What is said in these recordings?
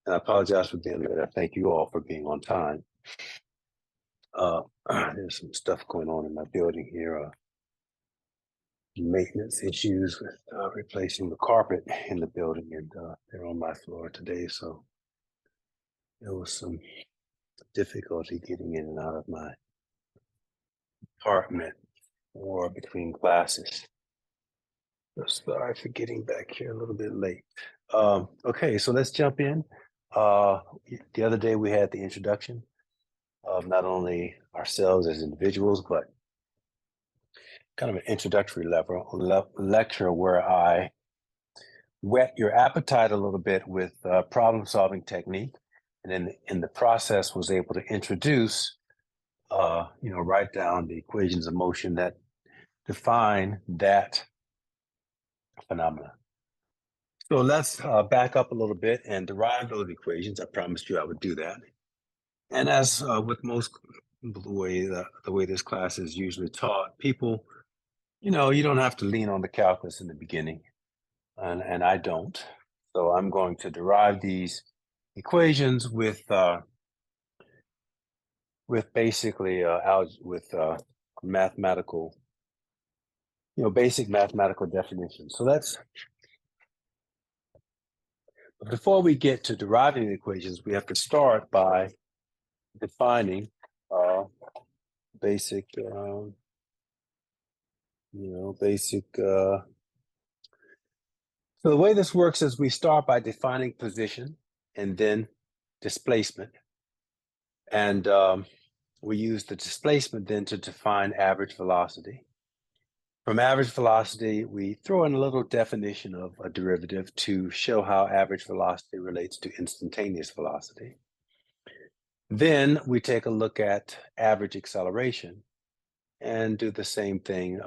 And I apologize for being late. I thank you all for being on time. There's some stuff going on in my building here. Maintenance issues with replacing the carpet in the building, and they're on my floor today. So there was some difficulty getting in and out of my apartment or between classes. So sorry for getting back here a little bit late. Okay, so let's jump in. The other day we had the introduction of not only ourselves as individuals, but kind of an introductory lecture where I whet your appetite a little bit with problem solving technique. And then in the process was able to introduce, write down the equations of motion that define that phenomena. So let's back up a little bit and derive those equations. I promised you I would do that. And as with most the way this class is usually taught, people, you don't have to lean on the calculus in the beginning, and I don't. So I'm going to derive these equations with basically mathematical, basic mathematical definitions. So before we get to deriving the equations, we have to start by defining basic, basic. So the way this works is we start by defining position and then displacement. And we use the displacement then to define average velocity. From average velocity, we throw in a little definition of a derivative to show how average velocity relates to instantaneous velocity. Then we take a look at average acceleration and do the same thing,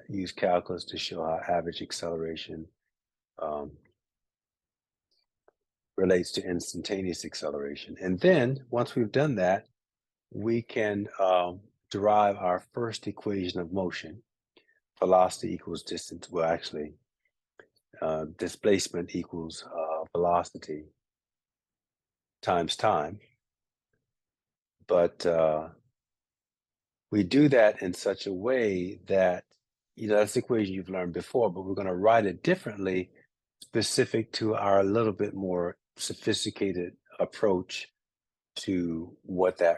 use calculus to show how average acceleration relates to instantaneous acceleration. And then once we've done that, we can derive our first equation of motion. Velocity equals distance. Well, actually, displacement equals velocity times time. But we do that in such a way that, that's the equation you've learned before, but we're going to write it differently, specific to our little bit more sophisticated approach to what that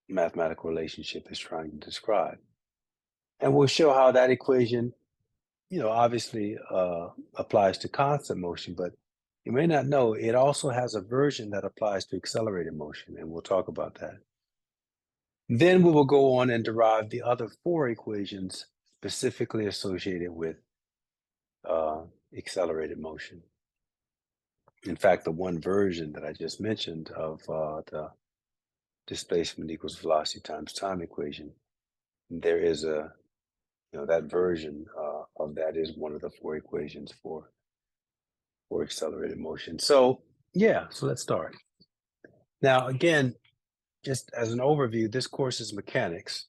mathematical relationship is trying to describe. And we'll show how that equation, obviously applies to constant motion, but you may not know it also has a version that applies to accelerated motion, and we'll talk about that. Then we will go on and derive the other four equations specifically associated with accelerated motion. In fact, the one version that I just mentioned of the displacement equals velocity times time equation, there is that version of that is one of the four equations for accelerated motion. So so let's start. Now, again, just as an overview, this course is mechanics.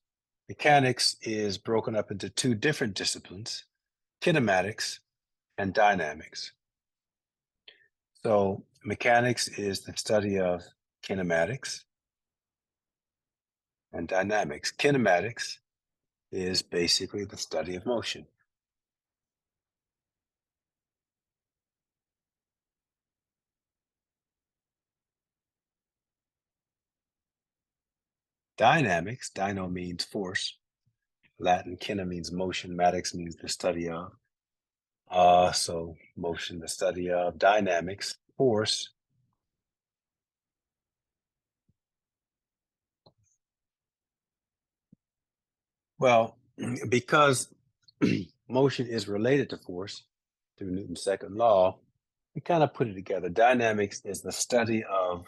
Mechanics is broken up into two different disciplines, kinematics and dynamics. So mechanics is the study of kinematics and dynamics. Kinematics is basically the study of motion. Dynamics, dyno means force. Latin kine means motion, matics means the study of. So motion, the study of, dynamics, force. Well, because motion is related to force through Newton's second law, we kind of put it together. Dynamics is the study of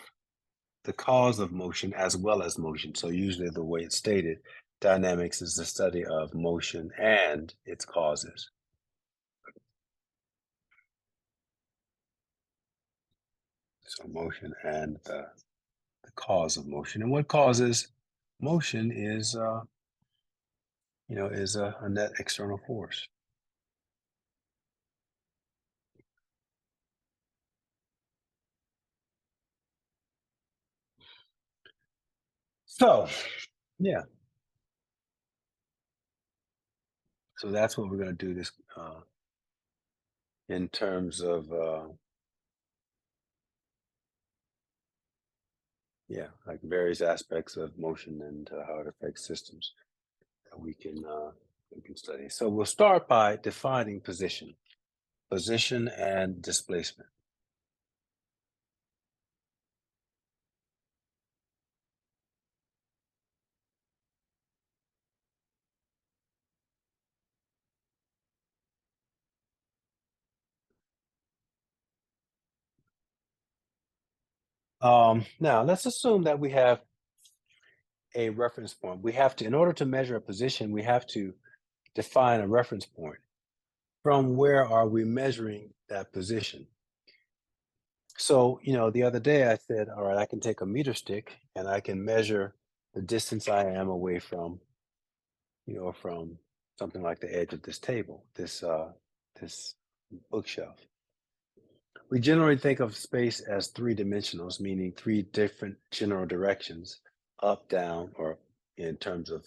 the cause of motion as well as motion. So usually the way it's stated, dynamics is the study of motion and its causes. So motion and the cause of motion. And what causes motion is, is a net external force. So, yeah. So that's what we're going to do this in terms of yeah, like various aspects of motion and how it affects systems that we can study. So we'll start by defining position and displacement. Now let's assume that we have a reference point. We have to, in order to measure a position, we have to define a reference point. From where are we measuring that position? So, the other day I said, all right, I can take a meter stick and I can measure the distance I am away from something like the edge of this table, this bookshelf. We generally think of space as three dimensionals, meaning three different general directions, up, down, or in terms of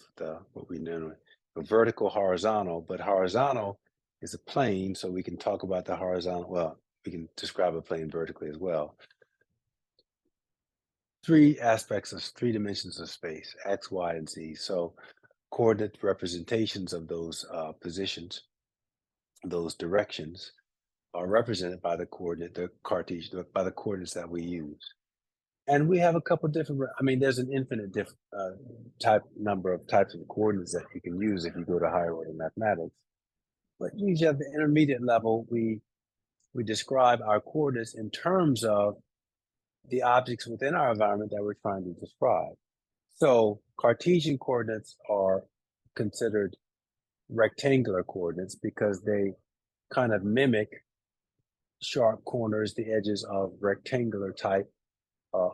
what we know, vertical, horizontal. But horizontal is a plane, so we can talk about the horizontal. Well, we can describe a plane vertically as well. Three dimensions of space: X, Y, and Z. So coordinate representations of those positions, those directions, are represented by the Cartesian, by the coordinates that we use. And we have a couple different, I mean, there's an infinite number of types of coordinates that you can use if you go to higher order mathematics. But usually at the intermediate level, we describe our coordinates in terms of the objects within our environment that we're trying to describe. So Cartesian coordinates are considered rectangular coordinates because they kind of mimic sharp corners, the edges of rectangular type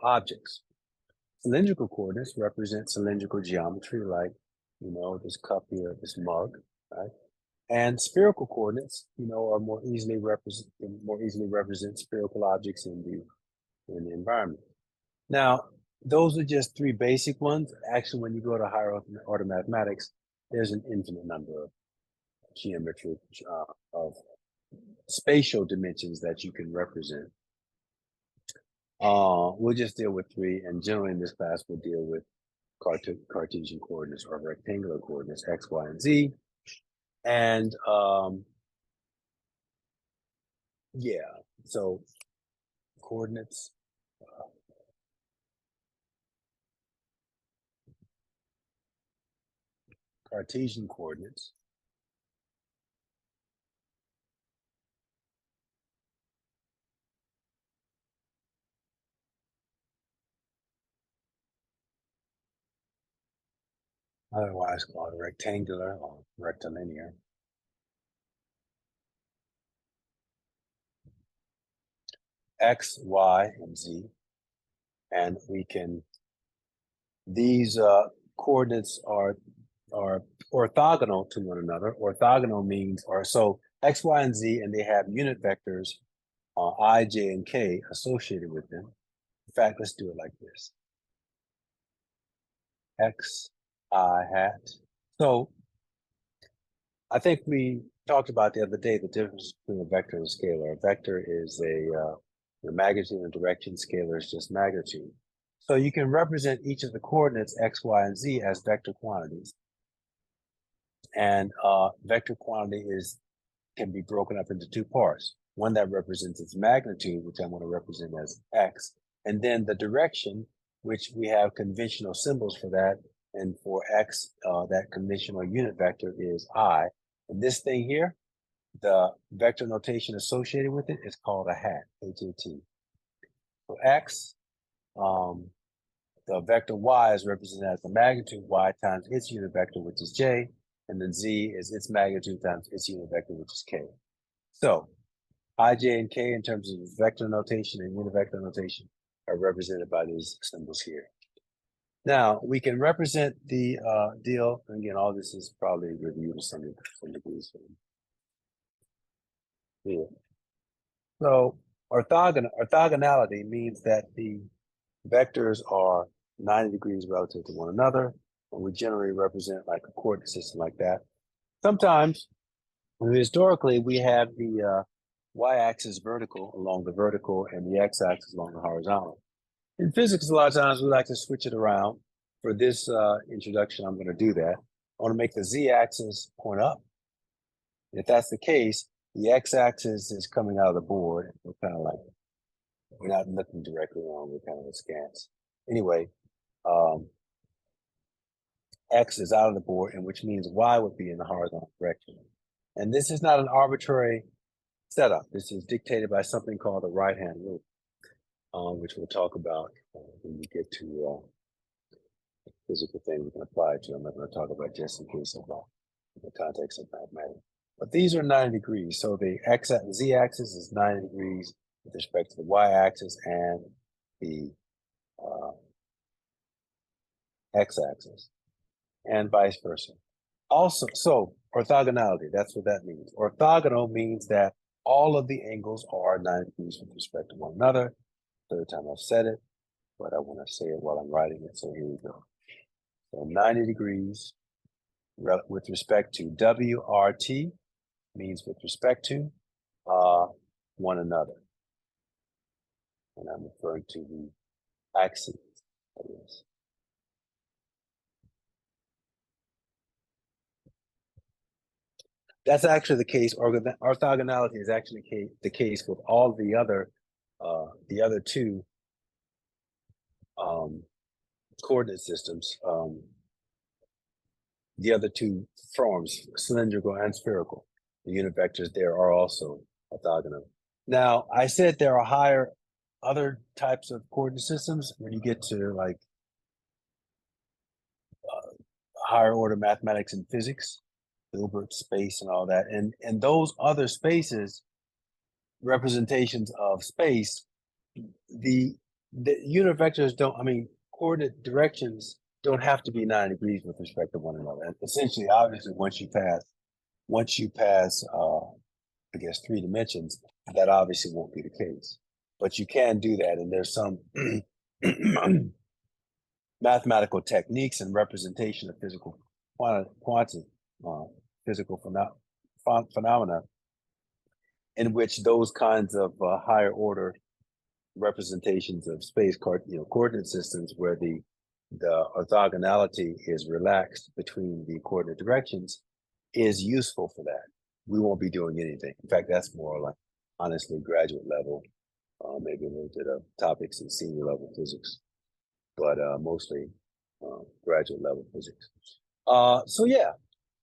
objects. Cylindrical coordinates represent cylindrical geometry, like, this cup here, this mug, right? And spherical coordinates, are more easily represent spherical objects in the environment. Now, those are just three basic ones. Actually, when you go to higher order mathematics, there's an infinite number of geometry of spatial dimensions that you can represent. We'll just deal with three, and generally in this class, we'll deal with Cartesian coordinates or rectangular coordinates, X, Y, and Z. And yeah, so coordinates, Cartesian coordinates. Otherwise called rectangular or rectilinear. X, Y, and Z. And these coordinates are orthogonal to one another. Orthogonal means, so X, Y, and Z, and they have unit vectors I, J, and K associated with them. In fact, let's do it like this. X, I hat. So I think we talked about the other day the difference between a vector and a scalar. A vector is a magnitude and direction. Scalar is just magnitude. So you can represent each of the coordinates X, Y, and Z as vector quantities. And vector quantity can be broken up into two parts. One that represents its magnitude, which I'm going to represent as X, and then the direction, which we have conventional symbols for that. And for X, that conventional unit vector is I. And this thing here, the vector notation associated with it is called a hat, H-A-T. For X, the vector Y is represented as the magnitude Y times its unit vector, which is J, and then Z is its magnitude times its unit vector, which is K. So I, J, and K in terms of vector notation and unit vector notation are represented by these symbols here. Now we can represent the deal, and again, all this is probably reviewed to some degrees. Yeah. So orthogonality means that the vectors are 90 degrees relative to one another. And we generally represent like a coordinate system like that. Sometimes, historically, we have the y-axis vertical along the vertical and the x-axis along the horizontal. In physics, a lot of times we like to switch it around. For this introduction, I'm going to do that. I want to make the z-axis point up. If that's the case, the x-axis is coming out of the board. We're kind of like, we're not looking directly on, we're kind of askance. Anyway, x is out of the board, and which means y would be in the horizontal direction. And this is not an arbitrary setup. This is dictated by something called the right-hand rule, which we'll talk about when we get to physical thing we can apply it to. I'm not going to talk about just in case about the context of mathematics. But these are 90 degrees. So the z-axis is 90 degrees with respect to the y-axis and the x-axis, and vice versa. Also, so orthogonality, that's what that means. Orthogonal means that all of the angles are 90 degrees with respect to one another. Third time I've said it, but I want to say it while I'm writing it. So here we go. So 90 degrees with respect to WRT means with respect to one another. And I'm referring to the axes. That's actually the case. Orthogonality is actually the case with all the other two coordinate systems. The other two forms, cylindrical and spherical, the unit vectors there are also orthogonal. Now, I said there are other types of coordinate systems when you get to like higher order mathematics and physics, Hilbert space and all that. And those other spaces, representations of space, the unit vectors coordinate directions don't have to be 90 degrees with respect to one another. And essentially, obviously, once you pass, I guess 3 dimensions, that obviously won't be the case. But you can do that, and there's some mathematical techniques and representation of physical quantity, physical phenomena, in which those kinds of higher order representations of space coordinate systems where the orthogonality is relaxed between the coordinate directions is useful for that. We won't be doing anything. In fact, that's more like honestly graduate level, maybe a little bit of topics in senior level physics, but mostly graduate level physics. So yeah,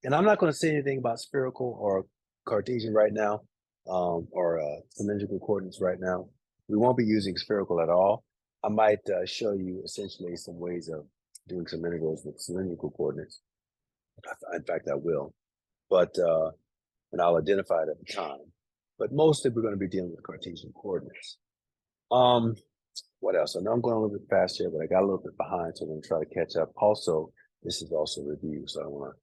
and I'm not going to say anything about spherical or Cartesian right now, or cylindrical coordinates right now. We won't be using spherical at all. I might show you essentially some ways of doing some integrals with cylindrical coordinates. In fact, I will, but and I'll identify it at the time. But mostly we're going to be dealing with Cartesian coordinates. What else? I know I'm going a little bit fast here, but I got a little bit behind, so I'm going to try to catch up. Also, this is also review, so I don't want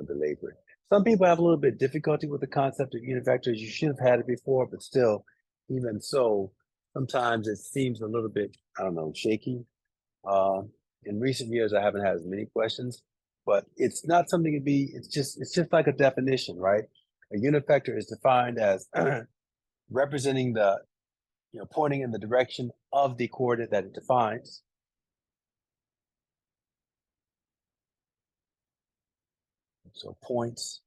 to belabor it. Some people have a little bit difficulty with the concept of unit vectors. You should have had it before, but still, even so, sometimes it seems a little bit, I don't know, shaky. In recent years, I haven't had as many questions, but it's not something to be, it's just like a definition, right? A unit vector is defined as representing pointing in the direction of the coordinate that it defines. So points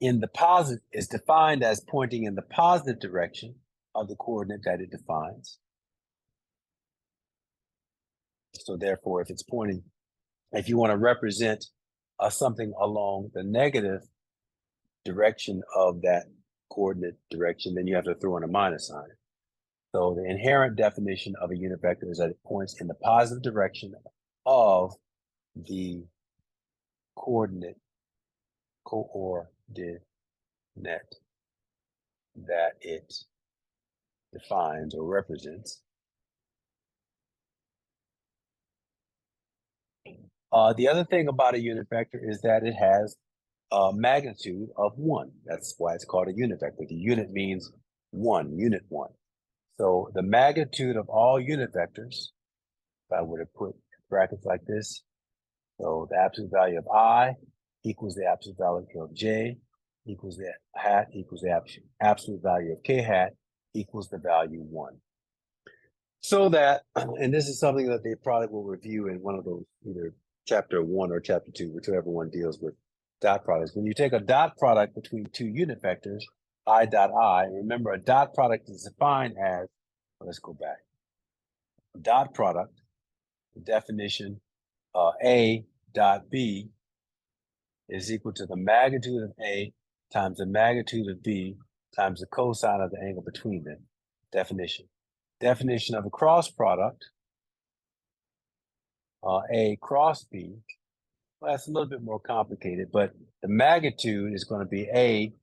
in the positive is defined as pointing in the positive direction of the coordinate that it defines. So therefore, if it's pointing, if you want to represent something along the negative direction of that coordinate direction, then you have to throw in a minus sign. So the inherent definition of a unit vector is that it points in the positive direction of the coordinate that it defines or represents. The other thing about a unit vector is that it has a magnitude of 1. That's why it's called a unit vector. The unit means 1, unit 1. So the magnitude of all unit vectors if I were to put brackets like this. So the absolute value of I equals the absolute value of J equals the hat equals the absolute value of K hat equals the value 1. So that, and this is something that they probably will review in one of those, either chapter 1 or chapter 2, whichever one deals with dot products. When you take a dot product between two unit vectors, I dot I, remember a dot product is defined as, let's go back. Dot product, the definition, A dot B is equal to the magnitude of A times the magnitude of B times the cosine of the angle between them. Definition. Definition of a cross product, A cross B. Well, that's a little bit more complicated, but the magnitude is going to be A,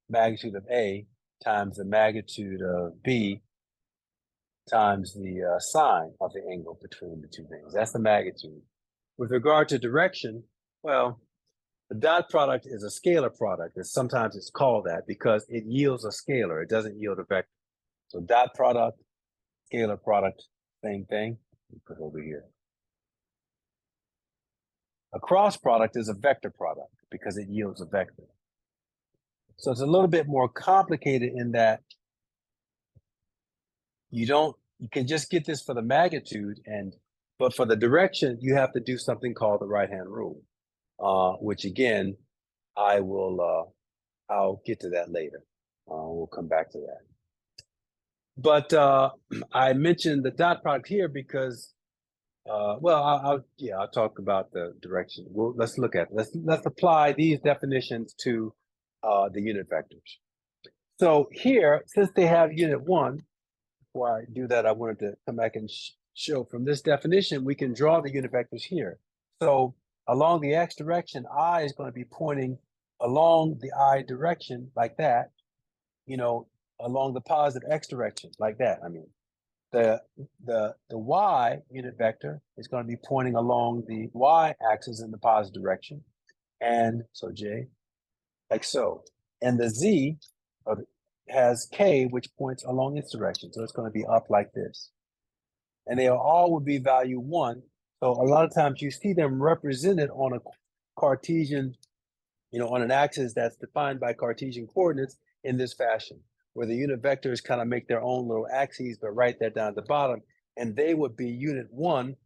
magnitude of A times the magnitude of B times the sine of the angle between the two things. That's the magnitude. With regard to direction, well, the dot product is a scalar product, and sometimes it's called that because it yields a scalar. It doesn't yield a vector. So dot product, scalar product, same thing. We put it over here. A cross product is a vector product because it yields a vector. So it's a little bit more complicated in that you can just get this for the magnitude, but for the direction, you have to do something called the right-hand rule, which again, I'll get to that later. We'll come back to that. But I mentioned the dot product here because, I'll talk about the direction. Well, let's look at it. Let's apply these definitions to the unit vectors. So here, since they have unit 1, before I do that, I wanted to come back and show from this definition, we can draw the unit vectors here. So along the x direction, I is going to be pointing along the I direction like that, along the positive x direction like that. I mean, the y unit vector is going to be pointing along the y axis in the positive direction. And so J, like so. And the z has k, which points along its direction. So it's going to be up like this. And they all would be value 1. So a lot of times you see them represented on a Cartesian, on an axis that's defined by Cartesian coordinates in this fashion, where the unit vectors kind of make their own little axes, but right there down at the bottom, and they would be unit 1,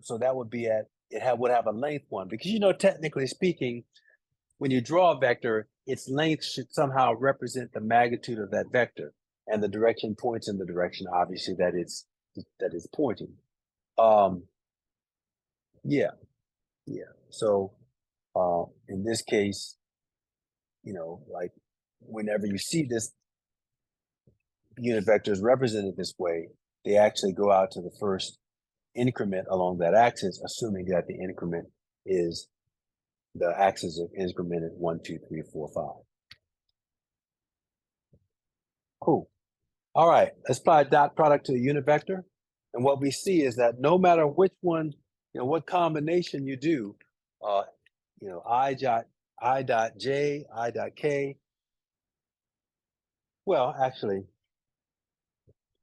so that would be would have a length 1, because, technically speaking, when you draw a vector, its length should somehow represent the magnitude of that vector, and the direction points in the direction, obviously, that it's pointing. Yeah. So in this case, like whenever you see this unit vectors represented this way, they actually go out to the first increment along that axis, assuming that the increment is the axis of increment at 1, 2, 3, 4, 5. Cool. All right, let's apply a dot product to a unit vector. And what we see is that no matter which one, what combination you do, I dot J, I dot K. Well, actually,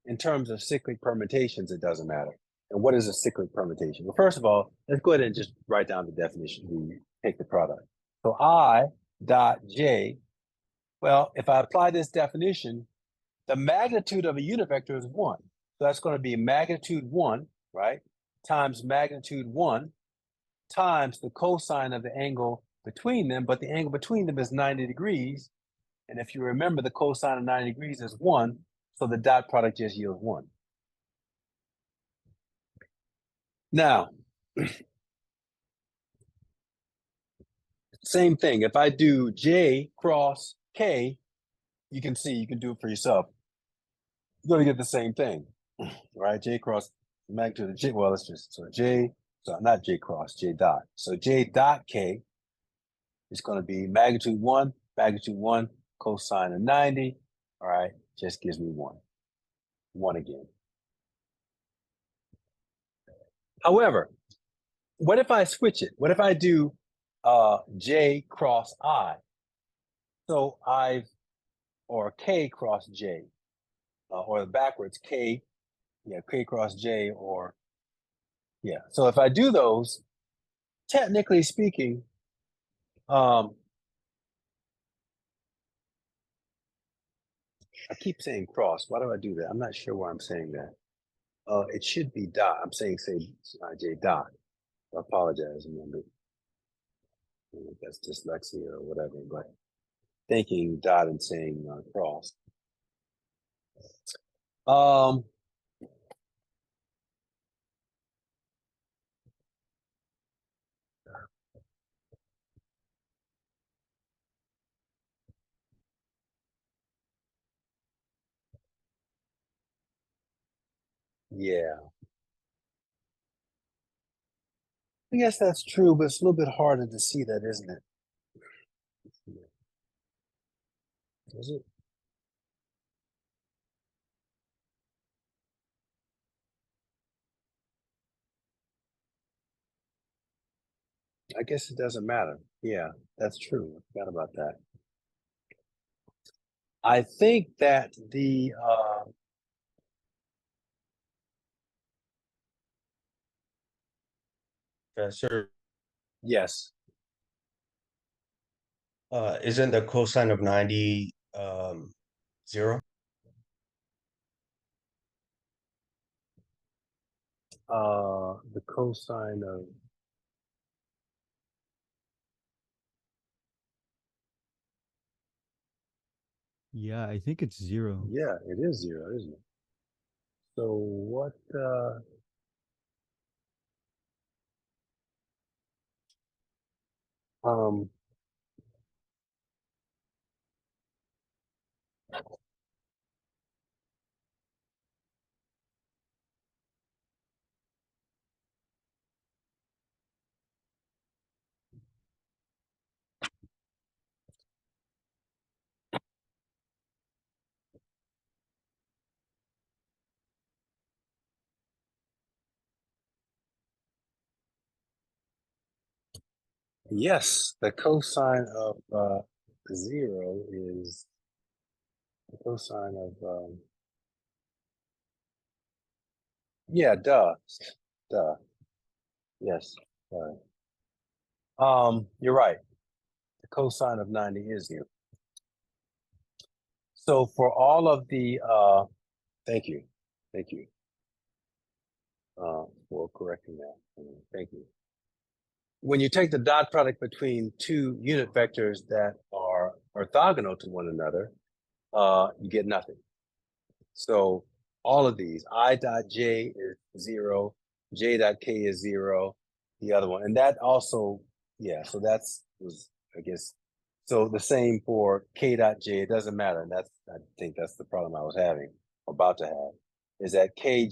in terms of cyclic permutations, it doesn't matter. And what is a cyclic permutation? Well, first of all, let's go ahead and just write down the definition. We take the product. So I dot J, well, if I apply this definition, the magnitude of a unit vector is 1. So that's going to be magnitude 1, right, times magnitude 1 times the cosine of the angle between them, but the angle between them is 90 degrees. And if you remember, the cosine of 90 degrees is 1, so the dot product just yields 1. Now, same thing. If I do J cross K, you can do it for yourself. You're going to get the same thing, right? J cross magnitude of J. Well, let's just, so J, so not J cross, J dot. So J dot K is going to be magnitude 1, cosine of 90. All right, just gives me 1. 1 again. However, what if I switch it? What if I do J cross I? So or K cross J, or backwards, K yeah, K cross J, or yeah. So if I do those, technically speaking, I keep saying cross. Why do I do that? I'm not sure why I'm saying that. It should be dot. I'm saying say J dot. I apologize. Remember, that's dyslexia or whatever. But thinking dot and saying cross. Um, yeah, I guess that's true, but it's a little bit harder to see that, isn't it? Is it? I guess it doesn't matter. Yeah, that's true. I forgot about that. I think that the Sure. yes, Isn't the cosine of 90 zero? the cosine of Yeah, I think it's 0. yeah, it is zero, isn't it? So what? Um, yes, the cosine of zero is the cosine of yeah, duh, duh. Yes, you're right. The cosine of 90 is zero. So for all of the thank you, thank you for correcting that. Thank you. When you take the dot product between two unit vectors that are orthogonal to one another, you get nothing. So all of these, I dot j is zero, j dot k is zero, the other one, and that also, yeah. So that's was I guess so the same for k dot j. It doesn't matter, and that's I think that's the problem I was having, about to have, is that k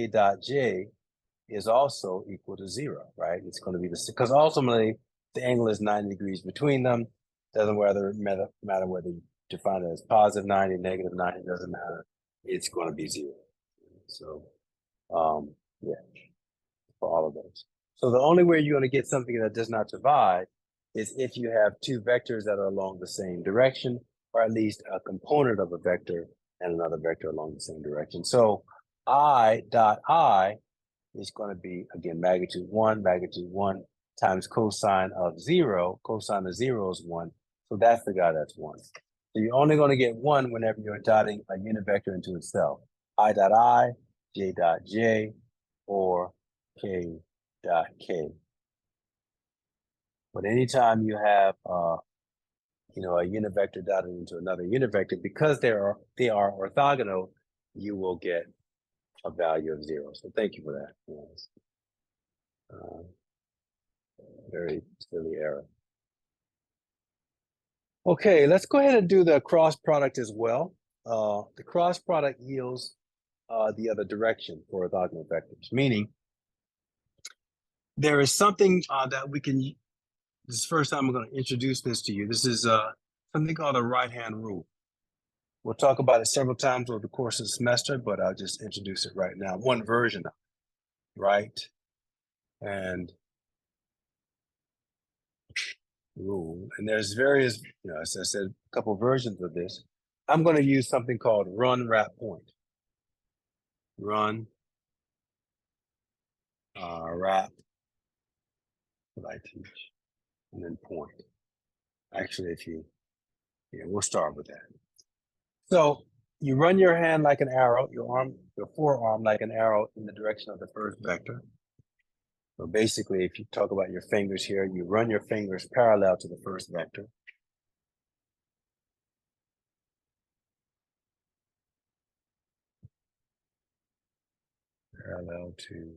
dot j is also equal to zero, right? It's going to be the because ultimately the angle is 90 degrees between them. Doesn't matter whether you define it as positive 90, negative 90, doesn't matter. It's going to be zero. So, yeah, for all of those. So the only way you're going to get something that does not divide is if you have two vectors that are along the same direction, or at least a component of a vector and another vector along the same direction. So I dot I is going to be, again, magnitude one times cosine of zero. Cosine of zero is one. So that's the guy that's one. So you're only going to get one whenever you're dotting a unit vector into itself. I dot I, j dot j, or k dot k. But anytime you have a unit vector dotted into another unit vector, because they are orthogonal, you will get a value of zero. So thank you for that. Yes. Very silly error. Okay, let's go ahead and do the cross product as well. The cross product yields the other direction for orthogonal vectors, meaning there is something that we can, this is the first time I'm going to introduce this to you. This is something called a right-hand rule. We'll talk about it several times over the course of the semester, but I'll just introduce it right now. One version of it, right? And rule. And there's various, as I said, a couple versions of this. I'm going to use something called run wrap point. run, wrap, what I teach, and then point. Actually, we'll start with that. So you run your hand like an arrow, your forearm like an arrow in the direction of the first vector. So basically, if you talk about your fingers here, you run your fingers parallel to the first vector. Parallel to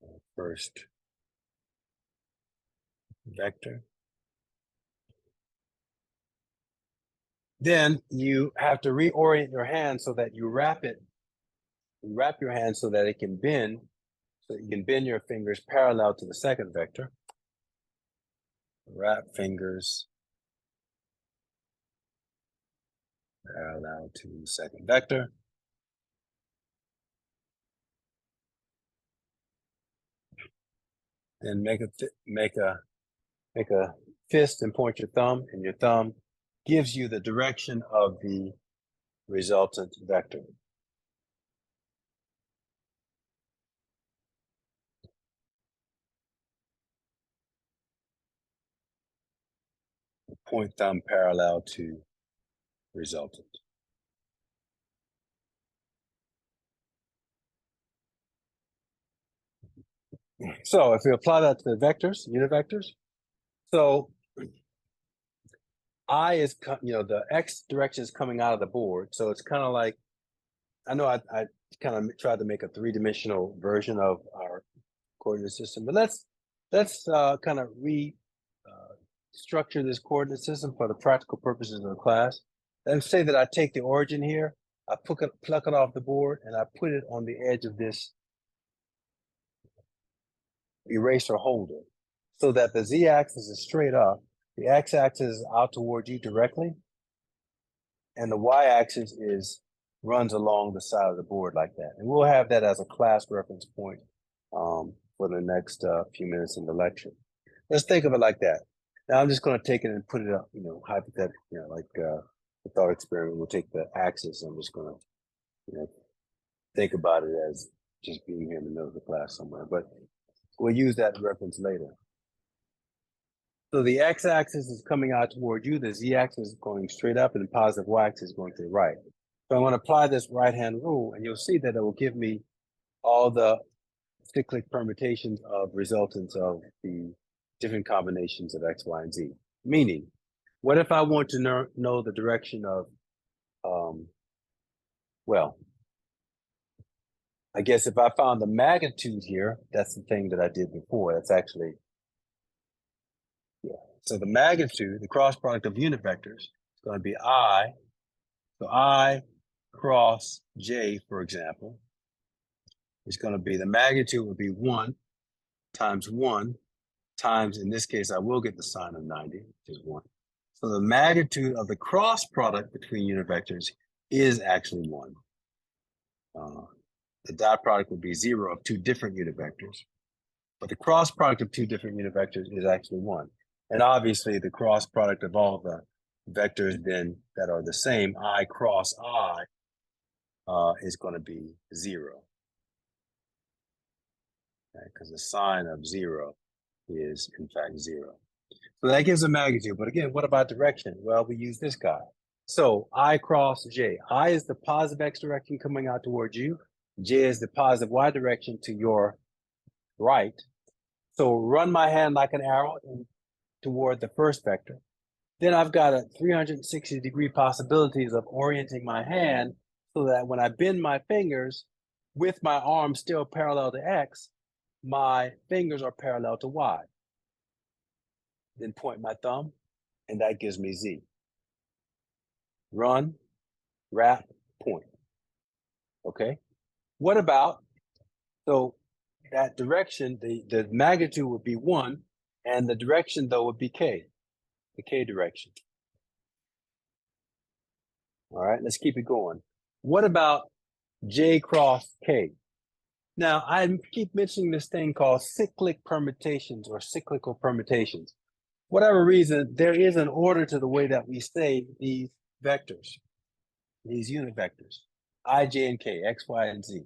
the first vector. Then you have to reorient your hand so that you wrap your hand so that it can bend, so you can bend your fingers parallel to the second vector. Wrap fingers parallel to the second vector. Then make a fist and point your thumb, and your thumb gives you the direction of the resultant vector. Point thumb parallel to resultant. So if we apply that to the vectors, unit vectors, so I is, the X direction is coming out of the board. So it's kind of like, I know I kind of tried to make a three-dimensional version of our coordinate system, but let's kind of structure this coordinate system for the practical purposes of the class. And say that I take the origin here, I pluck it off the board, and I put it on the edge of this eraser holder, so that the z-axis is straight up, the x-axis is out towards you directly, and the y-axis runs along the side of the board like that. And we'll have that as a class reference point for the next few minutes in the lecture. Let's think of it like that. Now I'm just going to take it and put it up, hypothetically, like the thought experiment. We'll take the axis. I'm just going to, think about it as just being here in the middle of the class somewhere. But we'll use that reference later. So the x-axis is coming out toward you, the z-axis is going straight up, and the positive y-axis is going to the right. So I'm going to apply this right-hand rule, and you'll see that it will give me all the cyclic permutations of resultants of the different combinations of x, y, and z. Meaning, what if I want to know the direction of, I guess if I found the magnitude here, that's the thing that I did before. That's actually, so the magnitude, the cross product of unit vectors, is going to be I. So I cross J, for example, is going to be, the magnitude would be 1 times, in this case, I will get the sine of 90, which is 1. So the magnitude of the cross product between unit vectors is actually 1. The dot product would be 0 of two different unit vectors, but the cross product of two different unit vectors is actually 1. And obviously the cross product of all the vectors then that are the same, I cross I, is going to be 0. Because the sine of 0 is in fact 0. So that gives a magnitude. But again, what about direction? Well, we use this guy. So I cross J. I is the positive x direction coming out towards you. J is the positive y direction to your right. So run my hand like an arrow toward the first vector. Then I've got a 360-degree possibilities of orienting my hand so that when I bend my fingers with my arm still parallel to x, my fingers are parallel to y. Then point my thumb, and that gives me z. Run, wrap, point. Okay? What about, so that direction, the magnitude would be 1, and the direction, though, would be k, the k direction. All right, let's keep it going. What about J cross K? Now, I keep mentioning this thing called cyclic permutations or cyclical permutations. Whatever reason, there is an order to the way that we say these vectors, these unit vectors. I, J, and K, X, Y, and Z.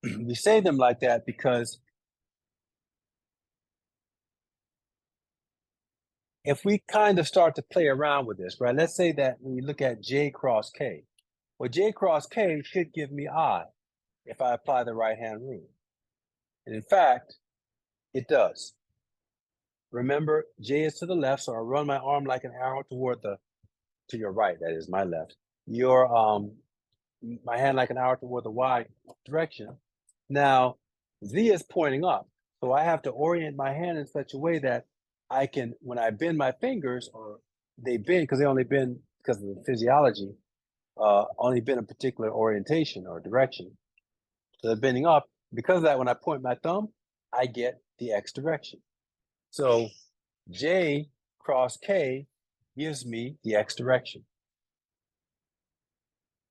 We say them like that because if we kind of start to play around with this, right? Let's say that we look at J cross K. Well, J cross K should give me I if I apply the right-hand rule. And in fact, it does. Remember, J is to the left, so I run my arm like an arrow toward to your right, that is my left. Your my hand like an arrow toward the Y direction. Now, Z is pointing up, so I have to orient my hand in such a way that I can, when I bend my fingers, or they bend because they only bend because of the physiology, only bend a particular orientation or direction. So they're bending up. Because of that, when I point my thumb, I get the X direction. So J cross K gives me the X direction.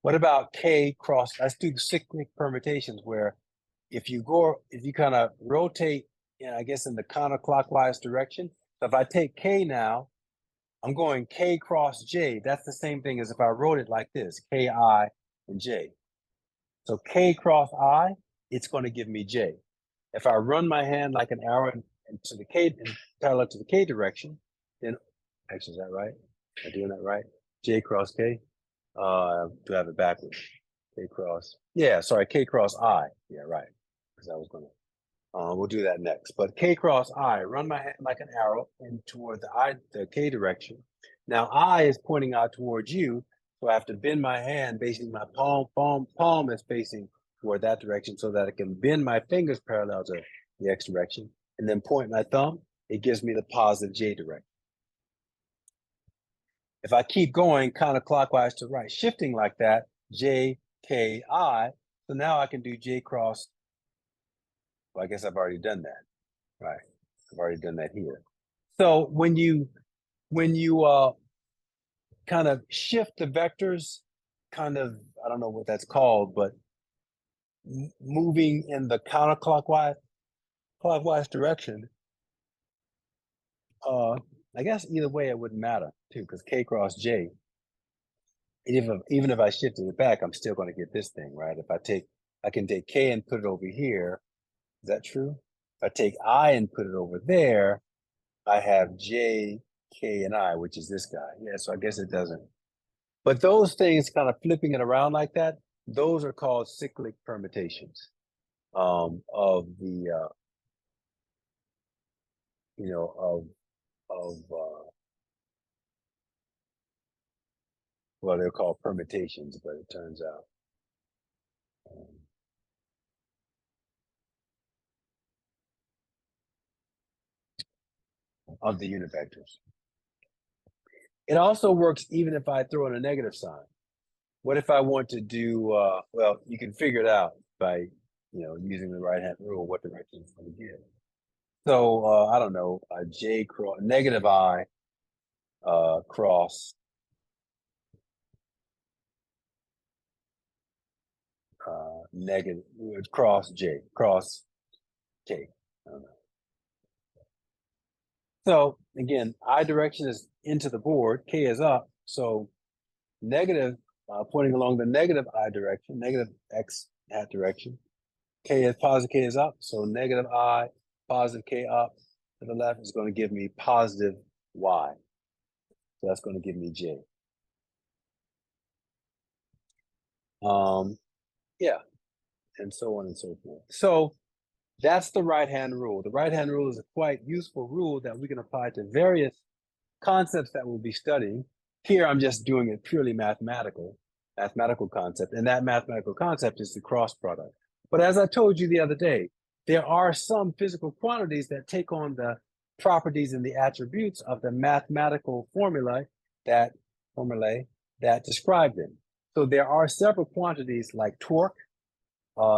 What about K cross? Let's do cyclic permutations where if you kind of rotate, I guess in the counterclockwise direction. So if I take K now, I'm going K cross J. That's the same thing as if I wrote it like this, K, I, and J. So K cross I, it's going to give me J. If I run my hand like an arrow into the K, parallel to the K direction, then, actually, is that right? Am I doing that right? J cross K? Do I have it backwards? K cross, yeah, sorry, K cross I. Yeah, right. Because I was going to, we'll do that next. But K cross I, run my hand like an arrow in toward the K direction. Now I is pointing out towards you, so I have to bend my hand, basically my palm is facing toward that direction so that I can bend my fingers parallel to the X direction and then point my thumb, it gives me the positive J direction. If I keep going counterclockwise to right, shifting like that, J, K, I, so now I can do J cross, well, I guess I've already done that, right? I've already done that here. So when you kind of shift the vectors, kind of, I don't know what that's called, but moving in the clockwise direction, I guess either way it wouldn't matter too, because K cross J, even if I shifted it back, I'm still going to get this thing, right? If I can take K and put it over here. Is that true? If I take I and put it over there, I have J, K, and I, which is this guy. Yeah, so I guess it doesn't. But those things, kind of flipping it around like that, those are called cyclic permutations of the, well, they're called permutations, but it turns out. Of the unit vectors. It also works even if I throw in a negative sign. What if I want to do, well, you can figure it out by, using the right-hand rule, what direction it's going to give. So, I don't know, J cross, negative I cross negative, cross J, cross K. I don't know. So again, I direction is into the board, K is up. So negative, pointing along the negative I direction, negative X hat direction. K is positive, K is up. So negative I, positive K up to the left is going to give me positive Y. So that's going to give me J. Yeah, and so on and so forth. So that's the right-hand rule. The right-hand rule is a quite useful rule that we can apply to various concepts that we'll be studying. Here, I'm just doing it purely mathematical concept, and that mathematical concept is the cross product. But as I told you the other day, there are some physical quantities that take on the properties and the attributes of the mathematical formulae that describe them. So there are several quantities like torque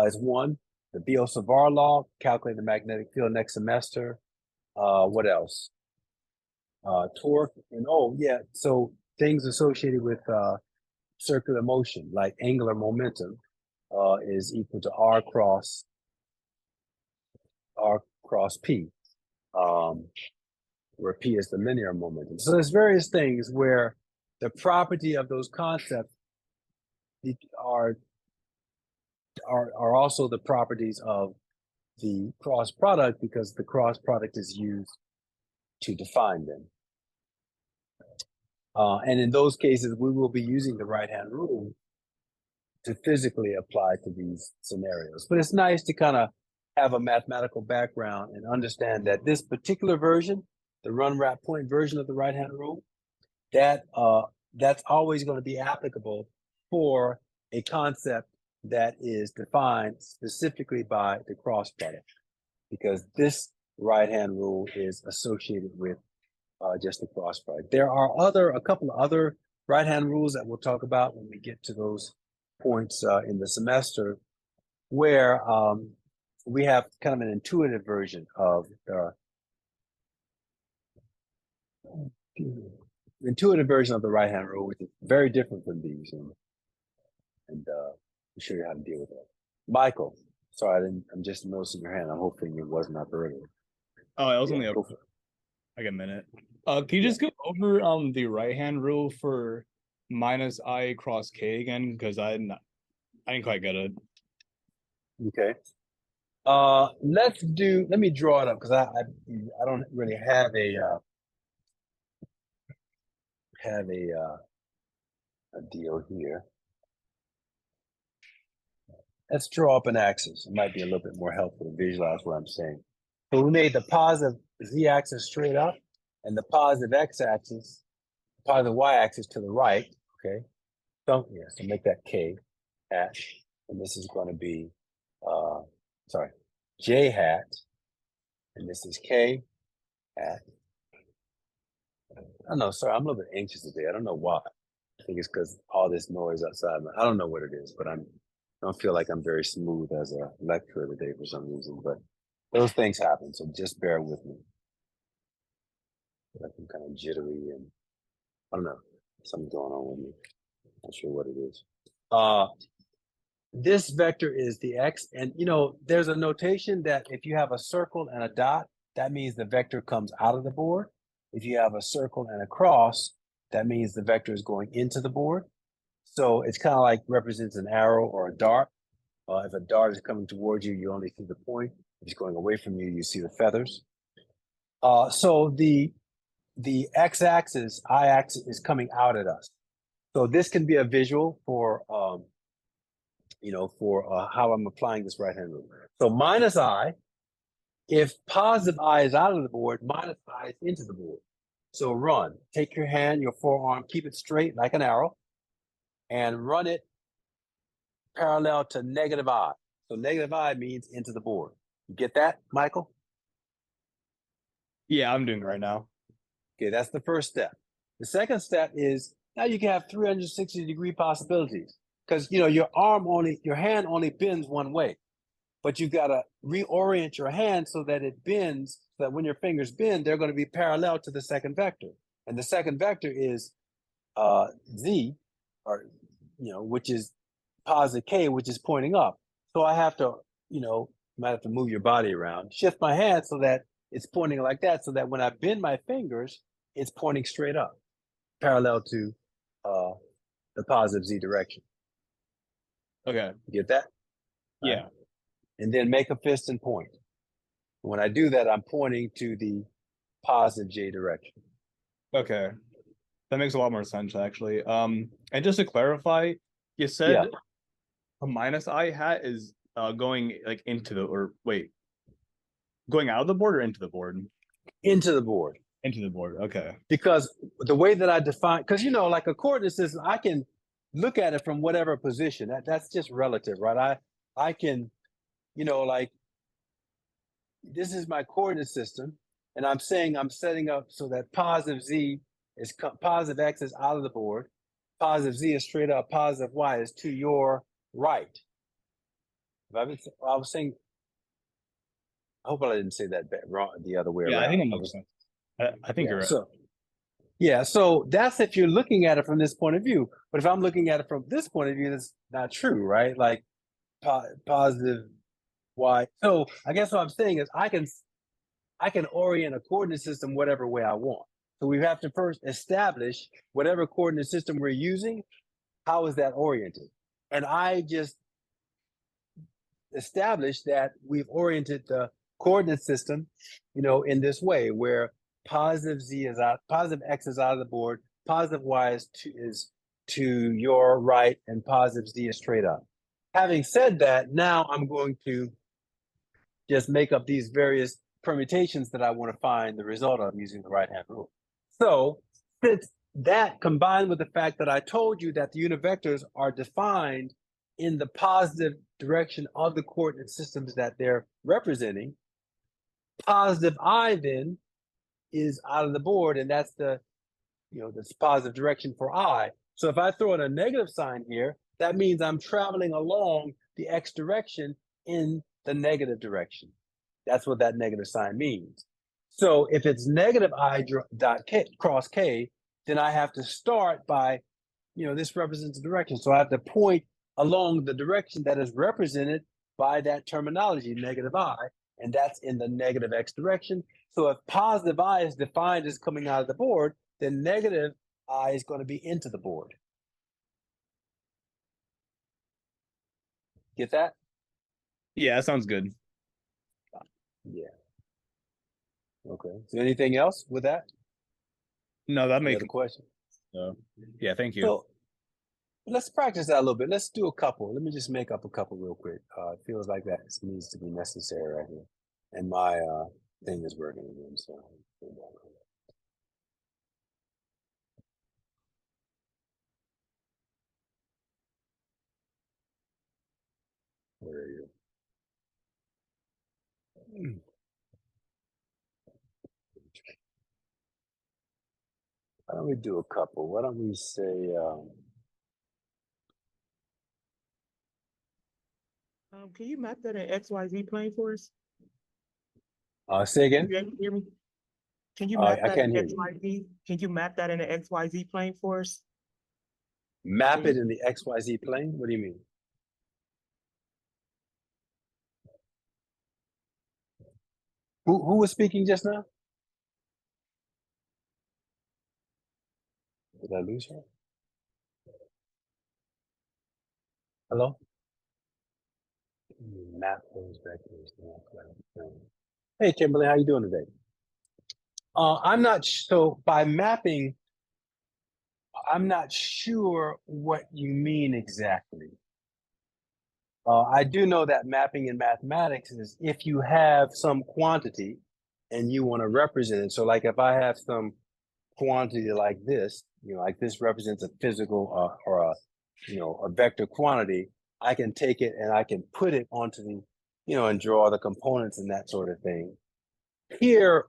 is one, the Biot-Savart law, calculate the magnetic field next semester. What else? Torque, and so things associated with circular motion, like angular momentum, is equal to R cross P, where P is the linear momentum. So there's various things where the property of those concepts are also the properties of the cross product, because the cross product is used to define them. And in those cases, we will be using the right-hand rule to physically apply to these scenarios. But it's nice to kind of have a mathematical background and understand that this particular version, the run wrap point version of the right-hand rule, that's always going to be applicable for a concept that is defined specifically by the cross product, because this right-hand rule is associated with just the cross product. There are a couple of other right-hand rules that we'll talk about when we get to those points in the semester, where we have kind of an intuitive version of the right-hand rule, which is very different from these, and we'll show you how to deal with that. Michael, sorry, I'm just noticing your hand. I'm hoping it wasn't up earlier. Oh, I was only up like a minute. Can you just go over the right-hand rule for minus I cross K again? Because I didn't quite get it. Okay. Let me draw it up, because I don't really have a deal here. Let's draw up an axis. It might be a little bit more helpful to visualize what I'm saying. So we made the positive z-axis straight up and the positive x-axis, positive y-axis to the right. Okay. So make that k hat, and this is going to be j hat, and this is k hat. I don't know, sorry, I'm a little bit anxious today. I don't know why. I think it's because all this noise outside. I don't know what it is, but I don't feel like I'm very smooth as a lecturer today for some reason. But those things happen, so just bear with me. I feel like I'm kind of jittery, and I don't know, something's going on with me. Not sure what it is. This vector is the x, and there's a notation that if you have a circle and a dot, that means the vector comes out of the board. If you have a circle and a cross, that means the vector is going into the board. So it's kind of like represents an arrow or a dart. If a dart is coming towards you, you only see the point. If it's going away from you, you see the feathers. So the x-axis, y-axis is coming out at us. So this can be a visual for how I'm applying this right-hand rule. So minus I, if positive I is out of the board, minus I is into the board. So run. Take your hand, your forearm, keep it straight like an arrow, and run it parallel to negative I. So negative I means into the board. You get that, Michael? Yeah, I'm doing it right now. Okay, that's the first step. The second step is now you can have 360-degree possibilities, because your hand only bends one way, but you got to reorient your hand so that it bends, so that when your fingers bend, they're going to be parallel to the second vector. And the second vector is z, or which is positive k, which is pointing up. So I have to, you might have to move your body around, shift my hand so that it's pointing like that, so that when I bend my fingers, it's pointing straight up, parallel to the positive z direction. Okay. You get that? Yeah. Right. And then make a fist and point. When I do that, I'm pointing to the positive j direction. Okay. That makes a lot more sense, actually. And just to clarify, you said a minus I hat is going like going out of the board or into the board? Into the board. Into the board. Okay. Because the way that I define, because like a coordinate system, I can look at it from whatever position. That's just relative, right? I can, like, this is my coordinate system, and I'm saying I'm setting up so that positive z is positive x is out of the board, positive z is straight up, positive y is to your right. I was saying, I hope I didn't say that wrong, the other way around. I think it makes sense. I think you're right. So that's if you're looking at it from this point of view. But if I'm looking at it from this point of view, that's not true, right? Like positive y. So I guess what I'm saying is I can orient a coordinate system whatever way I want. So we have to first establish whatever coordinate system we're using, how is that oriented? And I just established that we've oriented the coordinate system, in this way, where positive z is out, positive x is out of the board, positive y is to your right, and positive z is straight up. Having said that, now I'm going to just make up these various permutations that I want to find the result of using the right-hand rule. So since that, combined with the fact that I told you that the unit vectors are defined in the positive direction of the coordinate systems that they're representing, positive I then is out of the board, and that's this positive direction for I. So if I throw in a negative sign here, that means I'm traveling along the x direction in the negative direction. That's what that negative sign means. So if it's negative I dot k cross k, then I have to start by, this represents the direction. So I have to point along the direction that is represented by that terminology, negative I, and that's in the negative x direction. So if positive I is defined as coming out of the board, then negative I is going to be into the board. Get that? Yeah, that sounds good. Yeah. Okay. So anything else with that? No, that Any makes other question? yeah, thank you. So let's practice that a little bit. Let's do a couple. Let me just make up a couple real quick. It feels like that needs to be necessary right here. And my thing is working again. So where are you? Why don't we do a couple? Why don't we say Can you map that in XYZ plane for us? say again? You able to hear me? Can you I map that can't in hear you. XYZ? Can you map that in the XYZ plane for us? Map it in the XYZ plane? What do you mean? Who was speaking just now? Did I lose her? Hello? Map those vectors. Hey, Kimberly, how you doing today? I'm not so by mapping, I'm not sure what you mean exactly. I do know that mapping in mathematics is if you have some quantity and you want to represent it. So like if I have some quantity like this, like this represents a physical or a vector quantity, I can take it and I can put it onto the, and draw the components and that sort of thing. Here,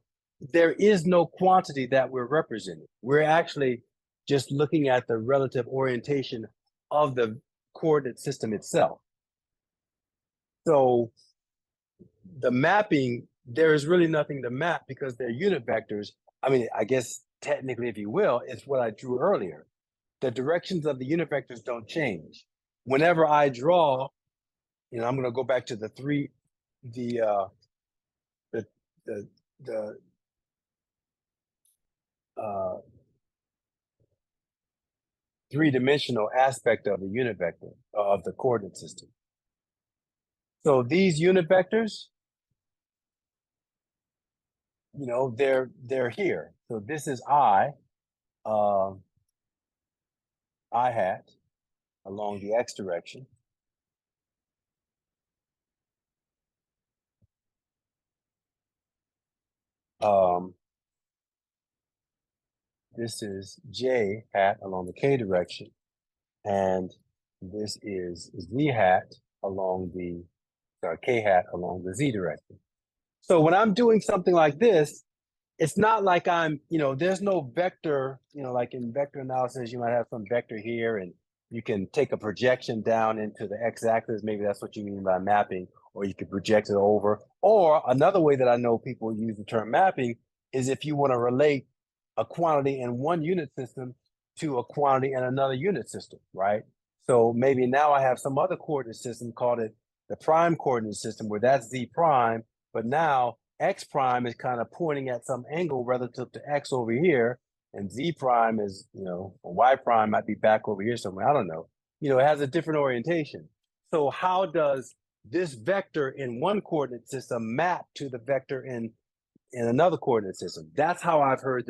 there is no quantity that we're representing. We're actually just looking at the relative orientation of the coordinate system itself. So the mapping, there is really nothing to map because they're unit vectors. I mean, I guess technically, if you will, it's what I drew earlier. The directions of the unit vectors don't change. Whenever I draw, I'm going to go back to the three-dimensional aspect of the unit vector of the coordinate system. So these unit vectors, they're here. So this is I hat along the x direction. This is j hat along the k direction, and this is z hat along the k hat along the z direction. So when I'm doing something like this, it's not like I'm, there's no vector, like in vector analysis, you might have some vector here and you can take a projection down into the x-axis. Maybe that's what you mean by mapping, or you could project it over. Or another way that I know people use the term mapping is if you want to relate a quantity in one unit system to a quantity in another unit system, right? So maybe now I have some other coordinate system, called it the prime coordinate system, where that's z prime, but now x prime is kind of pointing at some angle relative to x over here, and z prime is, or y prime might be back over here somewhere. I don't know. it has a different orientation. So how does this vector in one coordinate system map to the vector in another coordinate system? That's how I've heard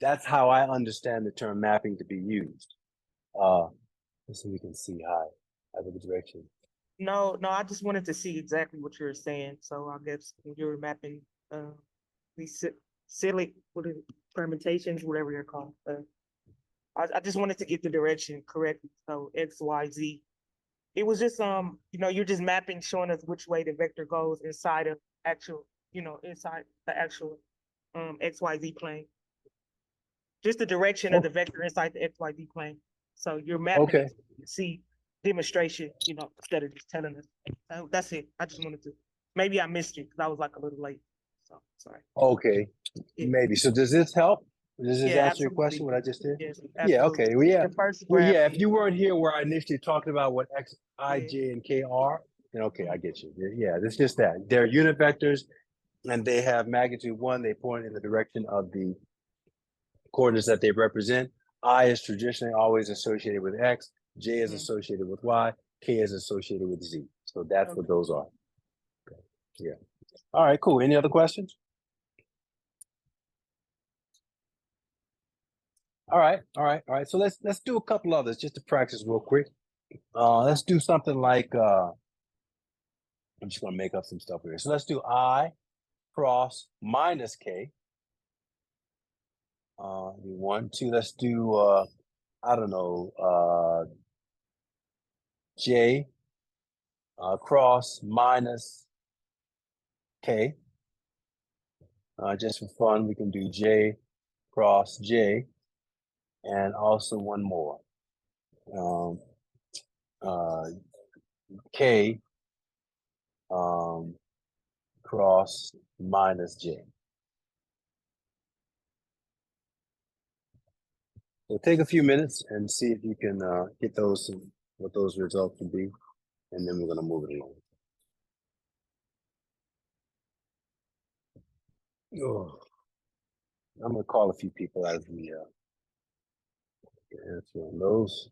that's how I understand the term mapping to be used. So we can see how the direction. No, I just wanted to see exactly what you were saying. So I guess when you were mapping these silly permutations, whatever they're called. I just wanted to get the direction correctly. So X, Y, Z. It was just you're just mapping, showing us which way the vector goes inside of actual, inside the actual XYZ plane. Just the direction of the vector inside the XYZ plane. So you're mapping Okay. it so you can see demonstration, instead of just telling us. That's it. I just wanted to. Maybe I missed it because I was like a little late. So sorry. Okay, Yeah. maybe. So does this help? Does this Yeah, answer your absolutely. question? What I just did? Yes, Yeah. absolutely. Okay. Well, yeah. The first Well, graph, yeah. If you weren't here where I initially talked about what X, I, Yeah. J, and K are, then okay, I get you. Yeah, it's just that they're unit vectors, and they have magnitude 1. They point in the direction of the coordinates that they represent. I is traditionally always associated with X. J is associated with Y. K is associated with Z. So that's what those are. Okay. Yeah. All right. Cool. Any other questions? All right. So let's do a couple others just to practice real quick. Let's do something like I'm just gonna make up some stuff here. So let's do I cross minus K. 1, 2. Let's do I don't know, J cross minus K. Just for fun, we can do J cross J, and also one more. K cross minus J. So take a few minutes and see if you can get those, what those results will be, and then we're going to move it along. Oh, I'm going to call a few people as we answer on those.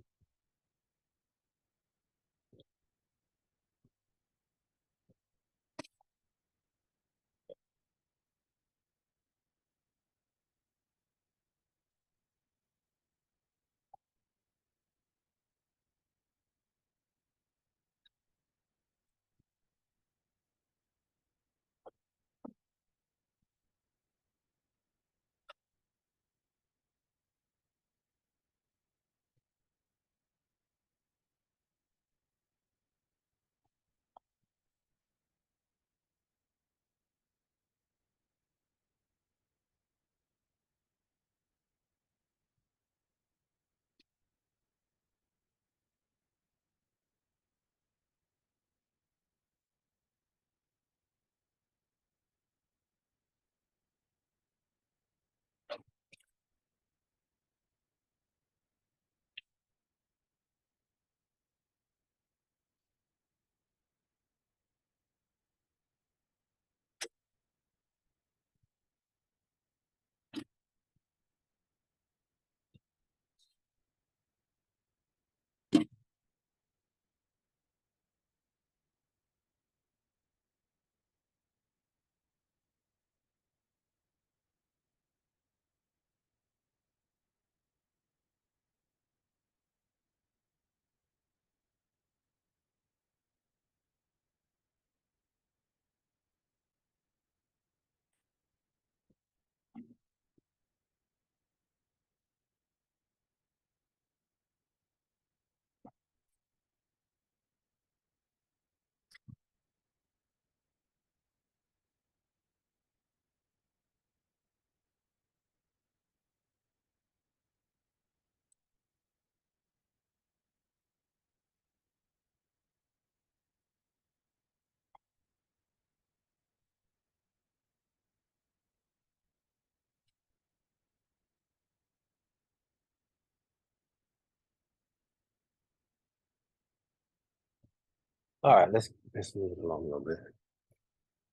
All right, let's move it along a little bit.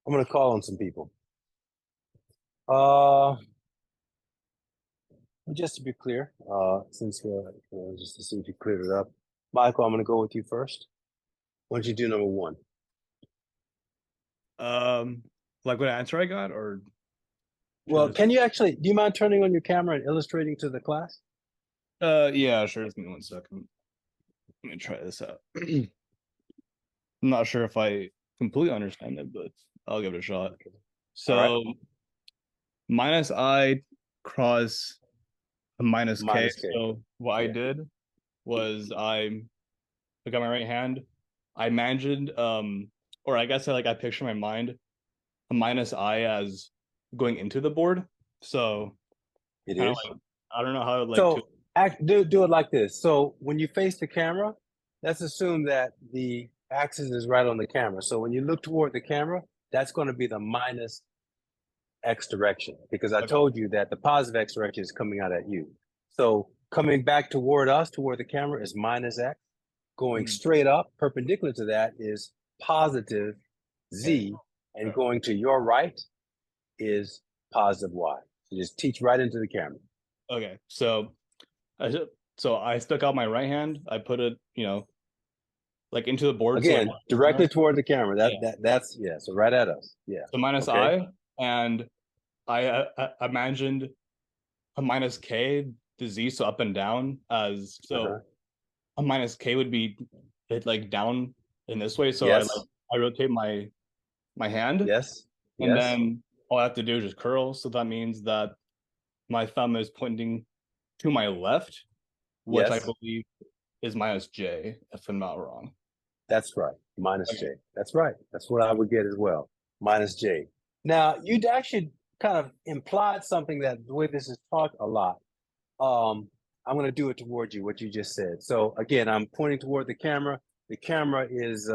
I'm going to call on some people. Just to be clear, since just to see if you cleared it up, Michael, I'm going to go with you first. Why don't you do number one? Like what answer I got, or Well, just- can you actually, do you mind turning on your camera and illustrating to the class? yeah, sure. Just give me 1 second. Let me try this out. I'm not sure if I completely understand it, but I'll give it a shot. So minus I cross a minus K. Minus K. So what I Yeah. did was I got my right hand. I imagined, or I guess I picture in my mind a minus I as going into the board. So It kind of is. like, I don't know how to So do it like this. So when you face the camera, let's assume that the axis is right on the camera. So when you look toward the camera, that's going to be the minus X direction, because I Okay. told you that the positive X direction is coming out at you. So coming back toward us, toward the camera, is minus X. Going Mhm. straight up, perpendicular to that, is positive Z. And going to your right is positive Y. So just teach right into the camera. Okay, so I stuck out my right hand. I put it, like into the board. Again, directly toward the camera. That's yeah. So right at us. Yeah. So minus Okay. I, and I imagined a minus K, the Z, so up and down, as so Uh-huh. a minus K would be it like down in this way. So Yes. I rotate my hand, Yes. and Yes. then all I have to do is just curl. So that means that my thumb is pointing to my left, which I Yes. believe is minus J, if I'm not wrong. That's right. Minus Okay. J. That's right. That's what I would get as well. Minus J. Now, you'd actually kind of implied something that the way this is taught a lot. I'm going to do it towards you, what you just said. So again, I'm pointing toward the camera. The camera is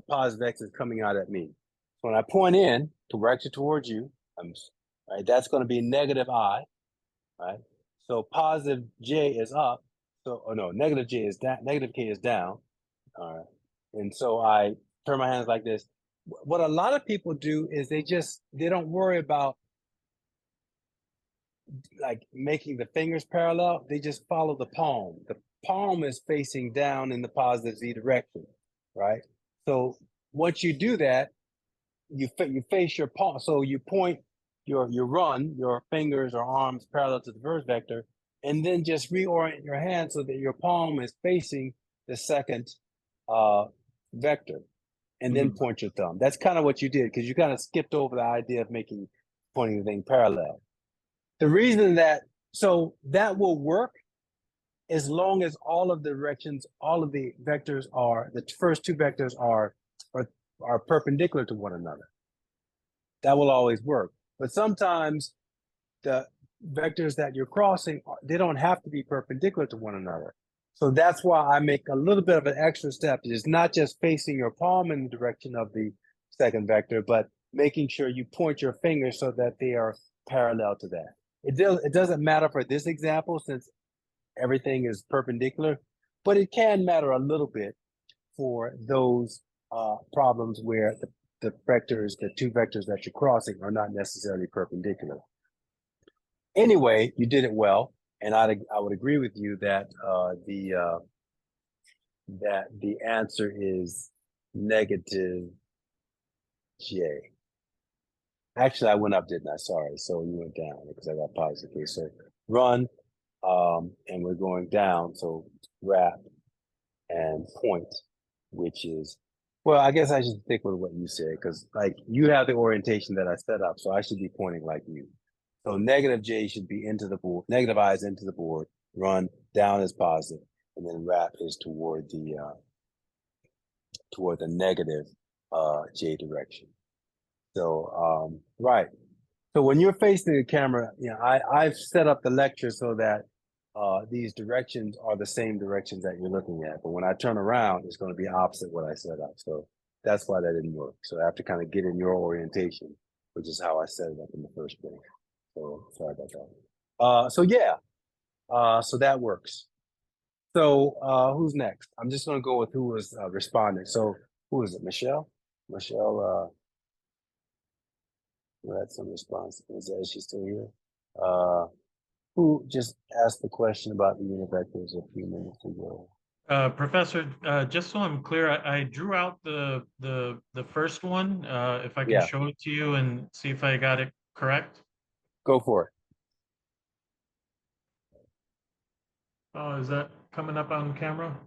positive X is coming out at me. So when I point in, directed towards you, right, that's going to be negative I, right? So positive J is up. So, oh no, negative J is down, negative K is down. All right. And so I turn my hands like this. What a lot of people do is they don't worry about like making the fingers parallel. They just follow the palm. The palm is facing down in the positive Z direction, right? So once you do that, you face your palm. So you point your fingers or arms parallel to the first vector, and then just reorient your hand so that your palm is facing the second vector, and then point your thumb. That's kind of what you did, because you kind of skipped over the idea of pointing the thing parallel. The reason that will work as long as all of the directions, all of the vectors the first two vectors are perpendicular to one another. That will always work. But sometimes the vectors that you're crossing, they don't have to be perpendicular to one another. So that's why I make a little bit of an extra step. It's not just facing your palm in the direction of the second vector, but making sure you point your fingers so that they are parallel to that. It doesn't matter for this example since everything is perpendicular, but it can matter a little bit for those problems where the two vectors that you're crossing are not necessarily perpendicular. Anyway, you did it well, and I would agree with you that the answer is negative J. Actually, I went up, didn't I? Sorry. So you went down because I got positive K. So run, and we're going down. So wrap and point, which is, well, I guess I should stick with what you said, because like you have the orientation that I set up, so I should be pointing like you. So negative J should be into the board, negative I is into the board, run down is positive, and then wrap is toward the negative J direction. So right. So when you're facing the camera, I've set up the lecture so that these directions are the same directions that you're looking at. But when I turn around, it's going to be opposite what I set up. So that's why that didn't work. So I have to kind of get in your orientation, which is how I set it up in the first place. So sorry about that. So that works. So who's next? I'm just going to go with who was responding. So who is it? Michelle? Michelle, we had some response. Is she still here? Who just asked the question about the unit vectors a few minutes ago? Professor, just so I'm clear, I drew out the first one. If I can Yeah. show it to you and see if I got it correct. Go for it. Oh, is that coming up on camera?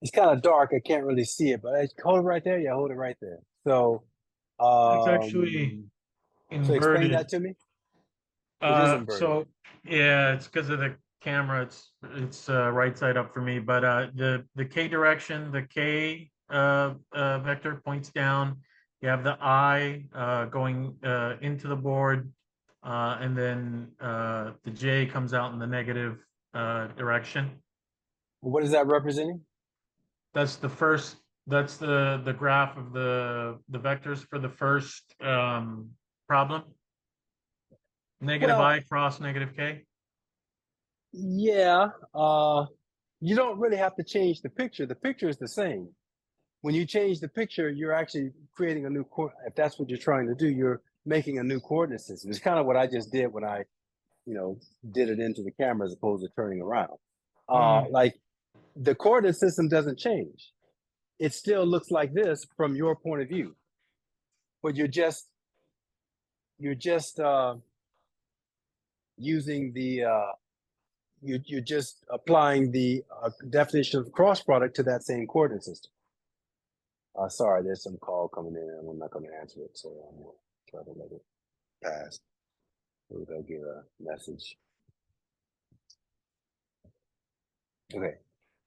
It's kind of dark. I can't really see it, but hold it right there. Yeah, hold it right there. So, It's actually so explain inverted. that to me. It is inverted. So yeah, it's because of the camera. It's right side up for me. But the K direction, the K vector points down. You have the I going into the board, and then the J comes out in the negative direction. What is that representing? That's the first. That's the graph of the vectors for the first problem. Negative Well, I cross negative K. yeah. You don't really have to change the picture. The picture is the same. When you change the picture, you're actually creating a new if that's what you're trying to do, you're making a new coordinate system. It's kind of what I just did when I, did it into the camera as opposed to turning around. Like the coordinate system doesn't change. It still looks like this from your point of view, but you're just using the you're just applying the definition of cross product to that same coordinate system. Sorry, there's some call coming in, and I'm not going to answer it, so I'm going to try to let it pass. Maybe they'll get a message. Okay,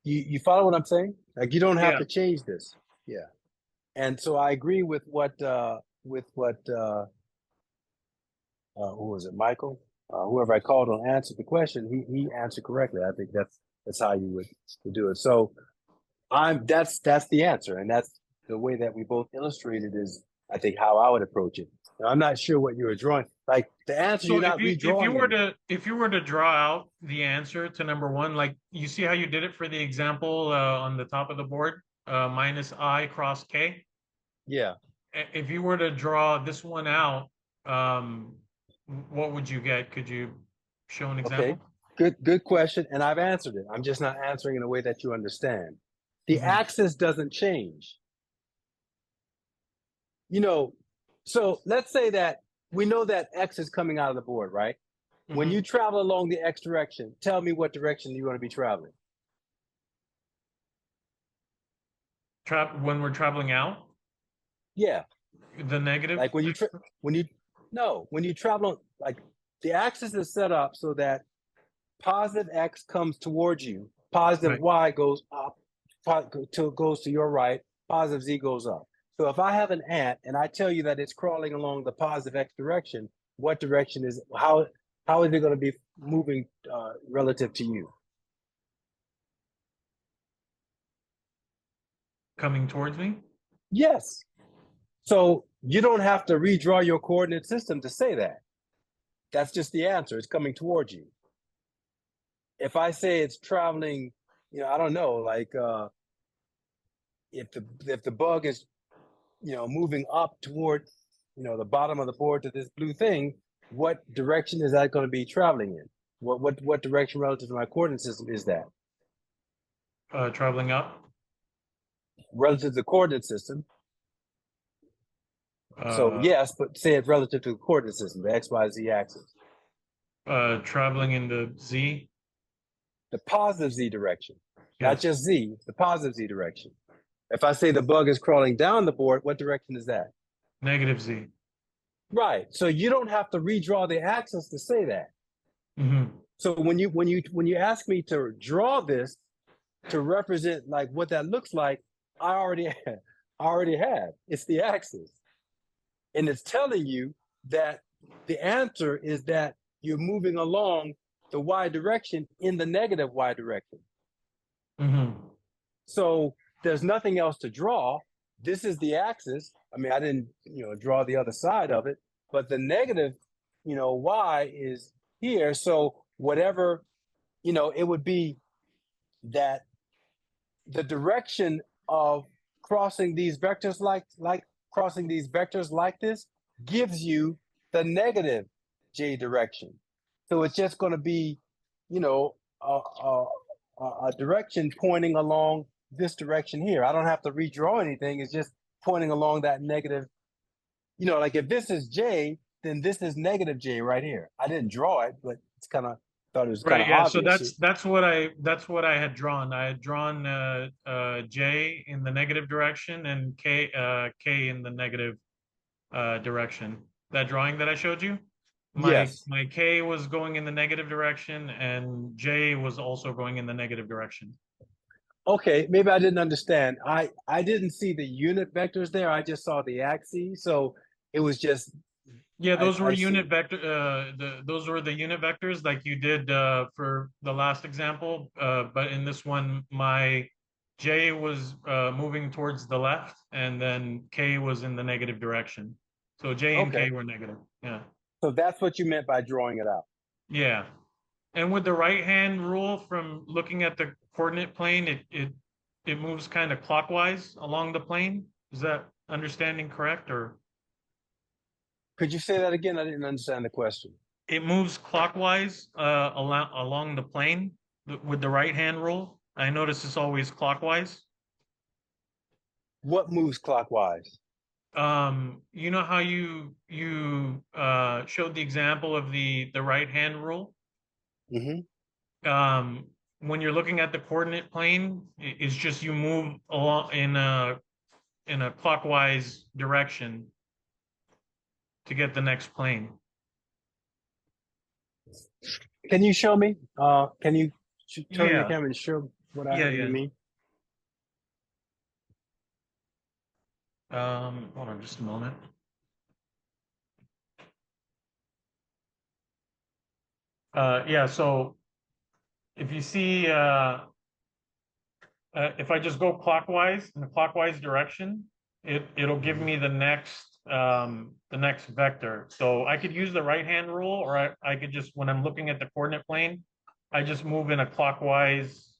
you follow what I'm saying? Like you don't have Yeah. to change this. Yeah, and so I agree with what who was it, Michael? Whoever I called on answered the question. He answered correctly. I think that's how you would do it. So that's the answer, and that's the way that we both illustrated is I think how I would approach it. Now, I'm not sure what you were drawing. Like the answer, So you're not if you redrawing. if you were to draw out the answer to number one, like you see how you did it for the example on the top of the board, minus I cross K. Yeah. If you were to draw this one out, what would you get? Could you show an example? Okay. Good question, and I've answered it. I'm just not answering in a way that you understand. The axis doesn't change. So let's say that we know that X is coming out of the board, right? When you travel along the X direction, tell me what direction you're going to be traveling. When we're traveling out? Yeah. The negative? Like when you travel, like the axis is set up so that positive X comes towards you, positive Right. Y goes up, goes to your right, positive Z goes up. So if I have an ant and I tell you that it's crawling along the positive X direction, what direction is how is it going to be moving relative to you? Coming towards me? Yes. So you don't have to redraw your coordinate system to say that. That's just the answer. It's coming towards you. If I say it's traveling, I don't know, like if the bug is, moving up toward, the bottom of the board to this blue thing, what direction is that going to be traveling in? What direction relative to my coordinate system is that? Traveling up? Relative to the coordinate system. So yes, but say it's relative to the coordinate system, the X, Y, Z axis. Traveling in the Z? The positive Z direction, not Yes. just Z, the positive Z direction. If I say the bug is crawling down the board, what direction is that? Negative Z. Right. So you don't have to redraw the axis to say that. So when you ask me to draw this to represent like what that looks like, I already have. It's the axis. And it's telling you that the answer is that you're moving along the Y direction in the negative Y direction. So there's nothing else to draw. This is the axis. I mean, I didn't, draw the other side of it, but the negative, Y is here. So whatever, it would be that the direction of crossing these vectors like crossing these vectors like this gives you the negative J direction. So it's just going to be you know, a direction pointing along this direction here. I don't have to redraw anything. It's just pointing along that negative. You know, like if this is J, then this is negative J right here. I didn't draw it, but it's kind of thought it was kind Right, of yeah, so obvious. that's what I had drawn. I had drawn J in the negative direction and K in the negative direction. That drawing that I showed you? Yes. My K was going in the negative direction and J was also going in the negative direction. Okay, maybe I didn't understand. I didn't see the unit vectors there. I just saw the axes. So it was just Yeah, those were I see. unit vector, those were the unit vectors like you did for the last example. But in this one, my J was moving towards the left and then K was in the negative direction. So J and Okay. K were negative. Yeah. So that's what you meant by drawing it out. Yeah. And with the right hand rule from looking at the coordinate plane, it moves kind of clockwise along the plane. Is that understanding correct or? Could you say that again? I didn't understand the question. It moves clockwise along the plane with the right hand rule. I notice it's always clockwise. What moves clockwise? You know how you showed the example of the right hand rule? Mm-hmm. When you're looking at the coordinate plane, it's just you move along in a clockwise direction to get the next plane. Can you show me? Can you turn your Yeah. camera and show what Yeah, you yeah. mean? Hold on just a moment. Yeah, so if you see, if I just go clockwise in the clockwise direction, it'll give me the next vector. So I could use the right hand rule, or I could just, when I'm looking at the coordinate plane, I just move in a clockwise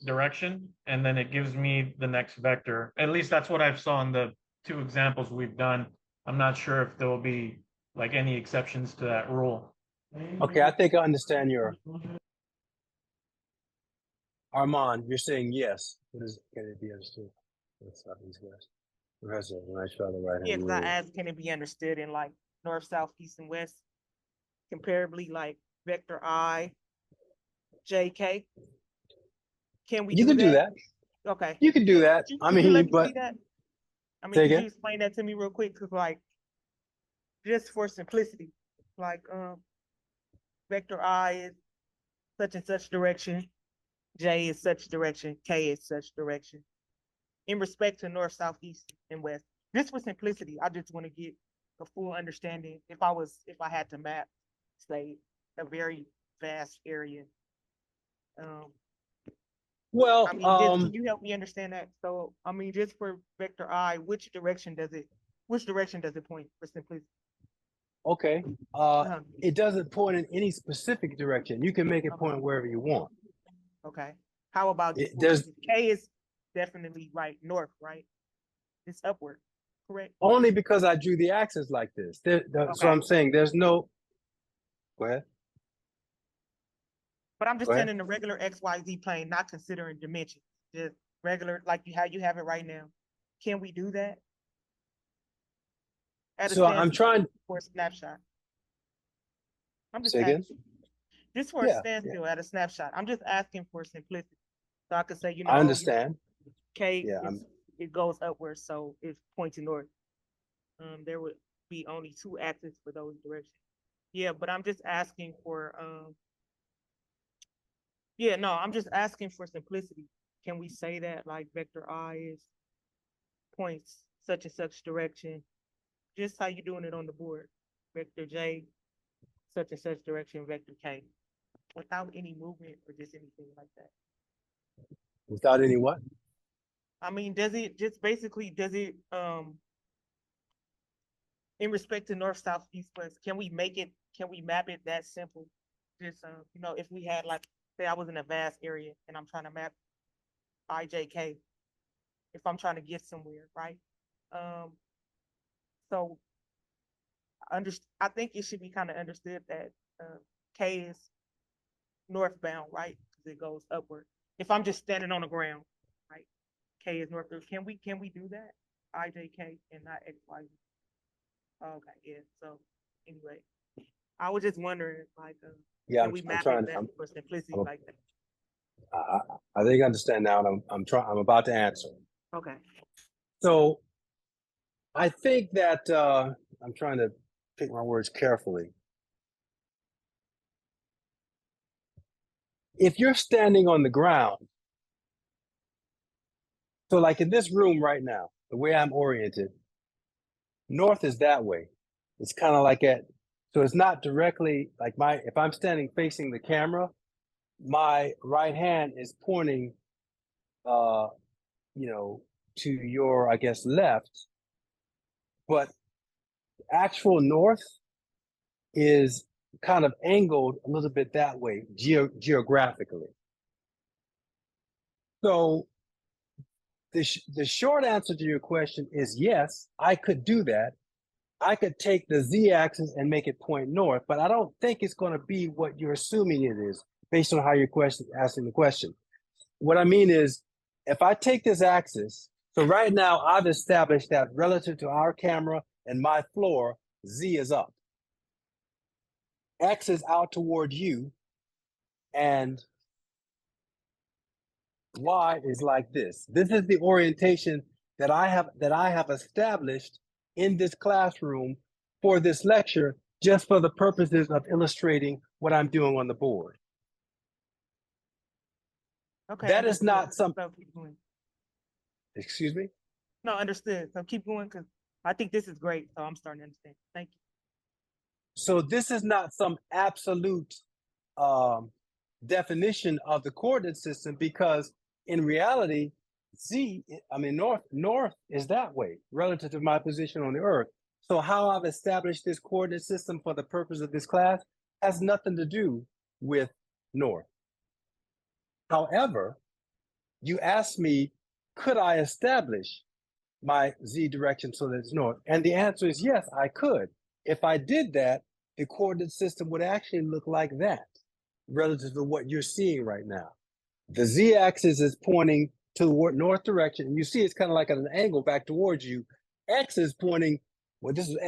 direction, and then it gives me the next vector. At least that's what I've saw in the two examples we've done. I'm not sure if there will be like any exceptions to that rule. Okay, I think I understand your Armand. You're saying yes. What is can it be understood? What's up, these guys? Professor, when I try the right Yeah, hand because I rule. asked, can it be understood in like north, south, east, and west? Comparably, like vector I, J, K. Can we You do can do that? that. Okay. You can do that. I Could you let mean, me but see that? I mean, say could you again. explain that to me real quick? Cause like, just for simplicity, like, vector I is such and such direction, J is such direction, K is such direction. In respect to north, south, east, and west. Just for simplicity, I just want to get a full understanding. If I had to map, say, a very vast area. Well, I mean, just, can you help me understand that? So, I mean, just for vector I, which direction does it point for simplicity? okay. Uh-huh. It doesn't point in any specific direction. You can make it point wherever you want. Okay. How about There's K is definitely right north, right? It's upward, correct? only because I drew the axis like this. So Okay. I'm saying there's no. Go ahead. But I'm just Go saying ahead. in the regular XYZ plane, not considering dimensions, just regular, like how you have it right now. Can we do that? At a So I'm standstill trying. for a snapshot. I'm just Say again. asking, just for a Yeah, standstill at a snapshot. I'm just asking for simplicity. So I could say, I understand. K Yeah, it goes upwards, so it's pointing north. There would be only two axes for those directions. Yeah, but I'm just asking for yeah, no, I'm just asking for simplicity. Can we say that like vector I is points such and such direction, just how you doing it on the board? Vector J, such and such direction, vector K, without any movement or just anything like that. without any what? I mean, does it just basically in respect to north, south, east, west, can we map it that simple? Just if we had like, say I was in a vast area and I'm trying to map IJK, if I'm trying to get somewhere, right? So I think it should be kind of understood that K is northbound, right? Because it goes upward. If I'm just standing on the ground, right? K is northbound. Can we do that? IJK and not XY. Okay, yeah. So anyway, I was just wondering, like, Yeah, can we I'm map trying. it back for simplicity I'm- like that? I think I understand now, and I'm about to answer. Okay. So I think that I'm trying to pick my words carefully. If you're standing on the ground, so like in this room right now, the way I'm oriented, north is that way. It's kind of like so it's not directly like if I'm standing facing the camera, my right hand is pointing, to your, I guess, left, but actual north is kind of angled a little bit that way geographically. So the short answer to your question is yes, I could do that. I could take the z-axis and make it point north, but I don't think it's going to be what you're assuming it is based on how you're asking the question. What I mean is, if I take this axis, so right now I've established that relative to our camera and my floor, z is up. X is out toward you, and Y is like this. This is the orientation that I have established in this classroom for this lecture, just for the purposes of illustrating what I'm doing on the board. Okay. That is not understood. some. So keep going. Excuse me? No, understood. So keep going because I think this is great. So I'm starting to understand. Thank you. So this is not some absolute definition of the coordinate system, because in reality, north is that way relative to my position on the earth. So how I've established this coordinate system for the purpose of this class has nothing to do with north. However, you asked me, could I establish my z direction so that it's north? And the answer is yes, I could. If I did that, the coordinate system would actually look like that relative to what you're seeing right now. The z-axis is pointing toward north direction, and you see it's kind of like at an angle back towards you. X is pointing,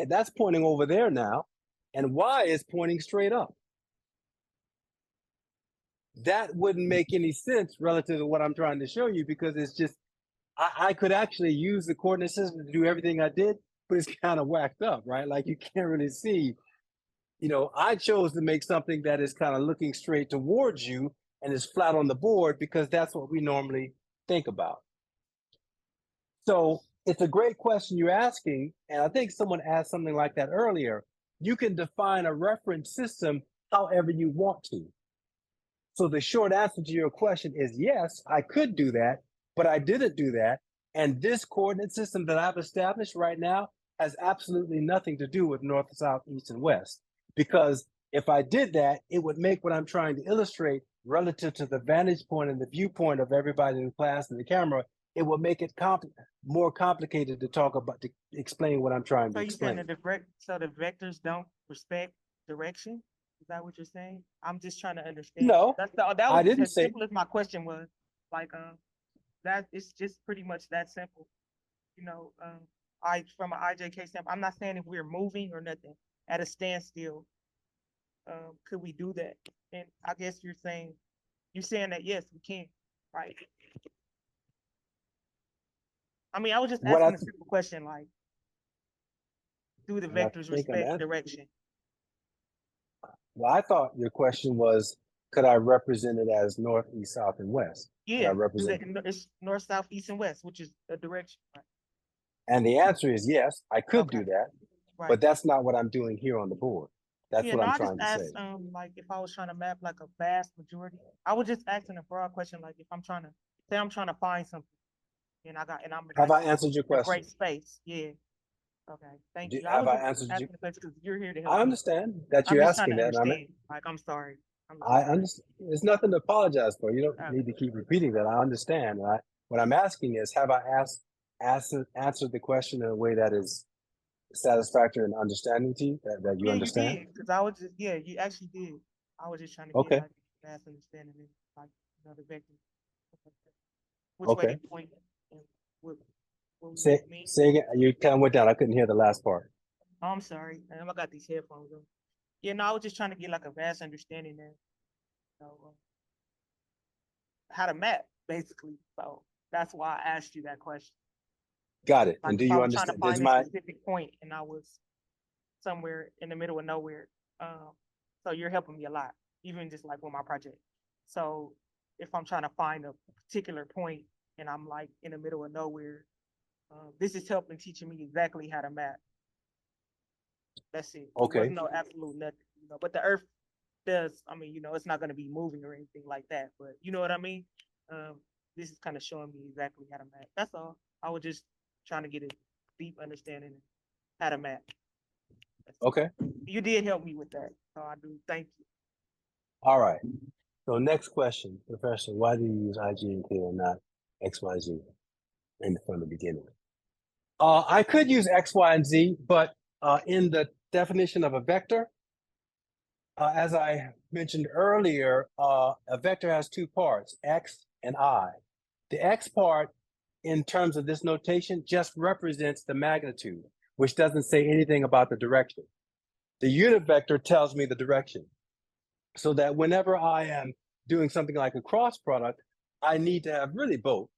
that's pointing over there now, and Y is pointing straight up. That wouldn't make any sense relative to what I'm trying to show you, because it's just, I could actually use the coordinate system to do everything I did, but it's kind of whacked up, right? Like you can't really see. I chose to make something that is kind of looking straight towards you and is flat on the board, because that's what we normally think about. So it's a great question you're asking. And I think someone asked something like that earlier. You can define a reference system however you want to. So the short answer to your question is yes, I could do that, but I didn't do that. And this coordinate system that I've established right now has absolutely nothing to do with north, south, east, and west. Because if I did that, it would make what I'm trying to illustrate relative to the vantage point and the viewpoint of everybody in the class and the camera, it will make it more complicated to talk about, to explain what I'm trying to So you saying explain. that the vectors don't respect direction? Is that what you're saying? I'm just trying to understand. No, that I was didn't as say. simple as my question was. Like, that it's just pretty much that simple. From an IJK standpoint, I'm not saying if we're moving or nothing at a standstill, could we do that? And I guess you're saying that yes, we can, right? I mean, I was just asking a simple question, like, do the vectors respect direction? Well, I thought your question was, could I represent it as north, east, south, and west? Yeah, it's north, south, east, and west, which is a direction. Right? And the answer is yes, I could do that, right. But that's not what I'm doing here on the board. That's what I'm trying to say. Like if I was trying to map like a vast majority, I was just asking a broad question, like if I'm trying to find something, and have I answered your question? Great space, yeah. Okay, thank you. Have I answered you? Because you're here to help. I understand that you're asking that. Like, I'm sorry. I understand. There's nothing to apologize for. You don't need to keep repeating that. I understand. What I'm asking is, have I answered the question in a way that is satisfactory and understanding to you, that you understand? You did, because I was just, you actually did. I was just trying to Okay. vast understanding in like another vector. Which way Okay. they point and what we Say mean. say again. You kind of went down. I couldn't hear the last part. Oh, I'm sorry. I got these headphones on. Yeah, no, I was just trying to get like a vast understanding there. So how to map, basically. So that's why I asked you that question. Got it. Like And do if I you was trying to understand? Does find a my specific point and I was somewhere in the middle of nowhere. So you're helping me a lot, even just like with my project. So if I'm trying to find a particular point and I'm like in the middle of nowhere, this is helping teaching me exactly how to map. That's it. It Okay. wasn't no absolute nothing, you know, but the earth does, I mean, you know, it's not gonna be moving or anything like that, but you know what I mean? This is kind of showing me exactly how to map. That's all. I was just trying to get a deep understanding of how to map. That's it. okay? You did help me with that, so I do thank you. All right. So next question, Professor, why do you use IG and K and not XYZ from the beginning? I could use X, Y, and Z, but in the definition of a vector, as I mentioned earlier, a vector has two parts, X and I. The X part, in terms of this notation, just represents the magnitude, which doesn't say anything about the direction. The unit vector tells me the direction. So that whenever I am doing something like a cross product, I need to have really both.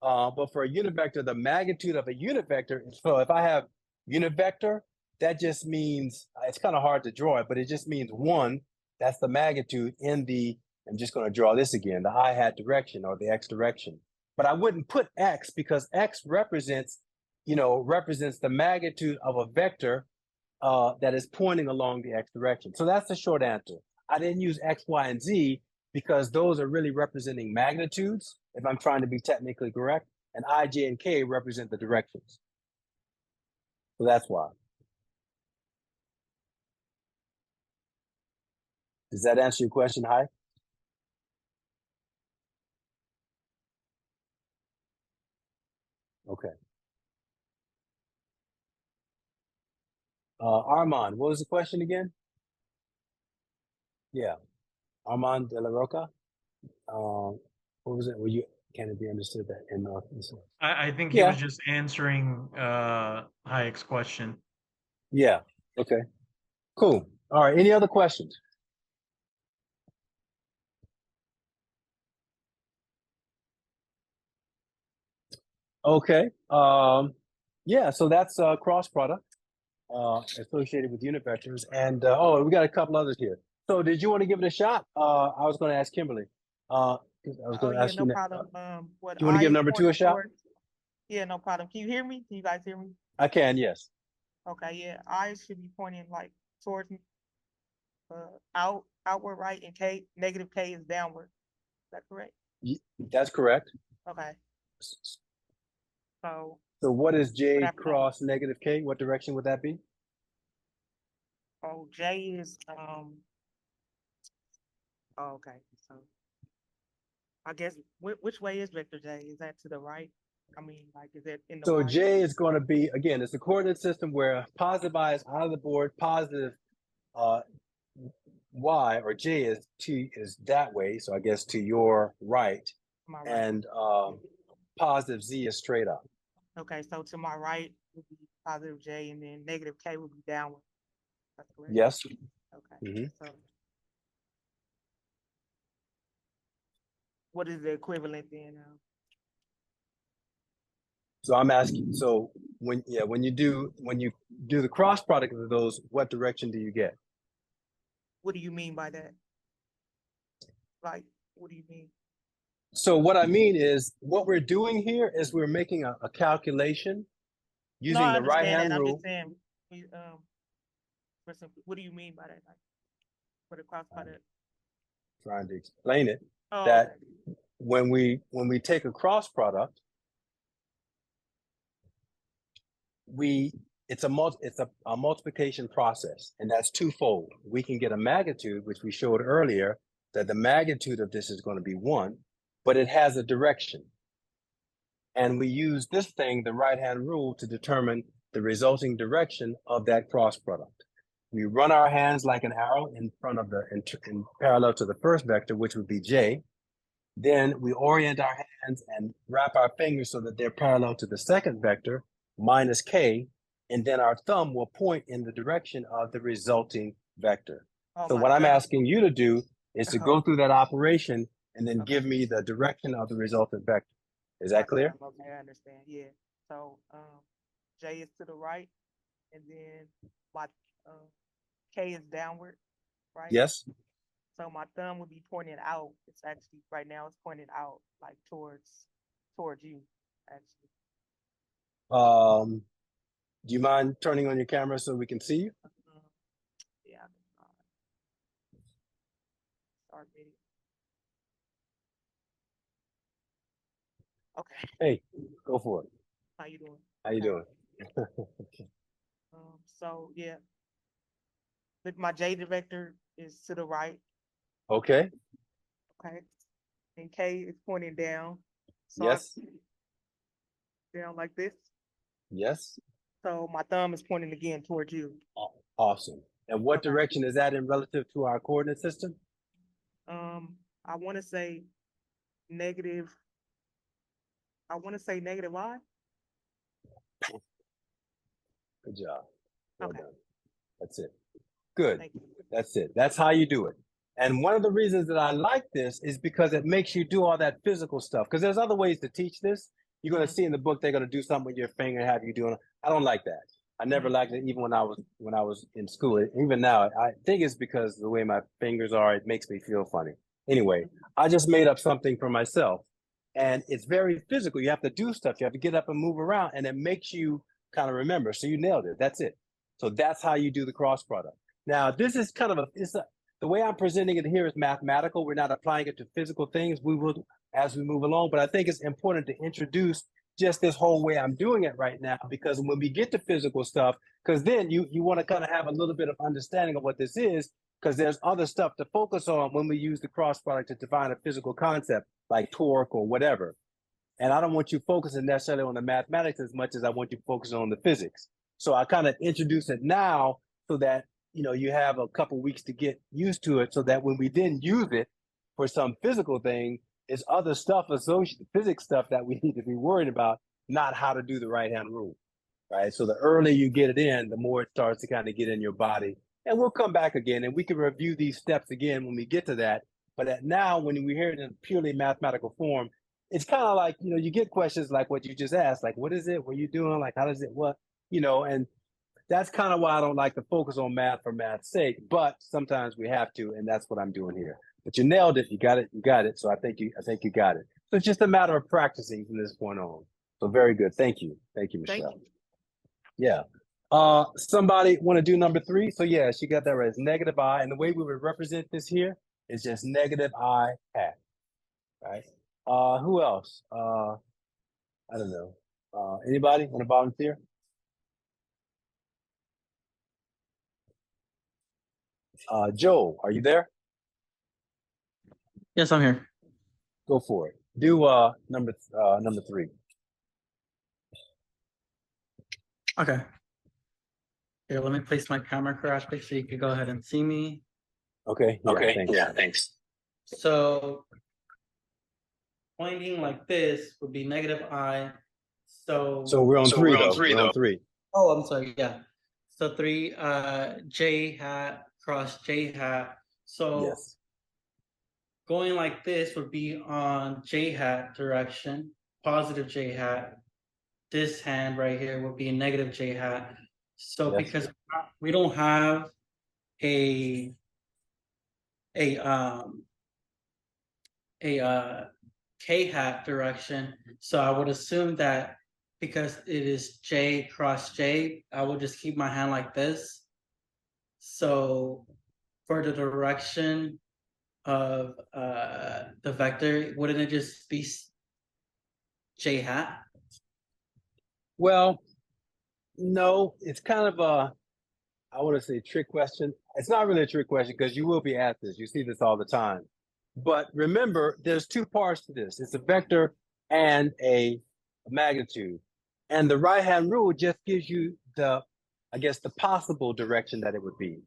But for a unit vector, the magnitude of a unit vector, so if I have unit vector, that just means, it's kind of hard to draw it, but it just means one, that's the magnitude in the, I'm just going to draw this again, the I hat direction or the X direction. But I wouldn't put X because X represents, represents the magnitude of a vector that is pointing along the X direction. So that's the short answer. I didn't use X, Y, and Z because those are really representing magnitudes, if I'm trying to be technically correct, and I, J, and K represent the directions. So that's why. Does that answer your question, Hi? Okay. Armand, what was the question again? Yeah, Armand de la Roca. What was it? Were you, can it be understood that in North and South? I think he Yeah. was just answering Hayek's question. Yeah. Okay. Cool. All right. Any other questions? Okay. Yeah. So that's cross product associated with unit vectors, and oh, we got a couple others here. So, did you want to give it a shot? I was going to ask Kimberly. I was Oh going to yeah, ask no you. problem. What Do you want to I give is number 2 a pointing shot? towards. Yeah, no problem. Can you hear me? Can you guys hear me? I can. Yes. Okay, yeah. I should be pointing like towards me, outward, right, and K negative K is downward. Is that correct? That's correct. Okay. So So, what is J that point, cross negative K? What direction would that be? oh J is oh, okay. So I guess which way is vector J? Is that to the right? I mean, like, is it in the So Y? J is going to be, again, it's a coordinate system where positive I is out of the board, positive Y or J is that way. So I guess to your right, To my right. and positive Z is straight up. Okay, so to my right would be positive J, and then negative K would be downward. That's correct. Yes. Okay. Mhm. So what is the equivalent then? So I'm asking, so when you do the cross product of those, what direction do you get? What do you mean by that? Like, what do you mean? So what I mean is what we're doing here is we're making a calculation No, using I the right understand hand that. I'm rule. just saying, what do you mean by that? Like, for the cross product? Trying to explain it, Oh, that okay. when we take a cross product, it's a multiplication process, and that's twofold. We can get a magnitude, which we showed earlier, that the magnitude of this is going to be 1, but it has a direction. And we use this thing, the right-hand rule, to determine the resulting direction of that cross product. we run our hands like an arrow in front of in parallel to the first vector, which would be J. Then we orient our hands and wrap our fingers so that they're parallel to the second vector, minus K, and then our thumb will point in the direction of the resulting vector. Oh, So my what I'm thumb. asking you to do is to go through that operation and then Okay. give me the direction of the resultant vector. Is My that clear? thumb, okay, I understand, yeah. So, J is to the right, and then my, K is downward, right? Yes? So my thumb would be pointed out. It's actually, right now, it's pointed out, like towards you, actually. Do you mind turning on your camera so we can see you? Yeah. Start video. Okay, Hey, go for it. how you doing? How you doing? So yeah, but my J director is to the right, Okay, okay, and K is pointing down. So yes, down like this. yes. So my thumb is pointing again towards you. Awesome. And what Okay. direction is that in relative to our coordinate system? I want to say negative. I want to say negative Y. Good job. Well Okay. done. That's it. Good. Thank you. That's it. That's how you do it. And one of the reasons that I like this is because it makes you do all that physical stuff. Because there's other ways to teach this. You're going to Mhm. see in the book they're going to do something with your finger and have you doing. I don't like that. I never Mhm. liked it, even when I was in school. Even now, I think it's because the way my fingers are, it makes me feel funny. Anyway, I just made up something for myself, and it's very physical. You have to do stuff. You have to get up and move around, and it makes you kind of remember. So you nailed it. That's it. So that's how you do the cross product. Now, this is kind of the way I'm presenting it here is mathematical. We're not applying it to physical things. We will as we move along, but I think it's important to introduce just this whole way I'm doing it right now, because when we get to physical stuff, because then you want to kind of have a little bit of understanding of what this is, because there's other stuff to focus on when we use the cross product to define a physical concept like torque or whatever. And I don't want you focusing necessarily on the mathematics as much as I want you focusing on the physics. So I kind of introduce it now so that you have a couple weeks to get used to it, so that when we then use it for some physical thing, it's other stuff associated, physics stuff that we need to be worried about, not how to do the right hand rule. Right. So the earlier you get it in, the more it starts to kind of get in your body. And we'll come back again and we can review these steps again when we get to that. But now, when we hear it in purely mathematical form, it's kind of like, you get questions like what you just asked, like, what is it? What are you doing? Like, how does it, what, and that's kind of why I don't like to focus on math for math's sake, but sometimes we have to, and that's what I'm doing here. But you nailed it. You got it. You got it. So I think you got it. So it's just a matter of practicing from this point on. So very good. Thank you. Thank you, Michelle. Thank you. Yeah. Somebody want to do number 3? So yeah, she got that right. It's negative I, and the way we would represent this here is just negative I hat. Right. Who else? I don't know. Anybody want to volunteer? Joel, are you there? Yes, I'm here. Go for it. Do number 3. Okay. Here, let me place my camera correctly so you can go ahead and see me. Okay. Yeah, Okay, thanks. yeah, thanks. So pointing like this would be negative I. So we're on 3 though. We're on 3. oh, I'm sorry, yeah. So 3 J hat cross J hat. So Yes. going like this would be on J hat direction, positive J hat. This hand right here would be a negative J hat. So Yes. because we don't have a K hat direction, so I would assume that because it is J cross J, I will just keep my hand like this. So for the direction of the vector, wouldn't it just be J hat? Well, no, it's kind of I want to say trick question. It's not really a trick question because you will be asked this. You see this all the time. But remember, there's 2 parts to this. It's a vector and a magnitude. And the right-hand rule just gives you the I guess, the possible direction that it would be.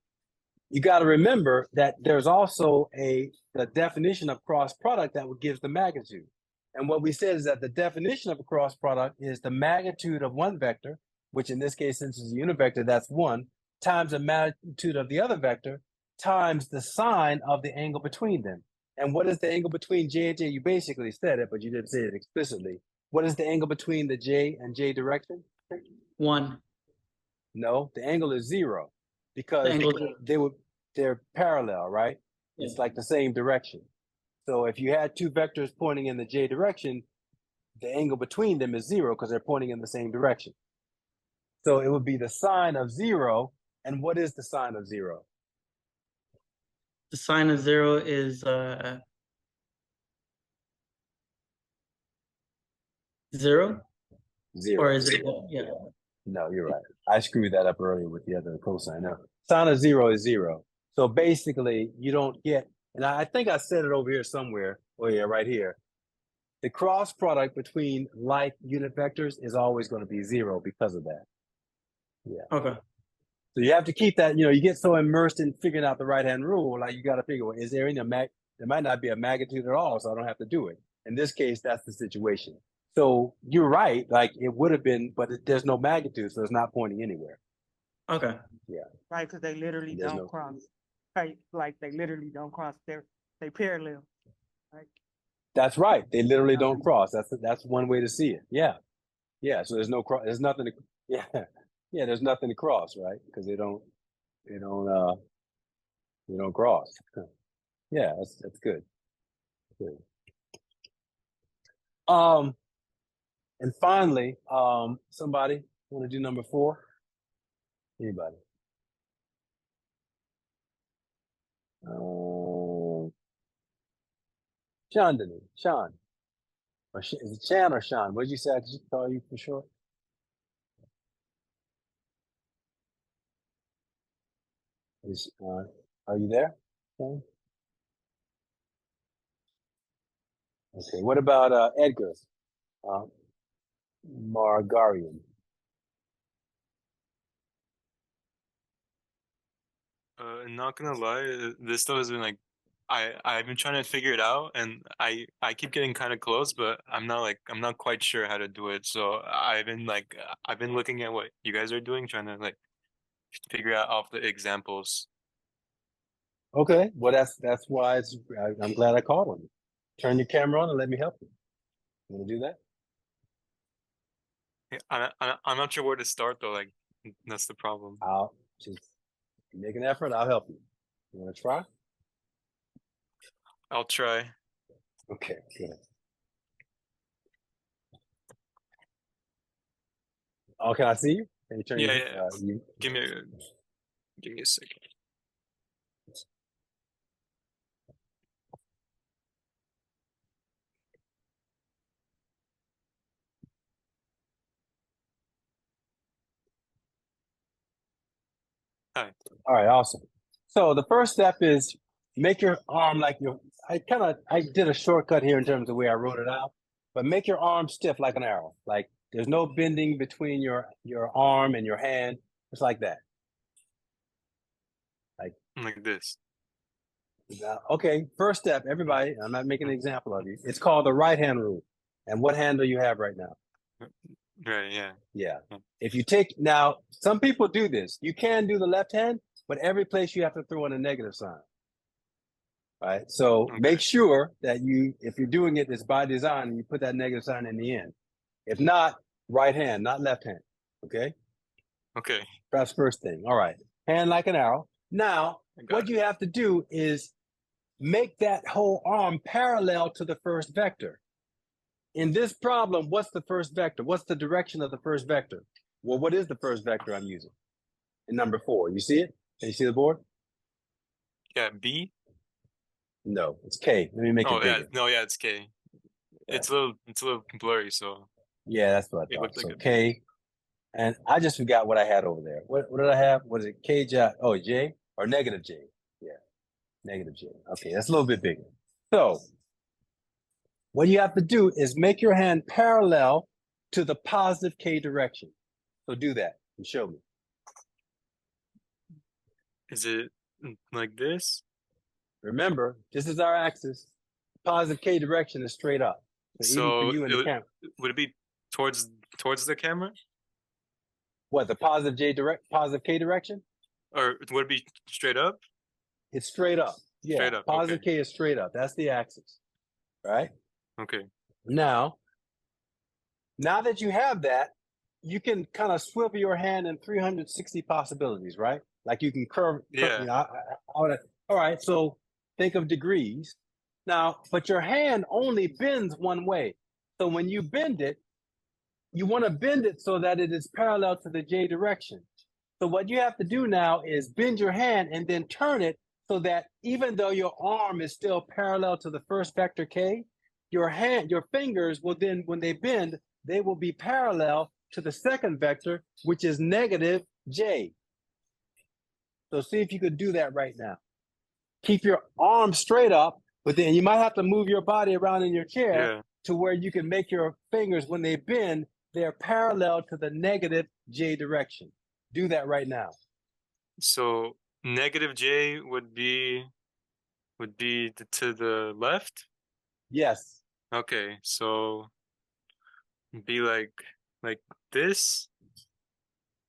You got to remember that there's also the definition of cross product that gives the magnitude. And what we said is that the definition of a cross product is the magnitude of one vector, which in this case, since it's a unit vector, that's 1, times the magnitude of the other vector, times the sine of the angle between them. And what is the angle between J and J? You basically said it, but you didn't say it explicitly. What is the angle between the J and J direction? 1. No, the angle is 0 The because angle. they're parallel, right? Yeah. It's like the same direction. So if you had two vectors pointing in the J direction, the angle between them is 0 because they're pointing in the same direction. So it would be the sine of 0. And what is the sine of 0? The sine of 0 is 0, 0. or is it? Yeah. No, you're right. I screwed that up earlier with the other cosine. No, sine of 0 is 0. So basically, you don't get, and I think I said it over here somewhere. Oh yeah, right here. The cross product between like unit vectors is always going to be 0 because of that. Yeah. Okay. So you have to keep that, you get so immersed in figuring out the right-hand rule, like you got to figure, well, is there any there might not be a magnitude at all, so I don't have to do it. In this case, that's the situation. So you're right, like it would have been, but there's no magnitude, so it's not pointing anywhere. Okay. Right, because they literally There's don't no- cross. Right, like they literally don't cross. They parallel. Like That's right. They literally don't cross. That's one way to see it. Yeah. Yeah. So there's no cross. There's nothing to, yeah. Yeah. There's nothing to cross, right? Because they don't cross. Yeah. That's good. Good. And finally, somebody want to do number 4? Anybody? Sean, Sean. Or is it Chan or Sean? What did you say? I just call you for short. Are you there? Sean? Okay. What about Edgar? Margarian. Not gonna lie, this stuff has been like I've been trying to figure it out, and I keep getting kind of close, but I'm not quite sure how to do it. So I've been looking at what you guys are doing, trying to like figure out off the examples. Okay. Well, that's why I'm glad I called on you. Turn your camera on and let me help you. You want to do that? I'm not sure where to start though. Like that's the problem. I'll just make an effort. I'll help you. You want to try? I'll try. Okay. Good. Oh, can I see you? Can you turn Yeah, your, yeah. you, Give me a second. Hi. All right, awesome. So the first step is make your arm like I did a shortcut here in terms of the way I wrote it out, but make your arm stiff like an arrow. Like there's no bending between your arm and your hand. It's like that. Like this. Okay, first step, everybody, I'm not making an example of you. It's called the right hand rule. And what hand do you have right now? Right, yeah. Yeah. If you take, now, some people do this. You can do the left hand, but every place you have to throw in a negative sign. All right. So Okay. make sure that if you're doing it, it's by design and you put that negative sign in the end. If not, right hand, not left hand. Okay. Okay. That's first thing. All right. Hand like an arrow. Now, what you have to do is make that whole arm parallel to the first vector. In this problem, what's the first vector? What's the direction of the first vector? Well, what is the first vector I'm using? In number 4, you see it? Can you see the board? Yeah, B. No, it's K. Let me make it bigger. Yeah, it's K. Yeah. It's a little blurry, so Yeah, that's what I it thought. looked like So a B. K, and I just forgot what I had over there. What did I have? Was it K J? Oh, J or negative J? Yeah, negative J. Okay, that's a little bit bigger. So what you have to do is make your hand parallel to the positive K direction. So do that and show me. Is it like this? Remember, this is our axis. Positive K direction is straight up. So even for So you in the camera, would it be towards the camera, what the positive K direction? or would it be straight up? It's straight up. Yeah, Straight up, positive okay. K is straight up. That's the axis, right? Okay. Now that you have that, you can kind of swivel your hand in 360 possibilities, right? Like you can curve. Yeah. You know, all right. So think of degrees. Now, but your hand only bends one way. So when you bend it, you want to bend it so that it is parallel to the J direction. So what you have to do now is bend your hand and then turn it so that even though your arm is still parallel to the first vector K, your fingers will then, when they bend, they will be parallel to the second vector, which is negative J. So see if you could do that right now. Keep your arm straight up, but then you might have to move your body around in your chair Yeah. to where you can make your fingers, when they bend, they're parallel to the negative J direction. Do that right now. So negative J would be to the left. Yes. Okay, so be like this.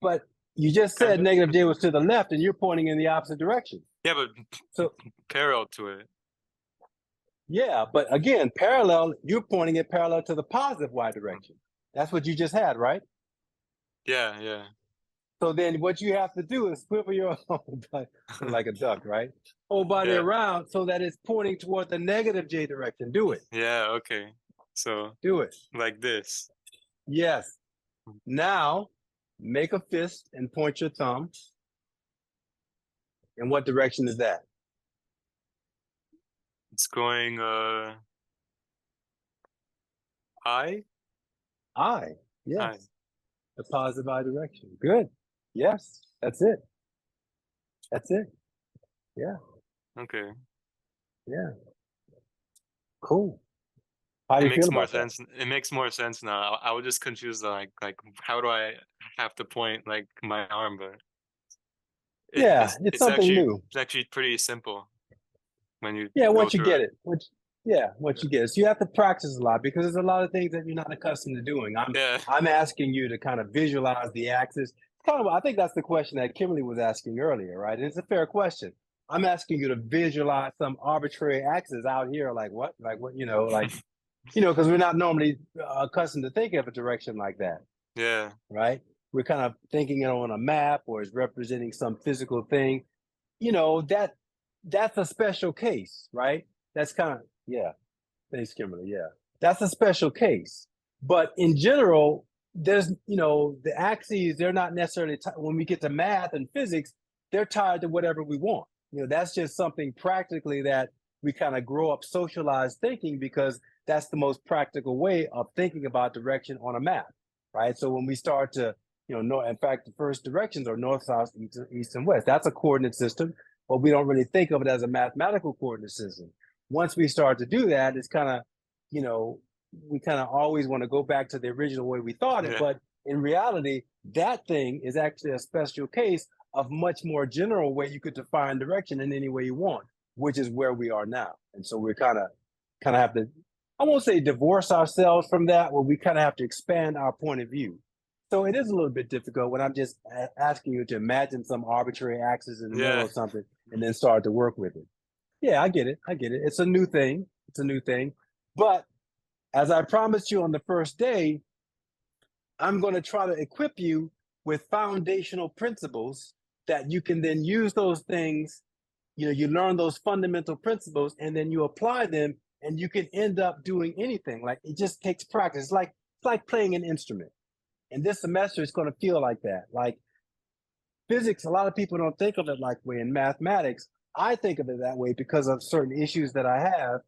But you just said negative J was to the left and you're pointing in the opposite direction. Yeah, but So parallel to it. yeah, but again, parallel, you're pointing it parallel to the positive Y direction. That's what you just had, right? Yeah, yeah. So then what you have to do is swivel your whole body like a duck, right? Whole body Yeah. around so that it's pointing toward the negative J direction. Do it. Yeah, okay. So Do it. like this. Yes. Now make a fist and point your thumb. In what direction is that? It's going I. Yes. I. The positive I direction. Good. Yes. That's it. That's it. Yeah. Okay. Yeah. Cool. How do It you makes feel more about that? sense. It makes more sense now. I was just confused like how do I have to point like my arm, but Yeah, it's something new. It's actually pretty simple when you Yeah, go once you through get it. it. Once you get it. So you have to practice a lot because there's a lot of things that you're not accustomed to doing. Yeah. I'm asking you to kind of visualize the axis. I think that's the question that Kimberly was asking earlier, right? And it's a fair question. I'm asking you to visualize some arbitrary axis out here, like what, because we're not normally accustomed to thinking of a direction like that, Yeah. right? We're kind of thinking it on a map or as representing some physical thing. That's a special case, right? That's kind of, yeah. Thanks, Kimberly. Yeah. That's a special case. But in general, there's, the axes, they're not necessarily, when we get to math and physics, they're tied to whatever we want. That's just something practically that we kind of grow up socialized thinking because that's the most practical way of thinking about direction on a map, right? So when we start to, in fact, the first directions are north, south, east, and west. That's a coordinate system, but we don't really think of it as a mathematical coordinate system. Once we start to do that, it's kind of, we kind of always want to go back to the original way we thought it. Yeah. But in reality, that thing is actually a special case of much more general way you could define direction in any way you want, which is where we are now. And so we're kind of have to, I won't say divorce ourselves from that, but we kind of have to expand our point of view. So it is a little bit difficult when I'm just asking you to imagine some arbitrary axis in the middle Yeah. of something and then start to work with it. Yeah, I get it. It's a new thing. But as I promised you on the first day, I'm going to try to equip you with foundational principles that you can then use those things. You learn those fundamental principles and then you apply them and you can end up doing anything. Like it just takes practice. It's like playing an instrument. And this semester it's going to feel like that. Like physics, a lot of people don't think of it like way. In mathematics, I think of it that way because of certain issues that I have.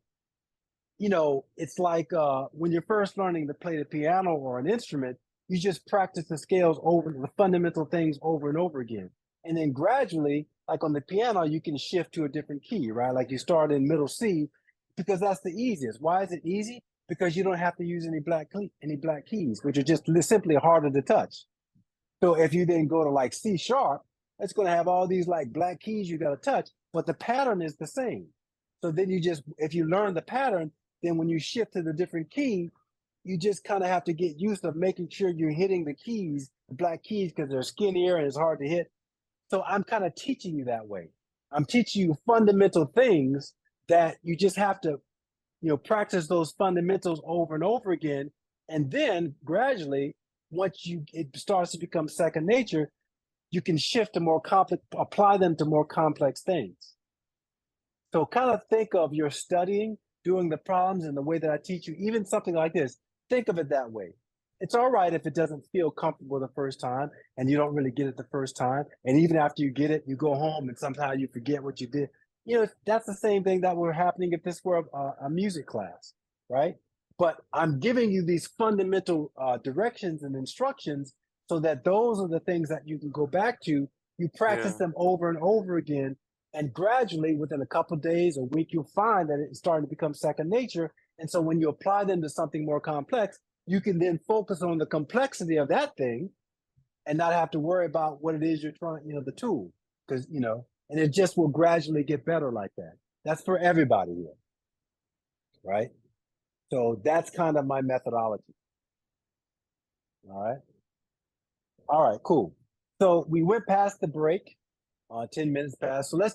It's like when you're first learning to play the piano or an instrument, you just practice the scales over, the fundamental things over and over again. And then gradually, like on the piano, you can shift to a different key, right? Like you start in middle C because that's the easiest. Why is it easy? Because you don't have to use any black keys, which are just simply harder to touch. So if you then go to like C sharp, it's going to have all these like black keys you got to touch, but the pattern is the same. So then you just, if you learn the pattern, then when you shift to the different key, you just kind of have to get used to making sure you're hitting the keys, the black keys, because they're skinnier and it's hard to hit. So I'm kind of teaching you that way. I'm teaching you fundamental things that you just have to, practice those fundamentals over and over again. And then gradually, once it starts to become second nature, you can shift to more complex, apply them to more complex things. So kind of think of your studying, doing the problems and the way that I teach you, even something like this, think of it that way. It's all right if it doesn't feel comfortable the first time and you don't really get it the first time. And even after you get it, you go home and somehow you forget what you did. That's the same thing that were happening if this were a music class, right? But I'm giving you these fundamental directions and instructions so that those are the things that you can go back to. You practice them over and over again. And gradually, within a couple of days, a week, you'll find that it's starting to become second nature. And so when you apply them to something more complex, you can then focus on the complexity of that thing and not have to worry about what it is you're trying, the tool. Because, and it just will gradually get better like that. That's for everybody here, right? So that's kind of my methodology. All right, cool. So we went past the break, 10 minutes past. So let's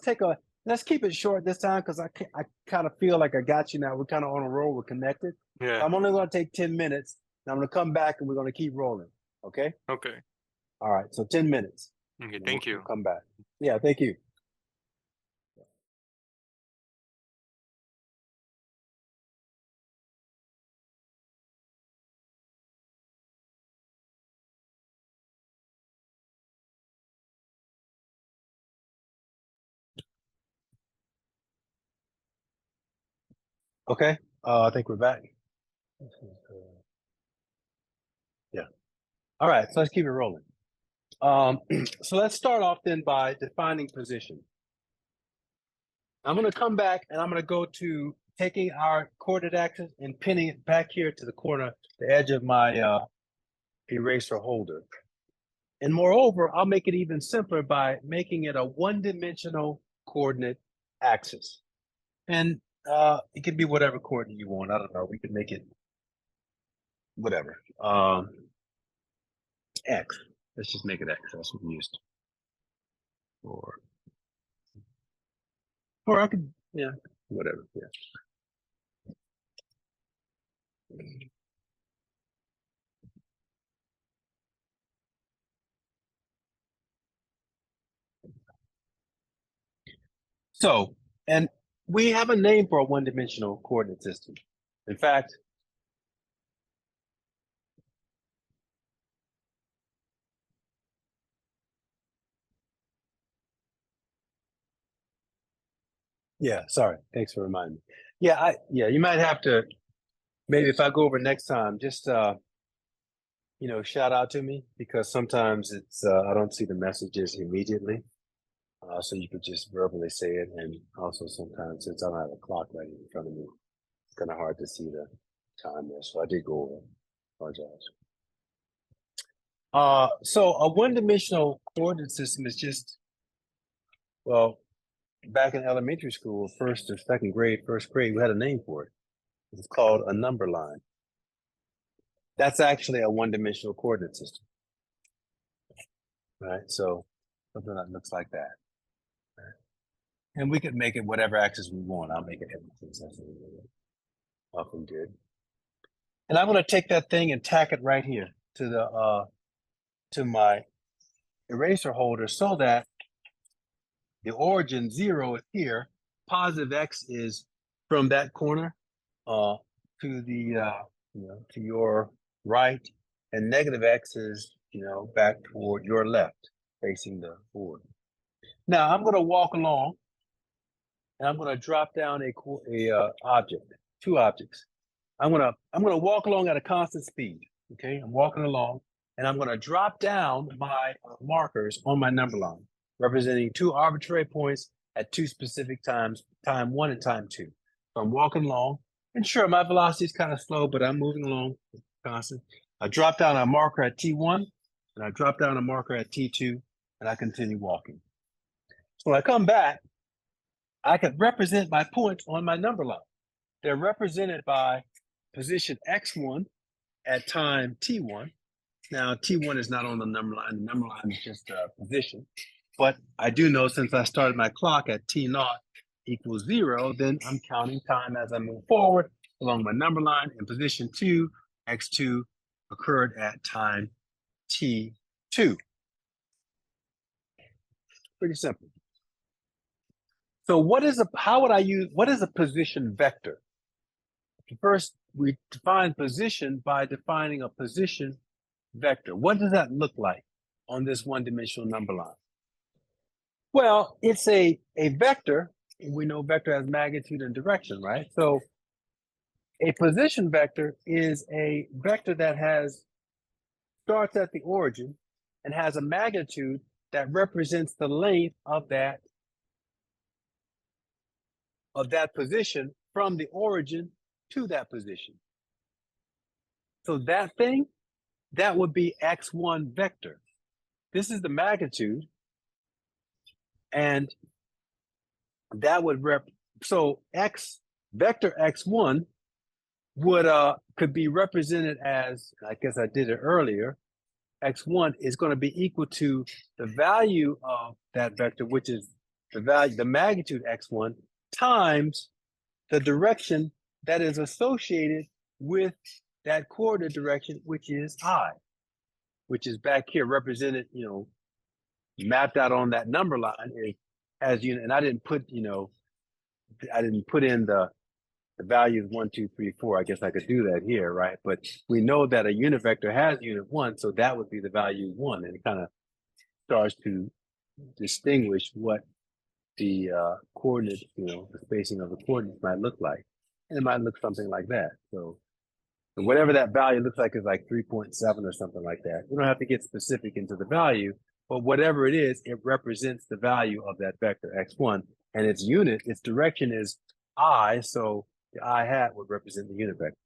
keep it short this time because I kind of feel like I got you now. We're kind of on a roll. We're connected. Yeah. So I'm only going to take 10 minutes. And I'm going to come back and we're going to keep rolling. Okay? Okay. All right. So 10 minutes. Okay. Thank you. We'll come back. Yeah. Thank you. Okay. I think we're back. Yeah. All right. So let's keep it rolling. So let's start off then by defining position. I'm going to come back and I'm going to go to taking our coordinate axis and pinning it back here to the corner, the edge of my eraser holder. And moreover, I'll make it even simpler by making it a one-dimensional coordinate axis. And it can be whatever coordinate you want. I don't know. We can make it whatever. X. Let's just make it X. That's what we used. Or I could, yeah, whatever. Yeah. So, and we have a name for a one-dimensional coordinate system. In fact, yeah, sorry. Thanks for reminding me. Yeah, you might have to, maybe if I go over next time, just shout out to me because sometimes it's I don't see the messages immediately. So you could just verbally say it, and also sometimes since I don't have a clock right in front of me, it's kind of hard to see the time there. So I did go over. Apologize. So a one-dimensional coordinate system is just, well, back in elementary school, first grade, we had a name for it. It's called a number line. That's actually a one-dimensional coordinate system. Right? So something that looks like that. Right? And we could make it whatever axis we want. I'll make it everything. Often good. And I'm going to take that thing and tack it right here to the to my eraser holder so that the origin 0 is here. Positive X is from that corner to the to your right, and negative X is back toward your left, facing the board. Now I'm going to walk along, and I'm going to drop down two objects. I'm going to walk along at a constant speed. Okay, I'm walking along, and I'm going to drop down my markers on my number line, representing two arbitrary points at two specific times, time 1 and time 2. So I'm walking along, and sure, my velocity is kind of slow, but I'm moving along constant. I drop down a marker at T1, and I drop down a marker at T2, and I continue walking. So when I come back, I can represent my points on my number line. They're represented by position x1 at time t1. Now, t1 is not on the number line. The number line is just a position. But I do know since I started my clock at t0 equals 0, then I'm counting time as I move forward along my number line. In position 2, x2 occurred at time t2. Pretty simple. So what is a position vector? First, we define position by defining a position vector. What does that look like on this one-dimensional number line? Well, it's a vector. We know vector has magnitude and direction, right? So a position vector is a vector that starts at the origin and has a magnitude that represents the length of that position from the origin to that position. So that thing, that would be x1 vector. This is the magnitude, and that would so vector x1 could be represented as, I guess I did it earlier, x1 is going to be equal to the value of that vector, which is the magnitude x1 times the direction that is associated with that coordinate direction, which is I, which is back here represented, mapped out on that number line as unit. And I didn't put in the values 1, 2, 3, 4. I guess I could do that here, right? But we know that a unit vector has unit 1, so that would be the value 1, and it kind of starts to distinguish what the coordinate, the spacing of the coordinates might look like. And it might look something like that. So whatever that value looks like is like 3.7 or something like that. We don't have to get specific into the value, but whatever it is, it represents the value of that vector x1, and its direction is I, so the I hat would represent the unit vector.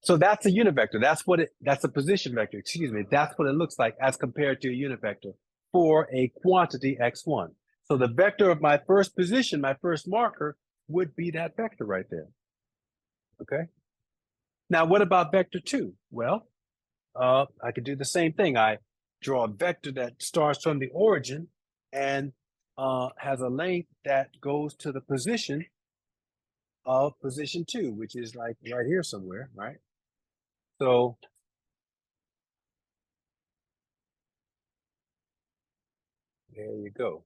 So that's a unit vector. That's a position vector, excuse me. That's what it looks like as compared to a unit vector for a quantity x1. So the vector of my first position, my first marker, would be that vector right there. Okay. Now, what about vector 2? Well, I could do the same thing. I draw a vector that starts from the origin and has a length that goes to the position of position 2, which is like right here somewhere, right? So there you go.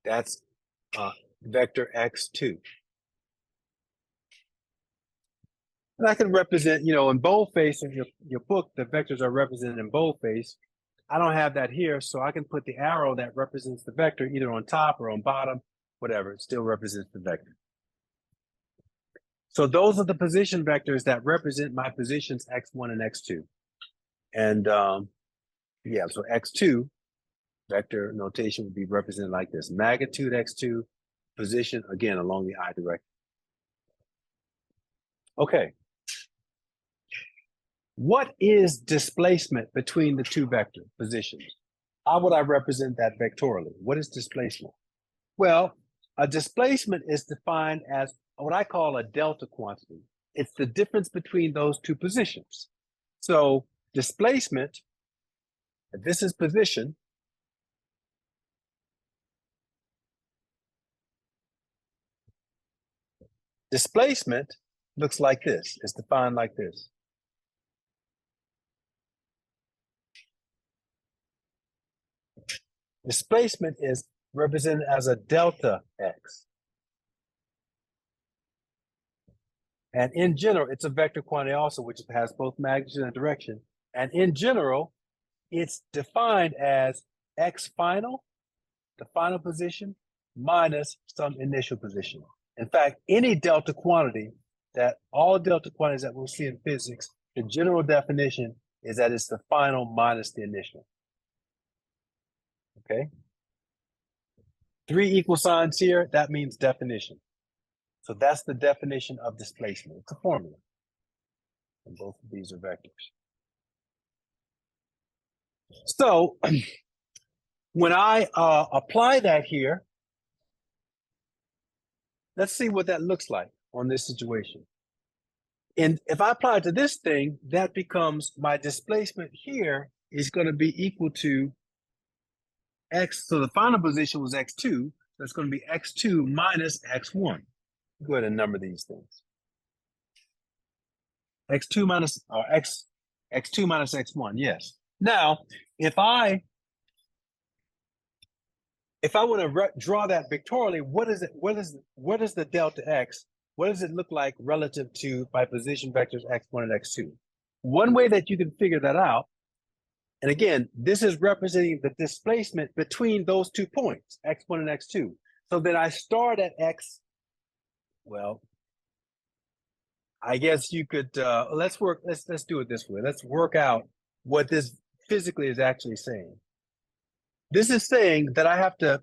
That's vector x2. And I can represent, in boldface in your book, the vectors are represented in boldface. I don't have that here, so I can put the arrow that represents the vector either on top or on bottom, whatever, it still represents the vector. So those are the position vectors that represent my positions x1 and x2. And yeah, so x2 vector notation would be represented like this. Magnitude x2, position, again, along the I direction. Okay. What is displacement between the two vector positions? How would I represent that vectorially? What is displacement? Well, a displacement is defined as what I call a delta quantity. It's the difference between those two positions. So displacement, if this is position, displacement looks like this. It's defined like this. Displacement is represented as a delta x. And in general, it's a vector quantity also, which has both magnitude and direction. And in general, it's defined as x final, the final position, minus some initial position. In fact, any delta quantity, all delta quantities that we'll see in physics, the general definition is that it's the final minus the initial. Okay? 3 equal signs here, that means definition. So that's the definition of displacement. It's a formula. And both of these are vectors. So when I apply that here, let's see what that looks like on this situation. And if I apply it to this thing, that becomes my displacement here is going to be equal to x. So the final position was x2. That's going to be x2 minus x1. Go ahead and number these things. X2 minus or x2 minus x1. Yes. Now, if I want to draw that vectorially, what is it? What is the delta x? What does it look like relative to my position vectors x1 and x2? One way that you can figure that out, and again, this is representing the displacement between those 2 points, x1 and x2. So then I start at x. Well, I guess you could let's do it this way. Let's work out what this physically is actually saying. This is saying that I have to.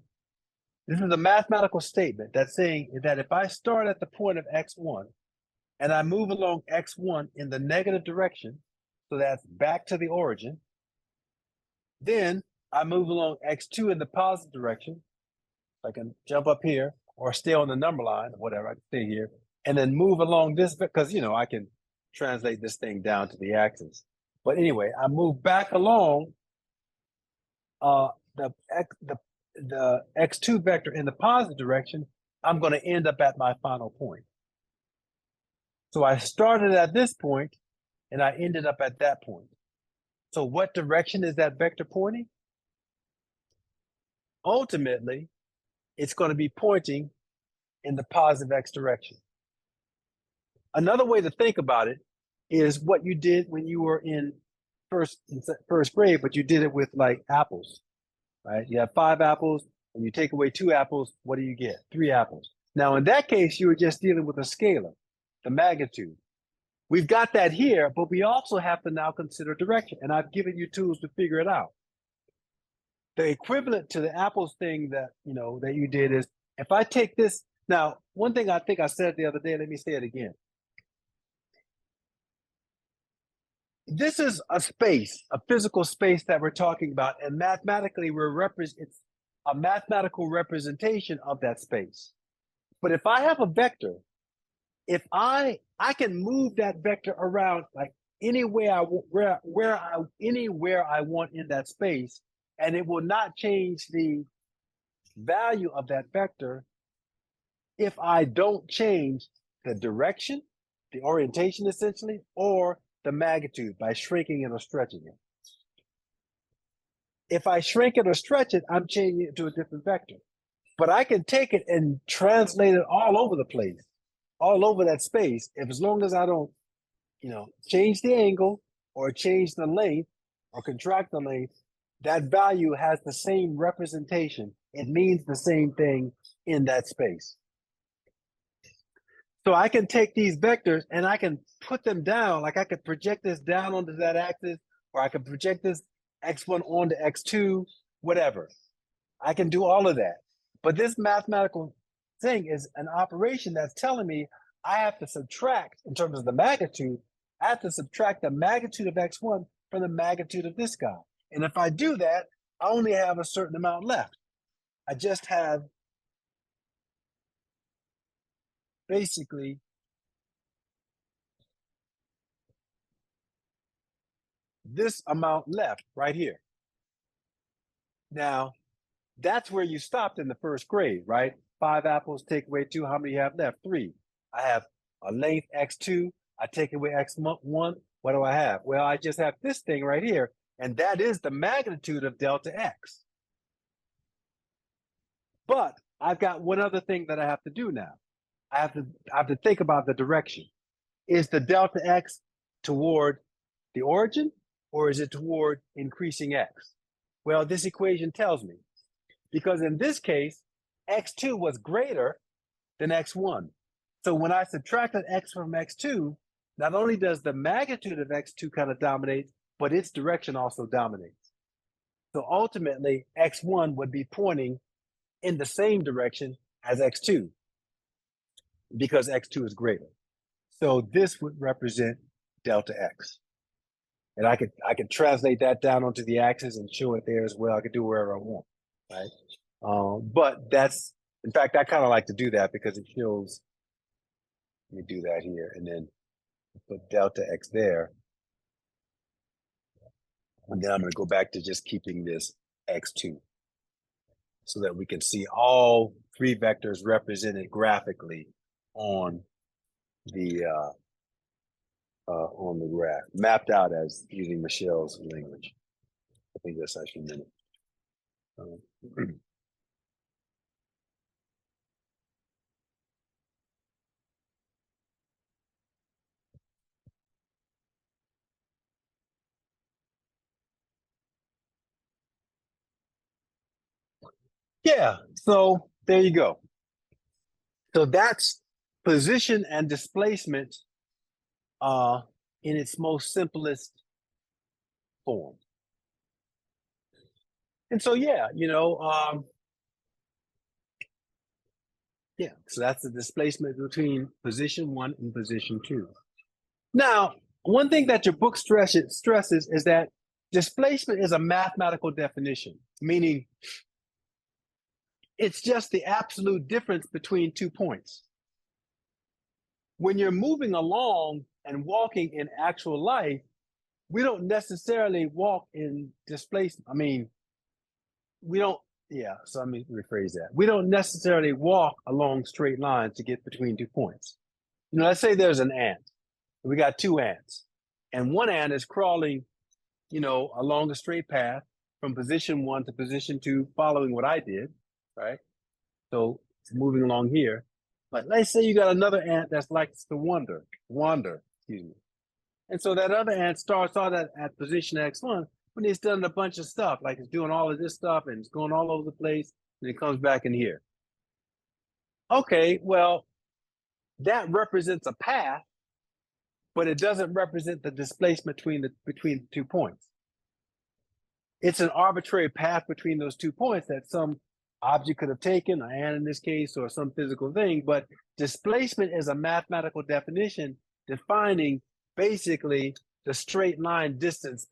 This is a mathematical statement that's saying that if I start at the point of x1 and I move along x1 in the negative direction, so that's back to the origin, then I move along x2 in the positive direction. I can jump up here or stay on the number line, or whatever, I can stay here, and then move along this, because, you know, I can translate this thing down to the axis. But anyway, I move back along the x2 vector in the positive direction. I'm going to end up at my final point. So I started at this point and I ended up at that point. So what direction is that vector pointing? Ultimately, it's going to be pointing in the positive x direction. Another way to think about it is what you did when you were in first grade, but you did it with like apples, right? You have 5 apples and you take away 2 apples, what do you get? 3 apples. Now, in that case, you were just dealing with a scalar, the magnitude. We've got that here, but we also have to now consider direction, and I've given you tools to figure it out. The equivalent to the apples thing that, you know, that you did is, if I take this, now, one thing I think I said the other day, let me say it again. This is a space, a physical space that we're talking about, and mathematically it's a mathematical representation of that space. But if I have a vector, if I can move that vector around like anywhere I want in that space, and it will not change the value of that vector if I don't change the direction, the orientation essentially, or the magnitude by shrinking it or stretching it. If I shrink it or stretch it, I'm changing it to a different vector. But I can take it and translate it all over the place, all over that space, as long as I don't, you know, change the angle or change the length or contract the length, that value has the same representation. It means the same thing in that space. So I can take these vectors and I can put them down, like I could project this down onto that axis, or I could project this x1 onto x2, whatever. I can do all of that. But this mathematical thing is an operation that's telling me I have to subtract, in terms of the magnitude, I have to subtract the magnitude of x1 from the magnitude of this guy. And if I do that, I only have a certain amount left. I just have basically this amount left right here. Now, that's where you stopped in the first grade, right? 5 apples, take away 2, how many you have left? 3. I have a length x2, I take away x1, what do I have? Well, I just have this thing right here, and that is the magnitude of delta x. But I've got one other thing that I have to do now. I have to think about the direction. Is the delta x toward the origin, or is it toward increasing x? Well, this equation tells me, because in this case, x2 was greater than x1. So when I subtracted x from x2, not only does the magnitude of x2 kind of dominate, but its direction also dominates. So ultimately, x1 would be pointing in the same direction as x2 because x2 is greater. So this would represent delta x. And I could translate that down onto the axis and show it there as well. I could do wherever I want, right? But that's, in fact, I kind of like to do that because it shows. Let me do that here, and then put delta x there. And then I'm going to go back to just keeping this x2 so that we can see all three vectors represented graphically on the graph, mapped out as using Michelle's language. I think that's actually meant it. Yeah, so there you go. So that's position and displacement in its most simplest form. And so, yeah, yeah, so that's the displacement between position 1 and position 2. Now, one thing that your book stresses is that displacement is a mathematical definition, meaning it's just the absolute difference between 2 points. When you're moving along and walking in actual life, we don't necessarily walk in displacement. I mean, we don't, yeah, so let me rephrase that. We don't necessarily walk along straight lines to get between 2 points. Let's say there's an ant. We got 2 ants, and one ant is crawling, along a straight path from position 1 to position 2, following what I did, right? So it's moving along here. But let's say you got another ant that's likes to wander, excuse me. And so that other ant starts out at position X1 when it's done a bunch of stuff, like it's doing all of this stuff and it's going all over the place, and it comes back in here. Okay, well, that represents a path, but it doesn't represent the displacement between 2 points. It's an arbitrary path between those 2 points that some object could have taken, an ant in this case, or some physical thing, but displacement is a mathematical definition defining basically the straight line distance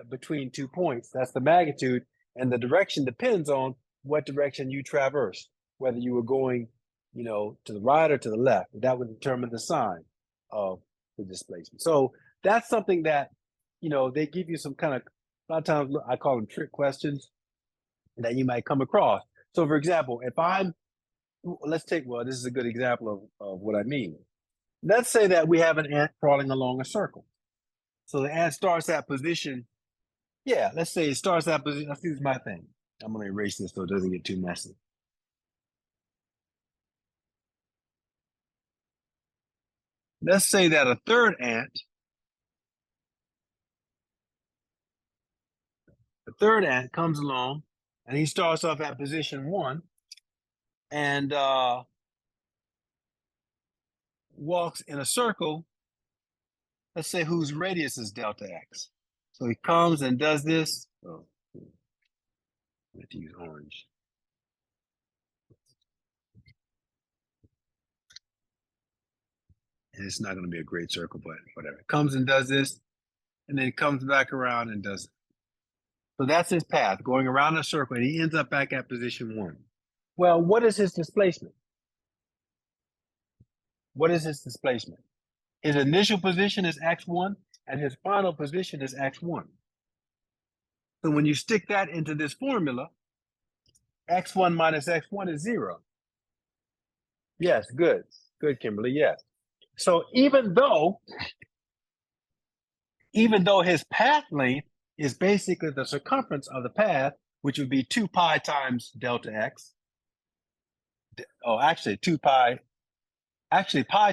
between 2 points. That's the magnitude, and the direction depends on what direction you traverse, whether you were going, to the right or to the left. That would determine the sign of the displacement. So that's something that, they give you some kind of, a lot of times I call them trick questions that you might come across. So for example, if this is a good example of what I mean. Let's say that we have an ant crawling along a circle. So the ant starts at position, let's say it starts at position, let's use my thing. I'm gonna erase this so it doesn't get too messy. Let's say that a third ant, comes along and he starts off at position 1 and walks in a circle, let's say whose radius is delta x. So he comes and does this. Oh, I have to use orange. And it's not going to be a great circle, but whatever. Comes and does this, and then comes back around and does it. So that's his path, going around a circle, and he ends up back at position 1. Well, what is his displacement? What is his displacement? His initial position is x1, and his final position is x1. So when you stick that into this formula, x1 minus x1 is 0. Yes, good. Good, Kimberly, yes. So even though his path length is basically the circumference of the path, which would be 2 pi times delta x. Oh, actually pi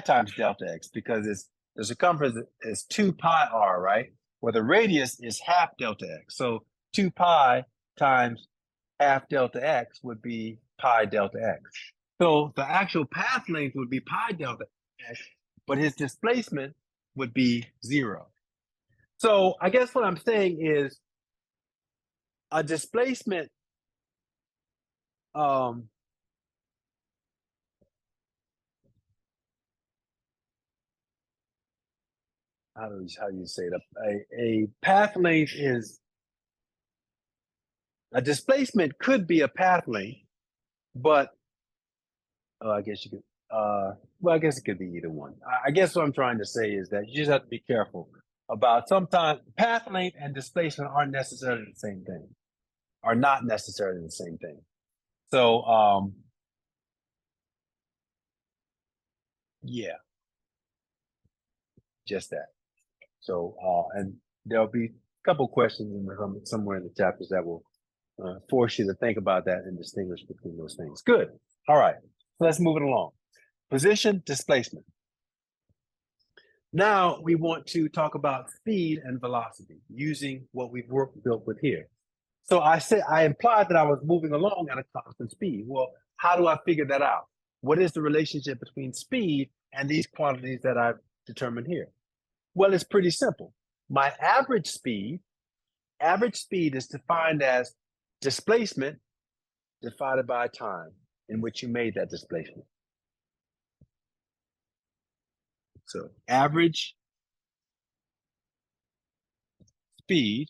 times delta x, because the circumference is 2 pi r, right? Where the radius is half delta x. So 2 pi times half delta x would be pi delta x. So the actual path length would be pi delta x, but his displacement would be 0. So I guess what I'm saying is a displacement how do you say it? A path length is a displacement could be a path length, but I guess you could. Well, I guess it could be either one. I guess what I'm trying to say is that you just have to be careful about sometimes path length and displacement aren't necessarily the same thing, are not necessarily the same thing. So, yeah, just that. So, and there'll be a couple questions somewhere in the chapters that will force you to think about that and distinguish between those things. Good. All right. Let's move it along. Position, displacement. Now we want to talk about speed and velocity using what we've built with here. So I implied that I was moving along at a constant speed. Well, how do I figure that out? What is the relationship between speed and these quantities that I've determined here? Well, it's pretty simple. My average speed is defined as displacement divided by time in which you made that displacement. So average speed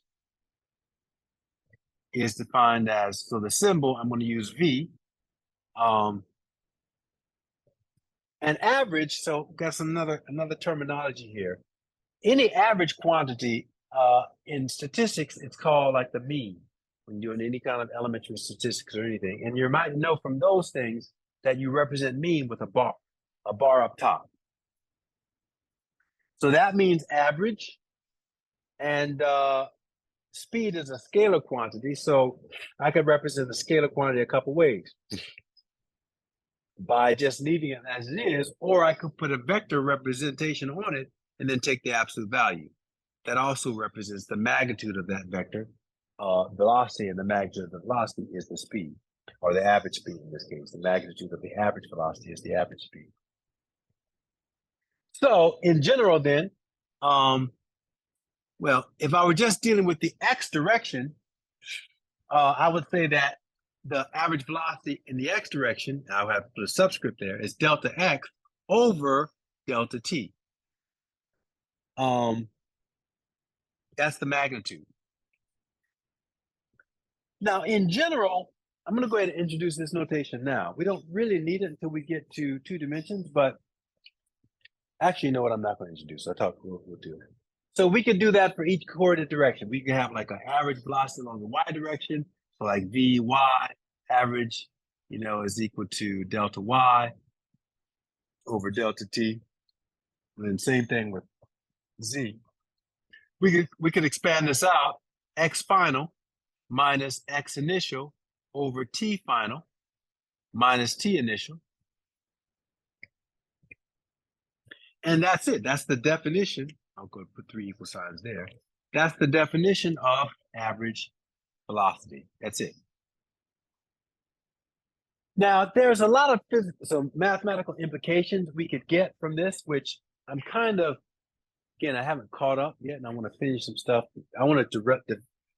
is defined as, so the symbol, I'm going to use V. And average, so got another terminology here. Any average quantity in statistics, it's called like the mean when you're doing any kind of elementary statistics or anything. And you might know from those things that you represent mean with a bar up top. So that means average, and speed is a scalar quantity. So I could represent the scalar quantity a couple ways. By just leaving it as it is, or I could put a vector representation on it and then take the absolute value. That also represents the magnitude of that vector, velocity, and the magnitude of the velocity is the speed, or the average speed in this case. The magnitude of the average velocity is the average speed. So in general then, well, if I were just dealing with the x direction, I would say that the average velocity in the x direction, I'll have to put a subscript there, is delta x over delta t. That's the magnitude. Now, in general, I'm going to go ahead and introduce this notation now. We don't really need it until we get to 2 dimensions, but actually, you know what? I'm not going to introduce. We'll do it. So we can do that for each coordinate direction. We can have like an average velocity along the y direction. So like Vy average, is equal to delta y over delta t. And then same thing with z. We could expand this out. X final minus x initial over t final minus t initial. And that's it. That's the definition. I'll go put 3 equal signs there. That's the definition of average velocity. That's it. Now, there's a lot of some mathematical implications we could get from this, which I'm kind of, again, I haven't caught up yet, and I want to finish some stuff. I want to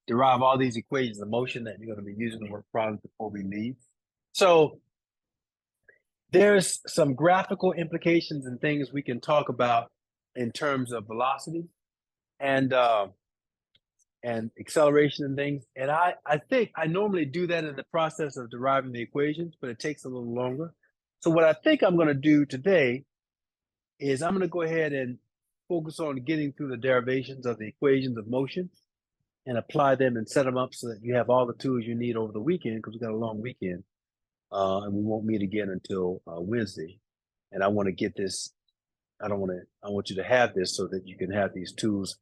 derive all these equations of motion that you're going to be using to work problems before we leave. So there's some graphical implications and things we can talk about in terms of velocity and acceleration and things. And I think I normally do that in the process of deriving the equations, but it takes a little longer. So what I think I'm going to do today is I'm going to go ahead and focus on getting through the derivations of the equations of motion and apply them and set them up so that you have all the tools you need over the weekend, because we've got a long weekend. And we won't meet again until Wednesday. And I want to get this, I want you to have this so that you can have these tools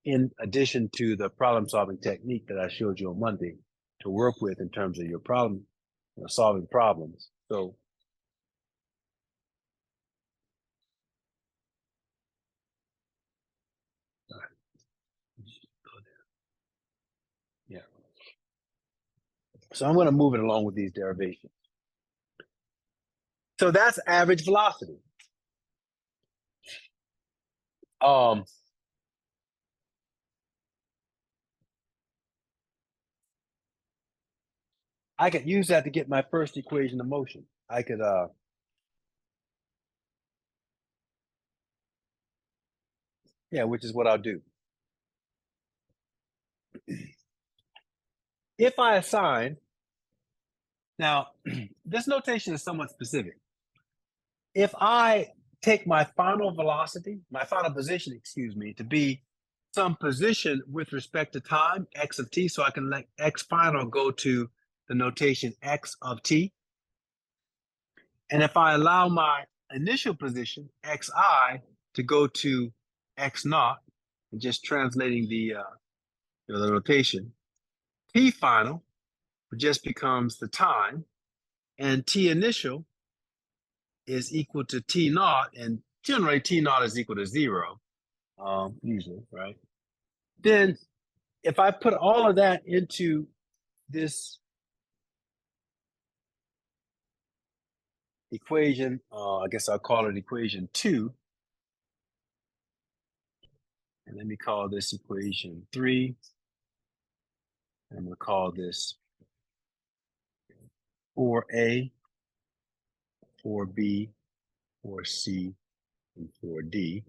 in addition to the problem solving technique that I showed you on Monday to work with in terms of your problem, solving problems. So yeah. So I'm going to move it along with these derivations. So that's average velocity. I could use that to get my first equation of motion. I could Yeah, which is what I'll do. If I assign, now this notation is somewhat specific. If I take my final velocity, my final position, excuse me, to be some position with respect to time, x of t, so I can let x final go to the notation x of t. And if I allow my initial position, xi, to go to x naught, and just translating the notation, t final just becomes the time, and t initial is equal to t naught, and generally t naught is equal to 0, usually, right? Then if I put all of that into this equation, I guess I'll call it equation 2, and let me call this equation 3, and we'll call this 4a, 4b, 4c, and 4d.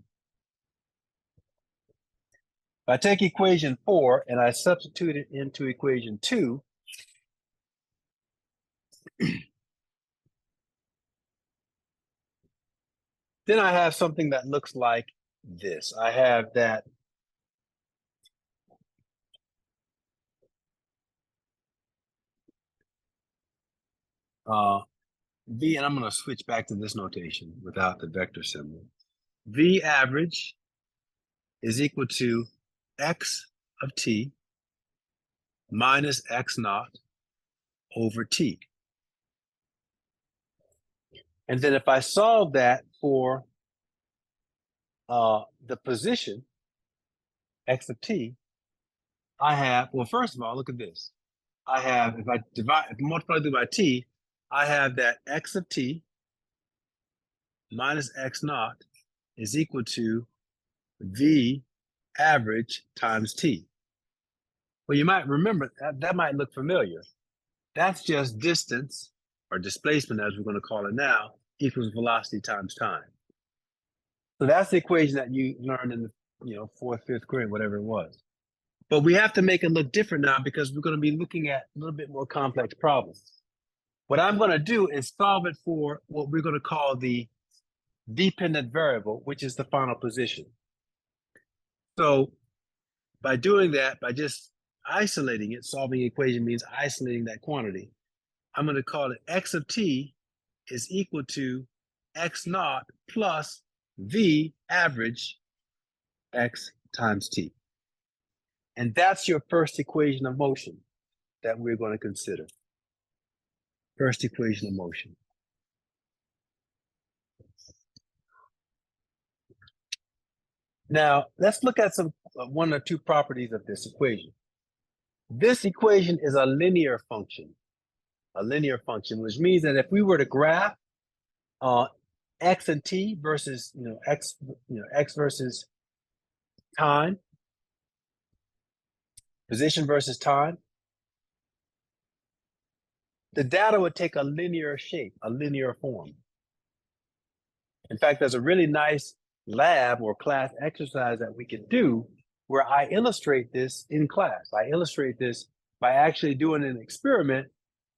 If I take equation 4 and I substitute it into equation 2, then I have something that looks like this. I have that V, and I'm going to switch back to this notation without the vector symbol. V average is equal to x of t minus x naught over t. And then if I solve that for the position, x of t, I have, well, first of all, look at this. I have, if I multiply through by t, I have that x of t minus x naught is equal to v average times t. Well, you might remember that might look familiar. That's just distance or displacement, as we're going to call it now, equals velocity times time. So that's the equation that you learned in the 4th, 5th grade, whatever it was. But we have to make it look different now because we're going to be looking at a little bit more complex problems. What I'm going to do is solve it for what we're going to call the dependent variable, which is the final position. So by doing that, by just isolating it, solving equation means isolating that quantity. I'm going to call it x of t is equal to x naught plus v average x times t. And that's your first equation of motion that we're going to consider. First equation of motion. Now, let's look at some one or two properties of this equation. This equation is a linear function, which means that if we were to graph x and t versus x versus time, position versus time, the data would take a linear shape, a linear form. In fact, there's a really nice lab or class exercise that we can do where I illustrate this in class. I illustrate this by actually doing an experiment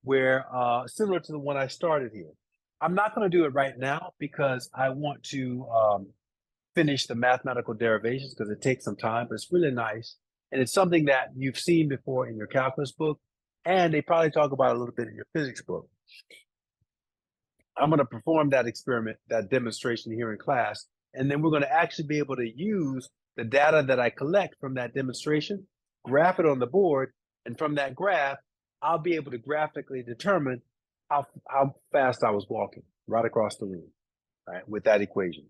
where similar to the one I started here. I'm not going to do it right now because I want to finish the mathematical derivations because it takes some time, but it's really nice. And it's something that you've seen before in your calculus book, and they probably talk about it a little bit in your physics book. I'm going to perform that experiment, that demonstration here in class, and then we're going to actually be able to use the data that I collect from that demonstration, graph it on the board, and from that graph, I'll be able to graphically determine how fast I was walking right across the room, right, with that equation.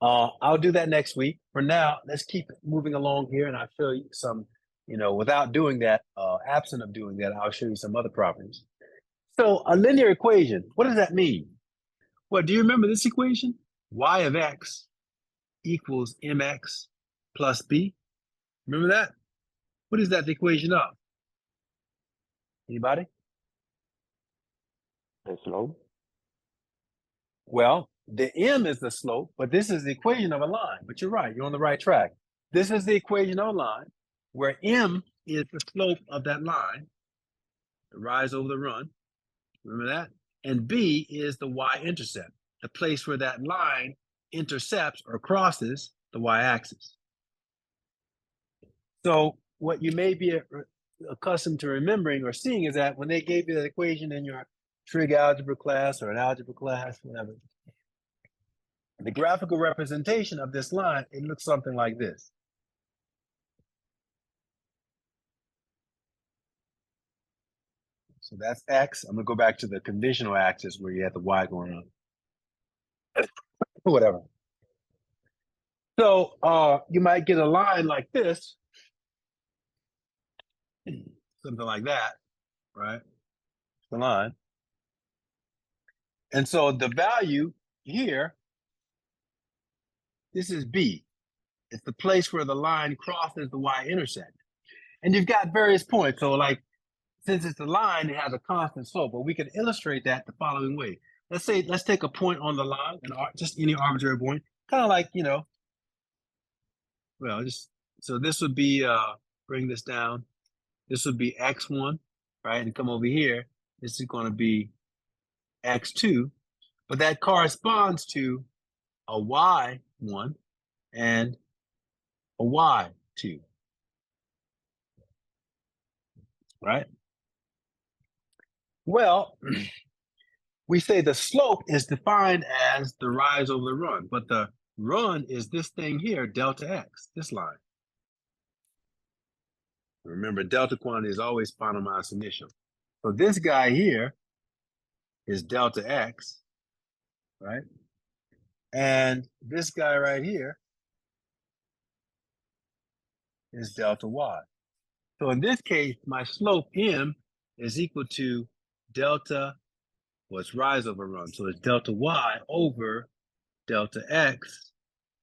I'll do that next week. For now, let's keep moving along here, and I'll show you some, without doing that, absent of doing that, I'll show you some other properties. So a linear equation, what does that mean? Well, do you remember this equation? Y of x equals mx plus b. Remember that? What is that the equation of? Anybody? Hello. Well, the m is the slope, but this is the equation of a line. But you're right, you're on the right track. This is the equation of a line where m is the slope of that line, the rise over the run. Remember that? And b is the y-intercept, the place where that line intercepts or crosses the y-axis. So what you may be accustomed to remembering or seeing is that when they gave you that equation in your trig algebra class or an algebra class, whatever, the graphical representation of this line, it looks something like this. So that's x. I'm gonna go back to the conventional axis where you have the y going on. Whatever. So you might get a line like this, something like that, right? The line. And so the value here, this is B. It's the place where the line crosses the y-intercept. And you've got various points. So like, since it's a line, it has a constant slope, but we can illustrate that the following way. Let's take a point on the line, and just any arbitrary point, kind of like, well, so this would be, bring this down. This would be x1, right? And come over here, this is going to be x2, but that corresponds to a y1 and a y2, right? Well, we say the slope is defined as the rise over the run, but the run is this thing here, delta x, this line. Remember, delta quantity is always final minus initial. So this guy here is delta x, right? And this guy right here is delta y. So in this case, my slope m is equal to delta, well, it's rise over run. So it's delta y over delta x,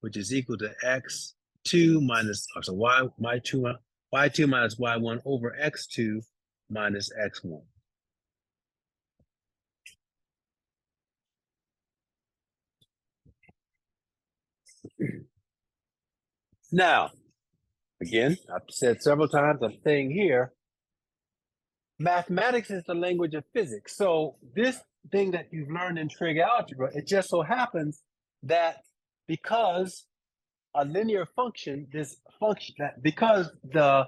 which is equal to x2 minus, so y2 minus y1 over x2 minus x1. Now, again, I've said several times, I'm saying here, mathematics is the language of physics. So this thing that you've learned in trig algebra, it just so happens that because a linear function, because the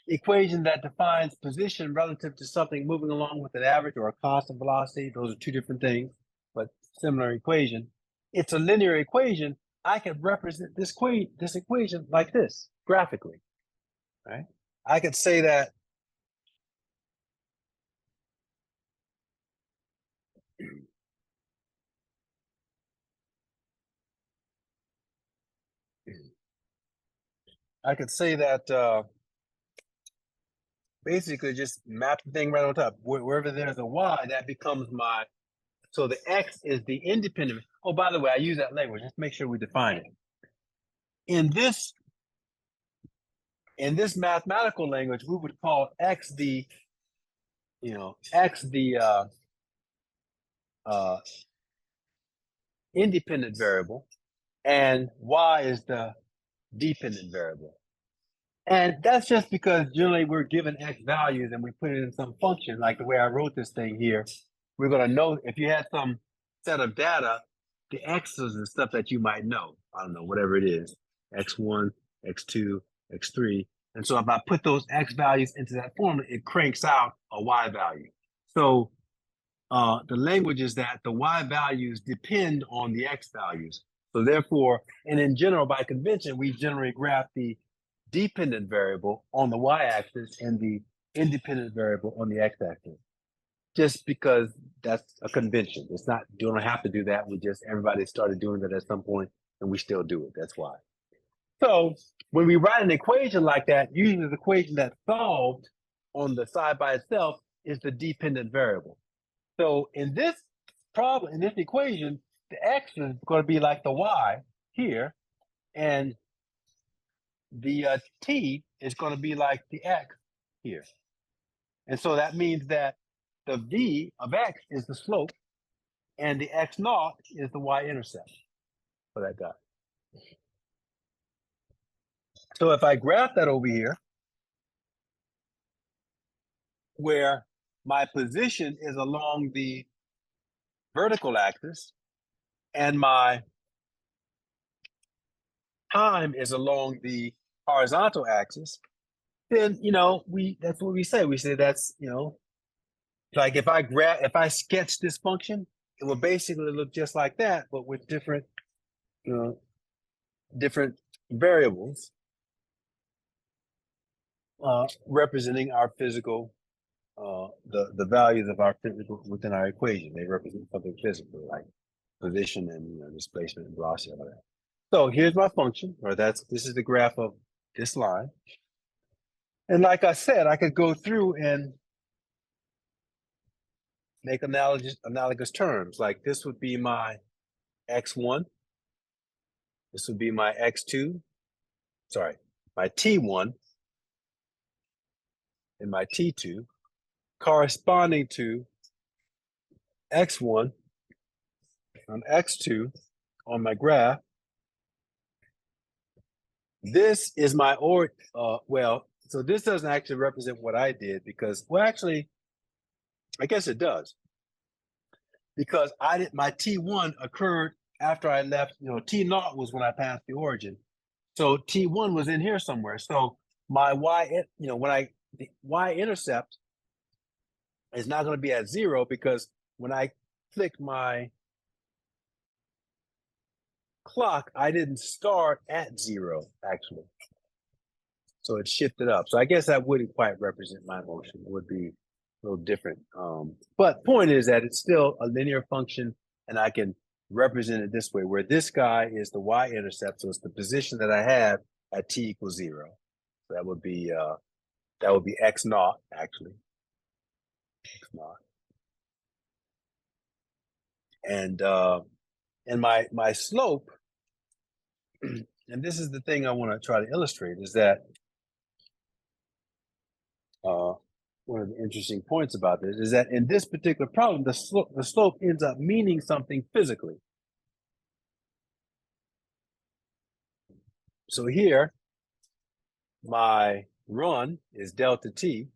equation that defines position relative to something moving along with an average or a constant velocity, those are two different things, but similar equation. It's a linear equation. I can represent this equation like this graphically, right? I could say that basically just map the thing right on top. Wherever there's a y, that becomes my, so the x is the independent. Oh, by the way, I use that language. Let's make sure we define it. In this mathematical language, we would call x the, independent variable, and y is the dependent variable. And that's just because generally we're given x values and we put it in some function, like the way I wrote this thing here. We're going to know if you had some set of data, the x's and stuff that you might know. I don't know, whatever it is, x1, x2, x3. And so if I put those x values into that formula, it cranks out a y value. So the language is that the y values depend on the x values. So therefore, and in general, by convention, we generally graph the dependent variable on the y-axis and the independent variable on the x-axis, just because that's a convention. It's not, you don't have to do that. Everybody started doing that at some point, and we still do it. That's why. So when we write an equation like that, usually the equation that's solved on the side by itself is the dependent variable. So in this problem, in this equation, the x is going to be like the y here, and the t is going to be like the x here. And so that means that the v of x is the slope, and the x naught is the y-intercept for that guy. So if I graph that over here, where my position is along the vertical axis and my time is along the horizontal axis, then that's what we say. We say that's like if I sketch this function, it will basically look just like that, but with different different variables representing our physical the values of our physical within our equation. They represent something physical like position and displacement and velocity and all that. So here's my function, or this is the graph of this line. And like I said, I could go through and make analogous terms. Like this would be my x1. This would be my x2. Sorry, my t1 and my t2 corresponding to x1 and x2 on my graph. This is my so this doesn't actually represent what I did because, well, actually, I guess it does. Because my T1 occurred after I left, T naught was when I passed the origin. So T1 was in here somewhere. So my the y-intercept is not going to be at 0 because when I click my clock, I didn't start at 0 actually. So it shifted up. So I guess that wouldn't quite represent my motion. It would be a little different. But point is that it's still a linear function and I can represent it this way, where this guy is the y-intercept. So it's the position that I have at t equals 0. So that would be x naught actually. X naught. And my slope, and this is the thing I want to try to illustrate, is that one of the interesting points about this is that in this particular problem, the slope ends up meaning something physically. So here, my run is delta t.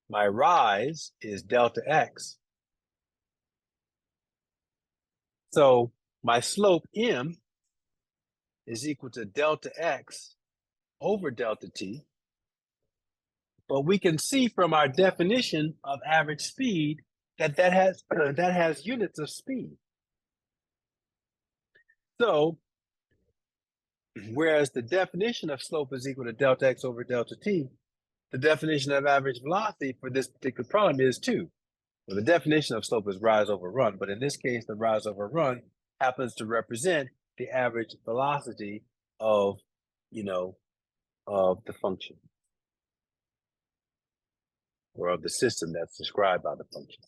My rise is delta x. So my slope m is equal to delta x over delta t. But we can see from our definition of average speed that has units of speed. So whereas the definition of slope is equal to delta x over delta t, the definition of average velocity for this particular problem is 2. Well, the definition of slope is rise over run, but in this case, the rise over run happens to represent the average velocity of the function or of the system that's described by the function.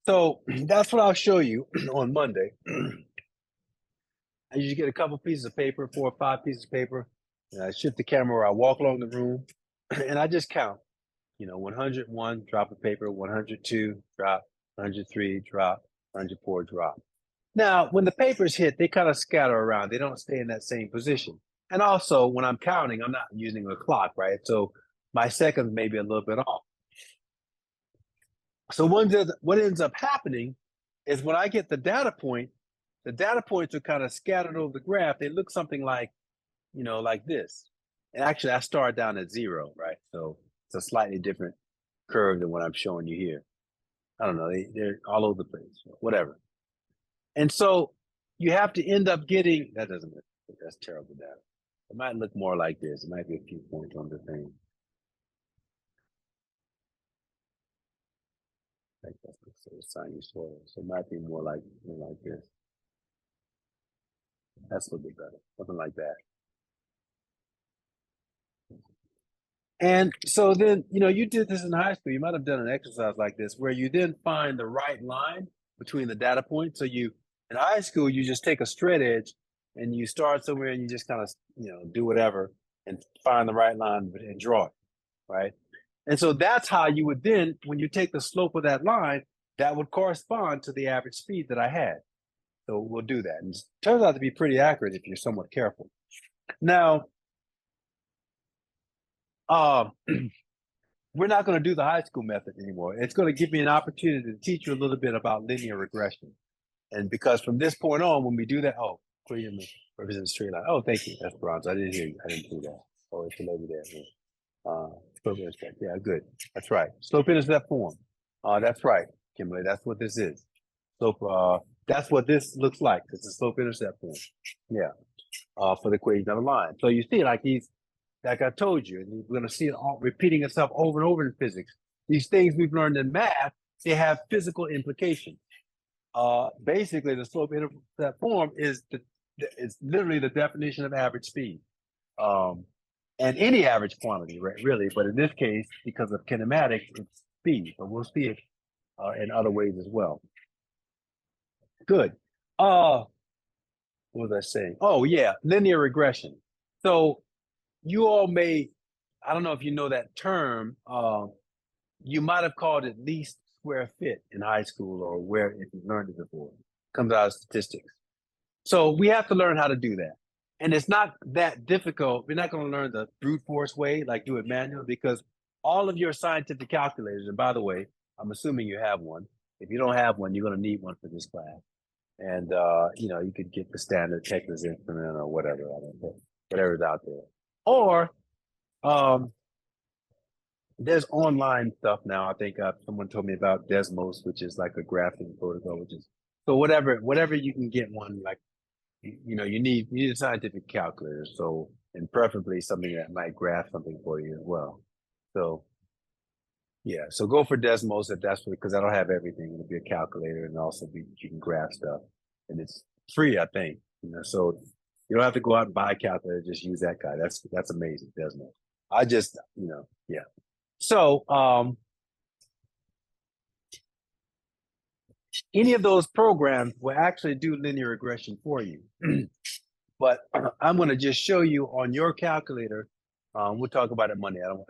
So that's what I'll show you on Monday. I usually get a couple pieces of paper, 4 or 5 pieces of paper, and I shift the camera or I walk along the room and I just count, 101, drop a paper, 102, drop, 103, drop, 104, drop. Now, when the papers hit, they kind of scatter around. They don't stay in that same position. And also, when I'm counting, I'm not using a clock, right? So my seconds may be a little bit off. So what ends up happening is when I get the data points are kind of scattered over the graph. They look something like, like this. And actually, I start down at 0, right? So it's a slightly different curve than what I'm showing you here. I don't know. They're all over the place, whatever. And so you have to end up getting, that's terrible data. It might look more like this. It might be a few points on the thing. I think that's the shiny soil. So it might be more like this. That's a little bit better. Something like that. And so then, you did this in high school. You might have done an exercise like this where you then find the right line between the data points. So in high school, you just take a straight edge and you start somewhere and you just kind of, do whatever and find the right line and draw it, right? And so that's how you would then, when you take the slope of that line, that would correspond to the average speed that I had. So we'll do that. And it turns out to be pretty accurate if you're somewhat careful. Now, we're not going to do the high school method anymore. It's going to give me an opportunity to teach you a little bit about linear regression. And because from this point on, when we do that, oh, William represents straight line. Oh, thank you. That's bronze. I didn't hear you. I didn't do that. Oh, it's a lady there. Slope intercept. Yeah, good. That's right. Slope intercept form. That's right, Kimberly. That's what this is. Slope. That's what this looks like. It's a slope intercept form. Yeah. For the equation of a line. So you see, like I told you, and you're going to see it all repeating itself over and over in physics. These things we've learned in math, they have physical implications. Basically, the slope intercept form is it's literally the definition of average speed, and any average quantity, right? Really, but in this case, because of kinematics, it's speed. But we'll see it in other ways as well. Good. What was I saying? Oh yeah, linear regression. So you all may, I don't know if you know that term. You might have called it least square fit in high school, or where if you learned it before. It comes out of statistics. So we have to learn how to do that. And it's not that difficult. We're not going to learn the brute force way, like do it manual, because all of your scientific calculators, and by the way, I'm assuming you have one. If you don't have one, you're going to need one for this class. And, you could get the standard Texas Instrument or whatever, I don't know, whatever's out there. Or, there's online stuff now. I think someone told me about Desmos, which is like a graphing protocol, which is so whatever you can get one, like you need a scientific calculator. So, and preferably something that might graph something for you as well. So yeah, so go for Desmos if that's because that'll have everything. It'll be a calculator and also you can graph stuff, and it's free, I think. So you don't have to go out and buy a calculator. Just use that guy. That's amazing, Desmos. I just yeah. So, any of those programs will actually do linear regression for you. But I'm going to just show you on your calculator. We'll talk about it Monday. I don't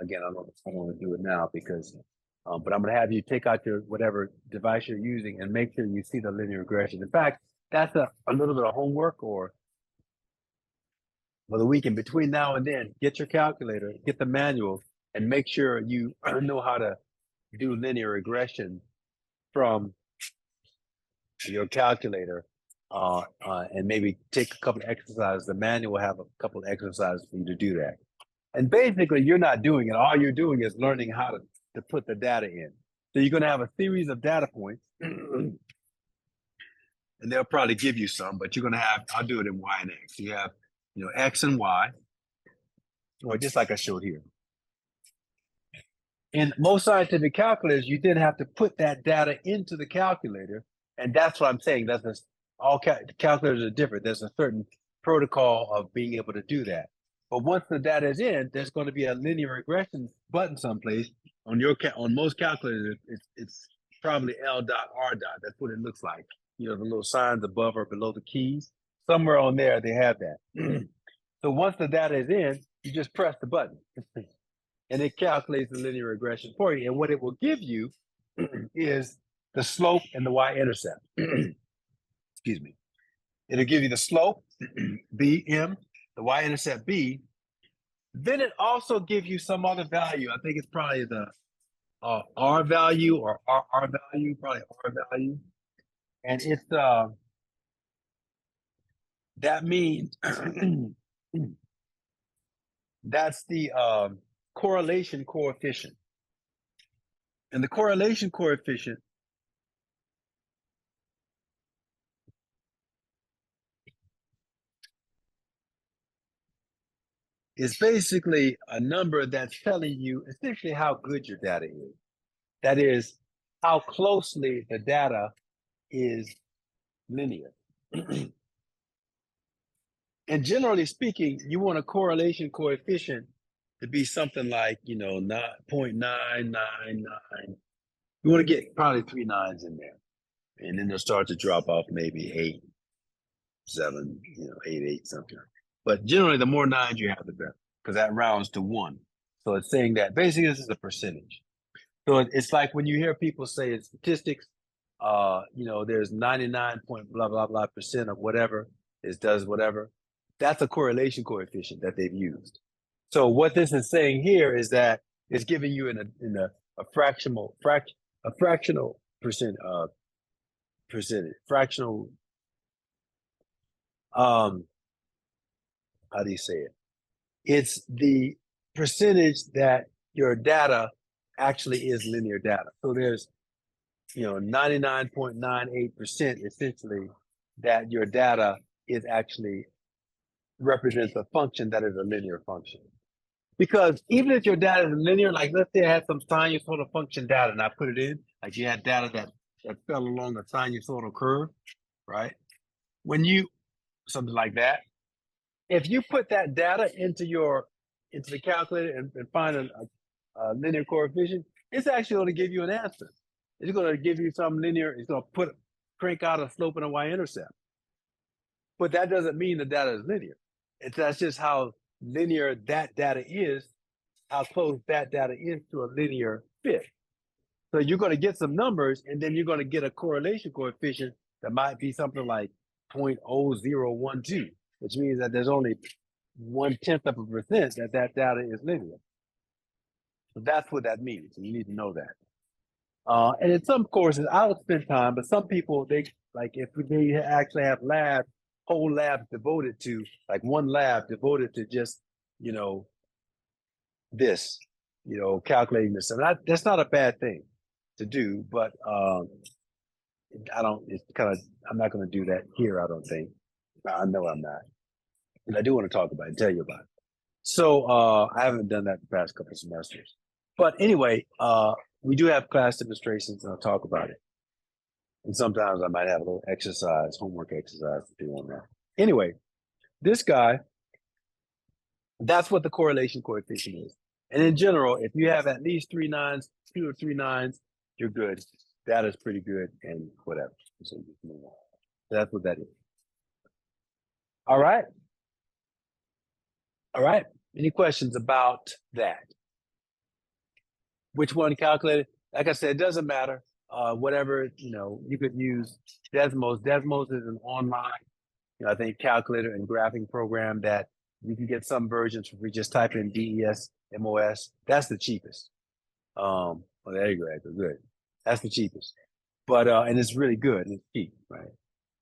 want to do it now because, but I'm going to have you take out your whatever device you're using and make sure you see the linear regression. In fact, that's a little bit of homework or for the weekend. Between now and then, get your calculator, get the manual, and make sure you know how to do linear regression from your calculator, and maybe take a couple of exercises. The manual will have a couple of exercises for you to do that. And basically, you're not doing it. All you're doing is learning how to put the data in. So you're going to have a series of data points, and they'll probably give you some, but you're going to have, I'll do it in Y and X. You have, X and Y, or just like I showed here. In most scientific calculators, you then have to put that data into the calculator. And that's what I'm saying. All calculators are different. There's a certain protocol of being able to do that. But once the data is in, there's going to be a linear regression button someplace on most calculators. It's probably L dot R dot. That's what it looks like. The little signs above or below the keys. Somewhere on there, they have that. So once the data is in, you just press the button. And it calculates the linear regression for you. And what it will give you is the slope and the y-intercept. Excuse me. It'll give you the slope, Bm, the y-intercept B. Then it also gives you some other value. I think it's probably the R value or R value, probably R value. And it's that means that's the correlation coefficient. And the correlation coefficient is basically a number that's telling you essentially how good your data is. That is, how closely the data is linear. And generally speaking, you want a correlation coefficient to be something like, 0.999. You want to get probably 3 nines in there. And then they'll start to drop off maybe 8, 7, 8, something. But generally, the more nines you have, the better, because that rounds to 1. So it's saying that basically this is a percentage. So it's like when you hear people say in statistics, you know, there's 99 point blah blah blah percent of whatever it does whatever. That's a correlation coefficient that they've used. So what this is saying here is that it's giving you a fractional percentage fractional how do you say it? It's the percentage that your data actually is linear data. So there's 99.98% essentially that your data is actually represents a function that is a linear function. Because even if your data is linear, like let's say I had some sinusoidal function data and I put it in, like you had data that fell along a sinusoidal curve, right? When you, something like that, if you put that data into the calculator and find a linear coefficient, it's actually going to give you an answer. It's going to give you some linear, it's going to crank out a slope and a y-intercept. But that doesn't mean the data is linear. That's just how linear that data is, how close that data is to a linear fit. So you're going to get some numbers, and then you're going to get a correlation coefficient that might be something like 0.0012, which means that there's only 0.1% that data is linear. So that's what that means. And you need to know that. And in some courses, I don't spend time, but some people, if they actually have whole labs devoted to, like one lab devoted to just, this, calculating this. And that's not a bad thing to do, but I'm not going to do that here, I don't think. I know I'm not. And I do want to talk about it and tell you about it. So I haven't done that the past couple of semesters. But anyway, we do have class demonstrations, and I'll talk about it. And sometimes I might have a little homework exercise to do on that. Anyway, this guy, that's what the correlation coefficient is. And in general, if you have at least 2 or 3 nines, you're good. That is pretty good and whatever. So that's what that is. All right. All right. Any questions about that? Which one calculated? Like I said, it doesn't matter. Whatever, you could use Desmos. Desmos is an online, I think, calculator and graphing program that you can get some versions if we just type in DESMOS. That's the cheapest. Well, there you go, Edgar. Good. That's the cheapest. But and it's really good. It's cheap, right?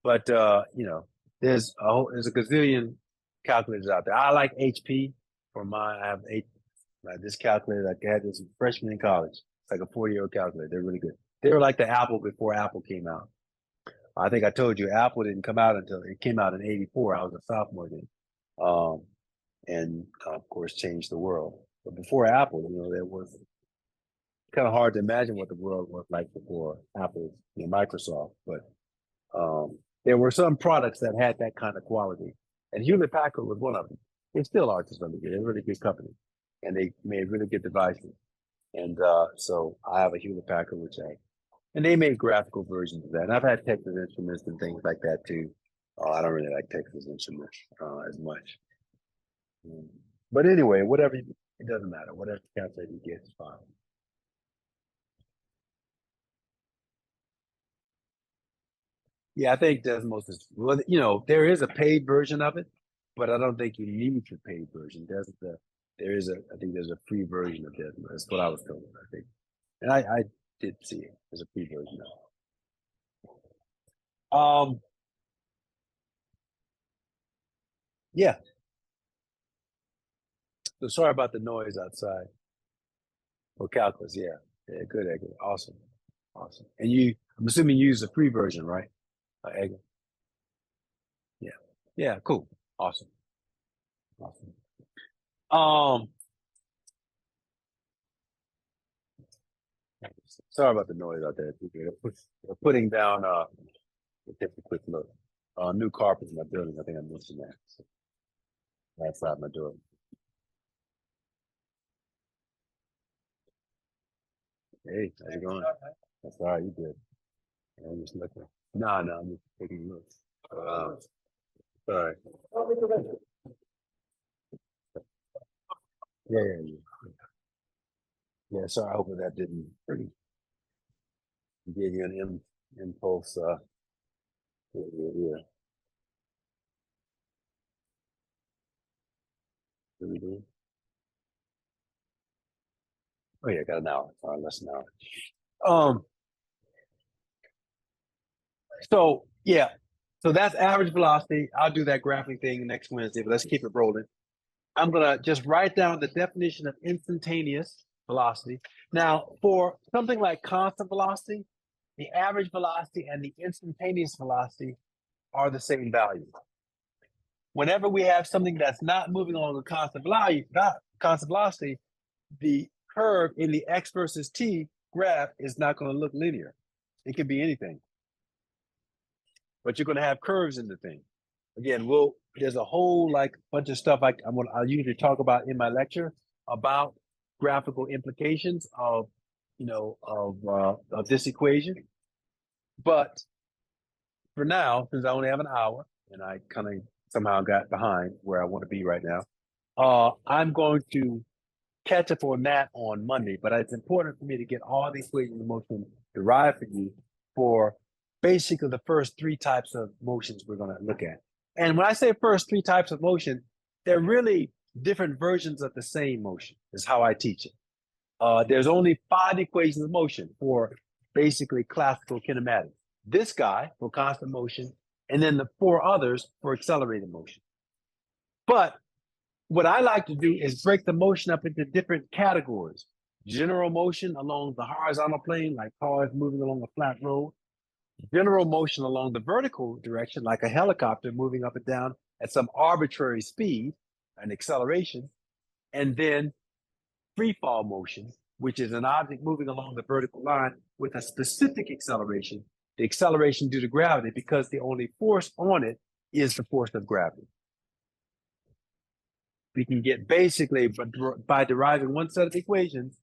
But there's a gazillion calculators out there. I like HP for mine. I have this calculator I had this freshman in college. It's like a 40-year-old calculator. They're really good. They were like the Apple before Apple came out. I think I told you Apple didn't come out until it came out in '84. I was a sophomore then. And of course changed the world. But before Apple, there was kind of hard to imagine what the world was like before Apple, Microsoft. But there were some products that had that kind of quality. And Hewlett Packard was one of them. They still are to some degree. They're a really good company. And they made really good devices. And so I have a Hewlett Packard, and they made graphical versions of that. And I've had Texas Instruments and things like that too. I don't really like Texas Instruments as much. But anyway, it doesn't matter. Whatever calculator you get is fine. Yeah, I think Desmos is, there is a paid version of it, but I don't think you need the paid version. I think there's a free version of Desmos. That's what I was told, I think. And I did see it. There's a free version of it. Yeah. So sorry about the noise outside. Or calculus, yeah. Yeah, good, Edgar. Awesome. And I'm assuming you use the free version, right? Edgar? Yeah. Yeah, cool. Awesome. Sorry about the noise out there. We're putting down take a quick look. New carpet in my building. I think I mentioned that. So outside my door. Hey, how's it going? That's all right. You good? I'm just looking. No, I'm just taking a look. Sorry. Yeah. Yeah, so I hope that didn't give you an impulse. Yeah. Mhm. Oh yeah, got an hour. All right, less than an hour. So yeah, so that's average velocity. I'll do that graphing thing next Wednesday, but let's keep it rolling. I'm gonna just write down the definition of instantaneous velocity. Now, for something like constant velocity, the average velocity and the instantaneous velocity are the same value. Whenever we have something that's not moving along a constant velocity, the curve in the x versus t graph is not going to look linear. It could be anything, but you're going to have curves in the thing. Again, there's a whole like bunch of stuff I'll usually talk about in my lecture about graphical implications of this equation. But for now, since I only have an hour and I kind of somehow got behind where I want to be right now, I'm going to catch up on that on Monday. But it's important for me to get all the equations of motion derived for you for basically the first three types of motions we're going to look at. And when I say first three types of motion, they're really different versions of the same motion, is how I teach it. There's only 5 equations of motion for basically classical kinematics. This guy for constant motion, and then the 4 others for accelerated motion. But what I like to do is break the motion up into different categories. General motion along the horizontal plane, like cars moving along a flat road. General motion along the vertical direction, like a helicopter moving up and down at some arbitrary speed, an acceleration. And then free fall motion, which is an object moving along the vertical line with a specific acceleration, the acceleration due to gravity, because the only force on it is the force of gravity. We can get basically, by deriving one set of equations,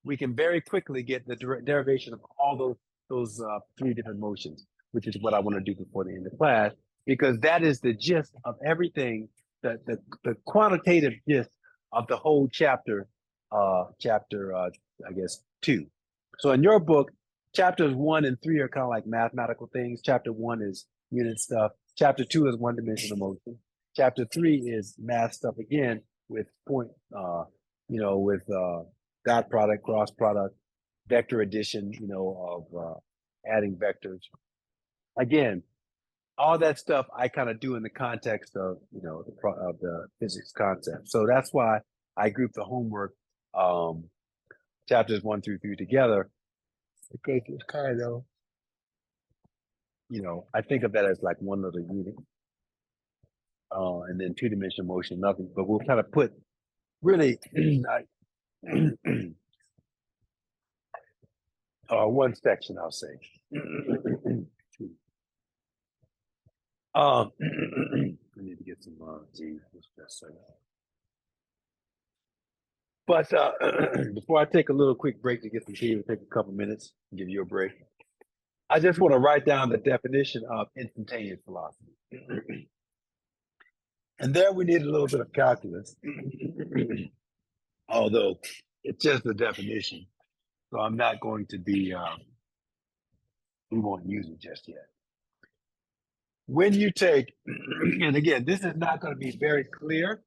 we can very quickly get the derivation of all those 3 different motions, which is what I want to do before the end of class, because that is the gist of everything, the quantitative gist of the whole chapter, I guess 2. So in your book, chapters 1 and 3 are kind of like mathematical things. Chapter 1 is unit stuff. Chapter 2 is one-dimensional motion. Chapter 3 is math stuff again with with dot product, cross product, vector addition, of adding vectors. Again, all that stuff I kind of do in the context of the physics concept. So that's why I group the homework chapters 1 through 3 together, because it's kind of I think of that as like one little unit. And then 2-dimensional motion, nothing. But we'll kind of put really one section, I'll say. I need to get some G. But before I take a little quick break to get some tea, we'll take a couple minutes and give you a break. I just want to write down the definition of instantaneous velocity. And there we need a little bit of calculus, although it's just a definition. So I'm not going to be, we won't use it just yet. When you take, and again, this is not going to be very clear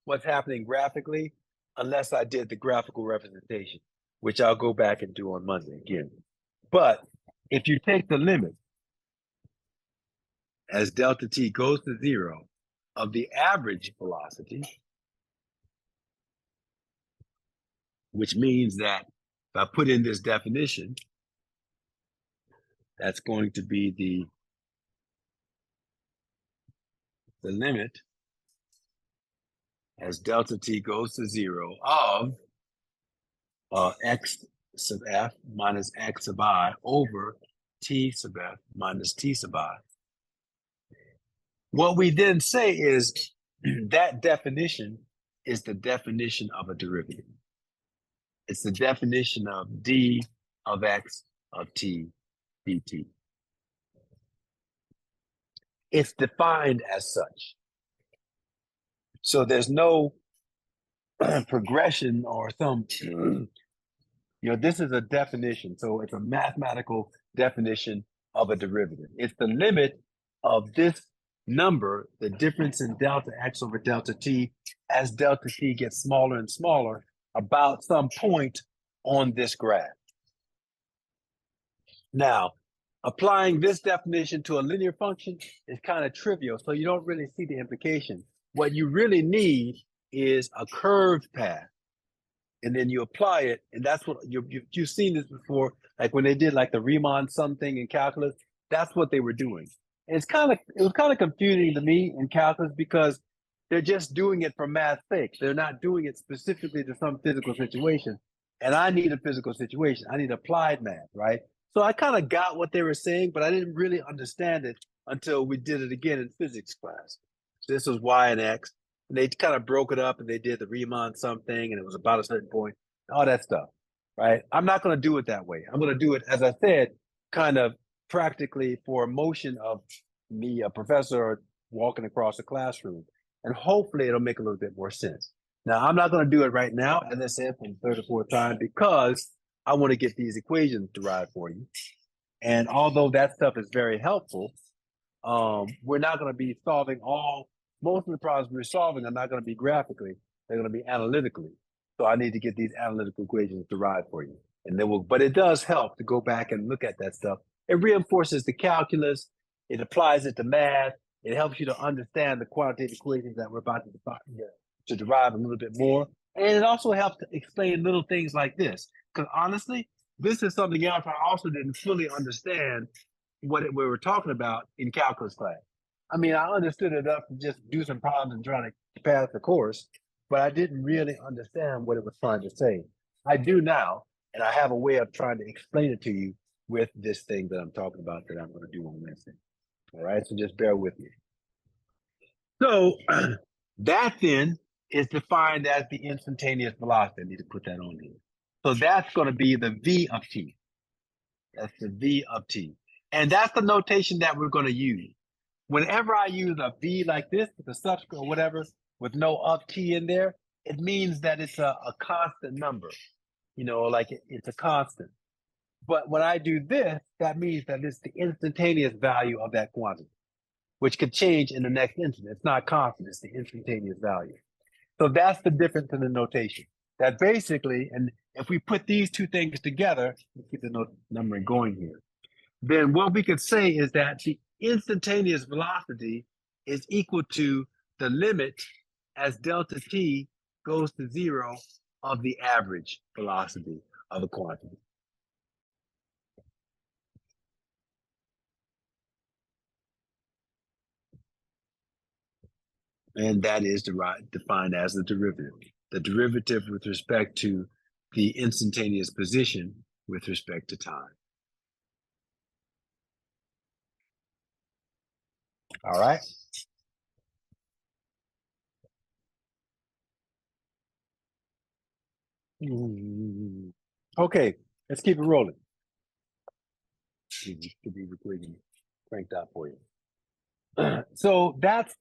what's happening graphically unless I did the graphical representation, which I'll go back and do on Monday again. But if you take the limit as delta t goes to 0 of the average velocity, which means that if I put in this definition, that's going to be the limit as delta t goes to 0 of x sub f minus x sub I over t sub f minus t sub I. What we then say is that definition is the definition of a derivative. It's the definition of d of x of t dt. It's defined as such. So there's no progression or some This is a definition. So it's a mathematical definition of a derivative. It's the limit of this number, the difference in delta x over delta t, as delta t gets smaller and smaller about some point on this graph. Now, applying this definition to a linear function is kind of trivial, so you don't really see the implication. What you really need is a curved path, and then you apply it, and that's what you've seen this before, like when they did like the Riemann sum thing in calculus. That's what they were doing. And it was kind of confusing to me in calculus because they're just doing it for math's sake. They're not doing it specifically to some physical situation. And I need a physical situation. I need applied math, right? So I kind of got what they were saying, but I didn't really understand it until we did it again in physics class. So this was y and x. And they kind of broke it up and they did the Riemann sum thing, and it was about a certain point, all that stuff, right? I'm not going to do it that way. I'm going to do it, as I said, kind of practically for a motion of me, a professor, walking across the classroom. And hopefully it'll make a little bit more sense. Now, I'm not going to do it right now, as I said, for the third or fourth time, because I want to get these equations derived for you. And although that stuff is very helpful, we're not going to be solving most of the problems we're solving are not going to be graphically, they're going to be analytically. So I need to get these analytical equations derived for you. And then but it does help to go back and look at that stuff. It reinforces the calculus, it applies it to math, it helps you to understand the quantitative equations that we're about to derive a little bit more. And it also helps to explain little things like this. Because honestly, this is something else I also didn't fully understand what we were talking about in calculus class. I mean, I understood enough to just do some problems and try to pass the course, but I didn't really understand what it was trying to say. I do now, and I have a way of trying to explain it to you with this thing that I'm talking about that I'm going to do on Wednesday. All right, so just bear with me. So that then is defined as the instantaneous velocity. I need to put that on here. So that's going to be the v of t. That's the v of t. And that's the notation that we're going to use. Whenever I use a v like this with a subscript or whatever with no of t in there, it means that it's a constant number. Like it's a constant. But when I do this, that means that it's the instantaneous value of that quantity, which could change in the next instant. It's not constant, it's the instantaneous value. So that's the difference in the notation. That basically, and if we put these two things together, let's keep the numbering going here, then what we could say is that the instantaneous velocity is equal to the limit as delta t goes to 0 of the average velocity of a quantity. And that is defined as the derivative with respect to the instantaneous position with respect to time. All right. Okay, let's keep it rolling. Should be recording cranked out for you. So that's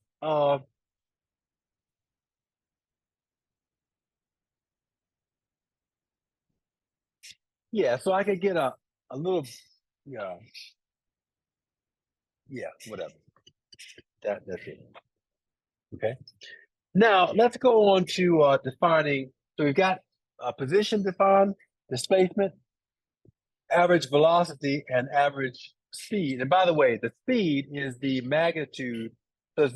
yeah, so I could get a little whatever. That's it. Okay. Now let's go on to defining. So we've got position defined, displacement, average velocity, and average speed. And by the way, the speed is the magnitude. So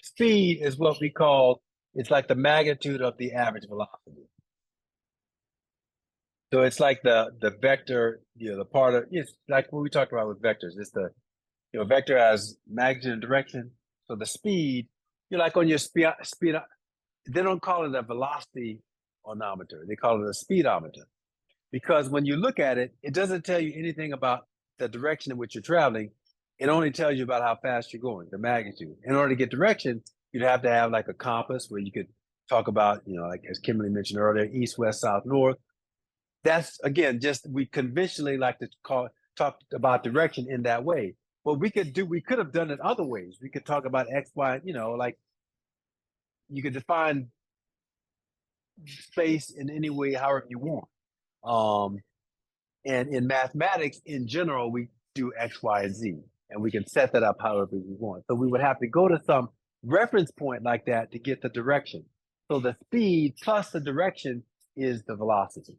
speed is what we call. It's like the magnitude of the average velocity. So it's like the vector, the part of it's like what we talked about with vectors. It's the vector has magnitude and direction. So the speed, like on your speed, they don't call it a velocity onometer. They call it a speedometer. Because when you look at it, it doesn't tell you anything about the direction in which you're traveling. It only tells you about how fast you're going, the magnitude. In order to get direction, you'd have to have like a compass where you could talk about, like as Kimberly mentioned earlier, east, west, south, north. That's again, just we conventionally like to talk about direction in that way. What we could have done it other ways. We could talk about X, Y, like you could define space in any way, however you want. And in mathematics, in general, we do X, Y, and Z, and we can set that up however we want. So we would have to go to some reference point like that to get the direction. So the speed plus the direction is the velocity.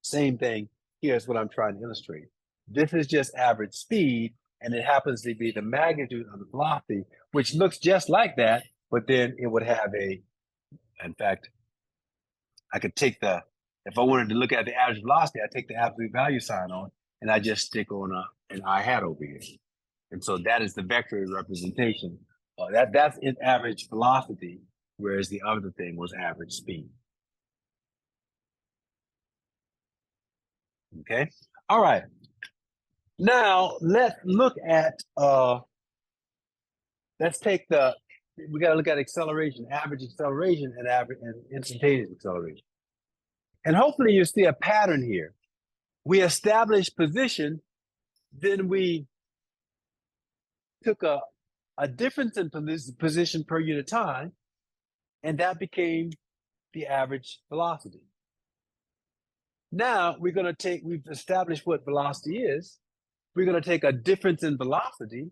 Same thing. Here's what I'm trying to illustrate. This is just average speed, and it happens to be the magnitude of the velocity, which looks just like that, but then it would have in fact, I could take if I wanted to look at the average velocity, I take the absolute value sign on, and I just stick on an I hat over here. And so that is the vector representation. That's in average velocity, whereas the other thing was average speed. Okay. All right. Now let's look at let's take we got to look at acceleration, average acceleration, and average and instantaneous acceleration. And hopefully you see a pattern here. We established position, then we took a difference in position per unit time, and that became the average velocity. Now we've established what velocity is. We're going to take a difference in velocity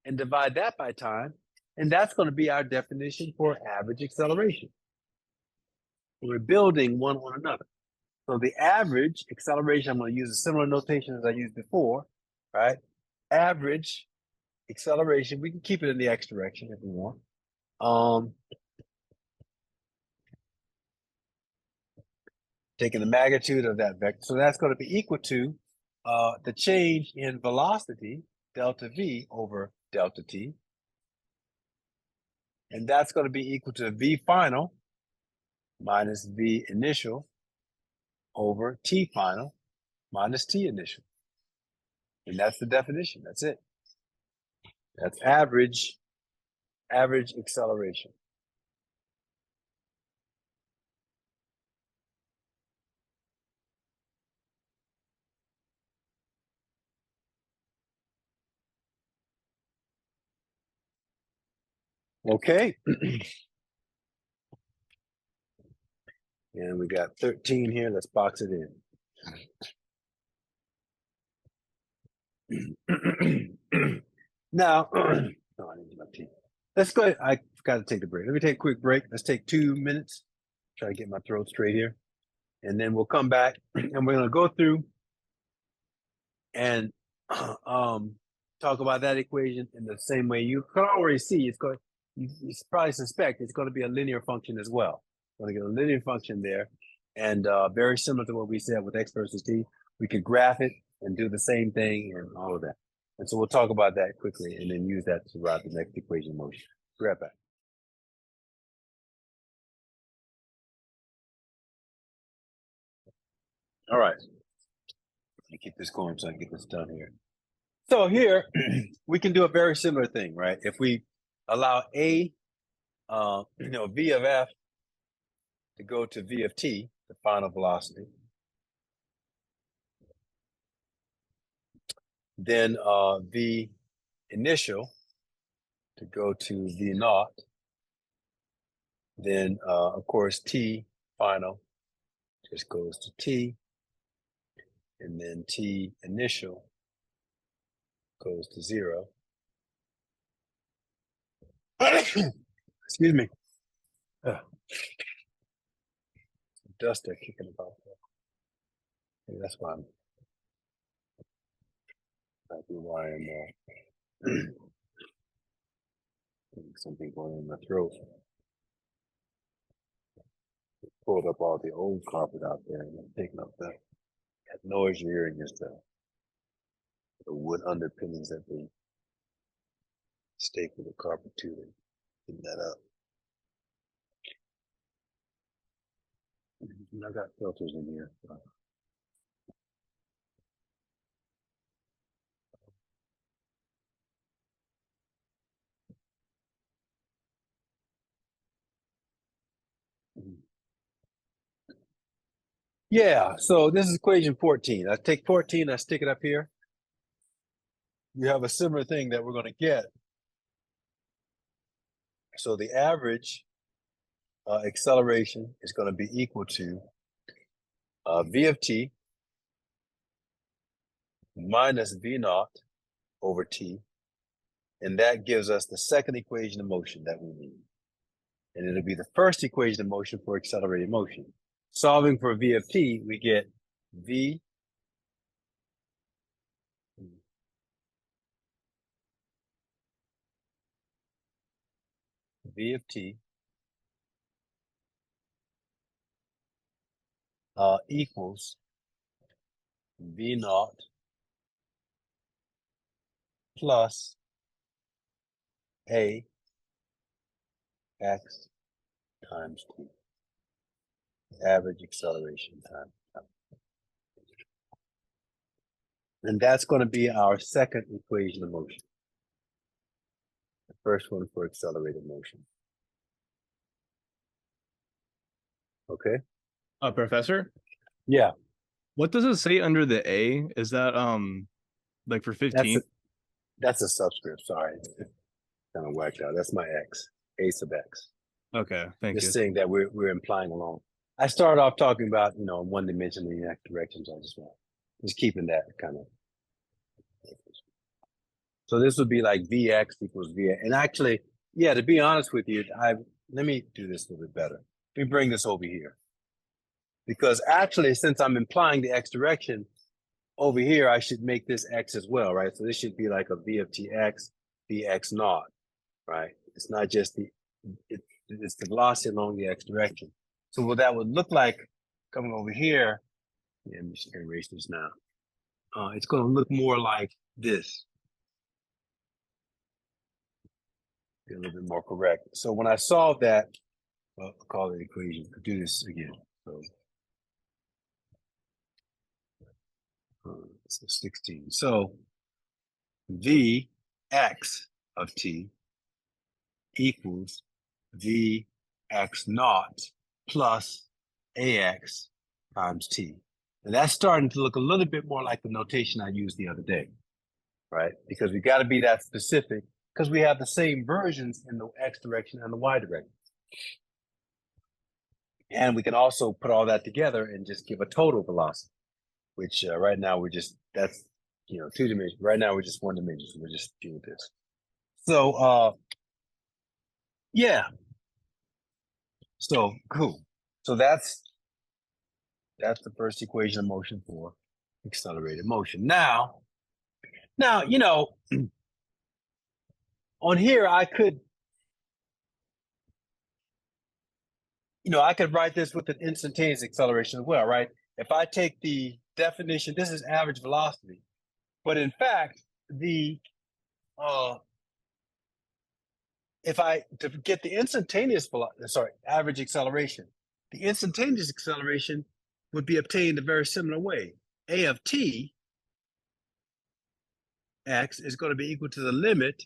and divide that by time, and that's going to be our definition for average acceleration. We're building one on another. So the average acceleration, I'm going to use a similar notation as I used before, right? Average acceleration, we can keep it in the x direction if we want. Taking the magnitude of that vector. So that's going to be equal to the change in velocity, delta v over delta t. And that's going to be equal to v final minus v initial over t final minus t initial. And that's the definition. That's it. That's average acceleration. Okay. And we got 13 here. Let's box it in. Now, oh, I didn't do my tea. Let's go ahead. I forgot to take the break. Let me take a quick break. Let's take 2 minutes. Try to get my throat straight here. And then we'll come back and we're going to go through and talk about that equation in the same way. You can already see you probably suspect it's going to be a linear function as well. We're going to get a linear function there. And very similar to what we said with x versus t, we could graph it and do the same thing and all of that. And so we'll talk about that quickly and then use that to write the next equation motion. Be right back. All right. Let me keep this going so I can get this done here. So here, we can do a very similar thing, right? If we allow v of f to go to v of t, the final velocity, then v initial to go to v naught, then of course t final just goes to t, and then t initial goes to 0. Excuse me. Dust are kicking about there. Maybe that's why might be why I'm something going in my throat. Pulled up all the old carpet out there and taking up that noise you're hearing is the wood underpinnings that they staple the carpet to and clean that up. And I got filters in here. So. Yeah, so this is equation 14. I take 14, I stick it up here. You have a similar thing that we're going to get. So the average acceleration is going to be equal to v of t minus v naught over t. And that gives us the second equation of motion that we need. And it'll be the first equation of motion for accelerated motion. Solving for v of t, we get v of t equals v naught plus a x times t, average acceleration time. And that's going to be our second equation of motion. The first one for accelerated motion. Okay? Professor, Yeah, what does it say under the A? Is that like for 15? that's a subscript. Sorry. Kind of whacked out. That's my x, a sub x. Okay, thank Just you. saying that we're implying along. I started off talking about, one dimension in the x direction, so I just keeping that kind of. So this would be like Vx equals V. And actually, yeah, to be honest with you, let me do this a little bit better. Let me bring this over here. Because actually, since I'm implying the x direction, over here, I should make this x as well, right? So this should be like a V of tx, Vx naught, right? It's not just it's the velocity along the x direction. So what that would look like coming over here, yeah, I'm just gonna erase this now. It's gonna look more like this. Be a little bit more correct. So when I solve that, I'll call it equation. I'll do this again. So 16. So Vx of t equals Vx naught plus Ax times t. And that's starting to look a little bit more like the notation I used the other day, right? Because we got to be that specific because we have the same versions in the x direction and the y direction. And we can also put all that together and just give a total velocity, which right now that's 2 dimensions. Right now we're just 1 dimension. So we're just doing this. So yeah. So cool. So that's the first equation of motion for accelerated motion. Now, on here I could write this with an instantaneous acceleration as well, right? If I take the definition, this is average velocity, but in fact, to get the instantaneous average acceleration, the instantaneous acceleration would be obtained a very similar way. A of t x is going to be equal to the limit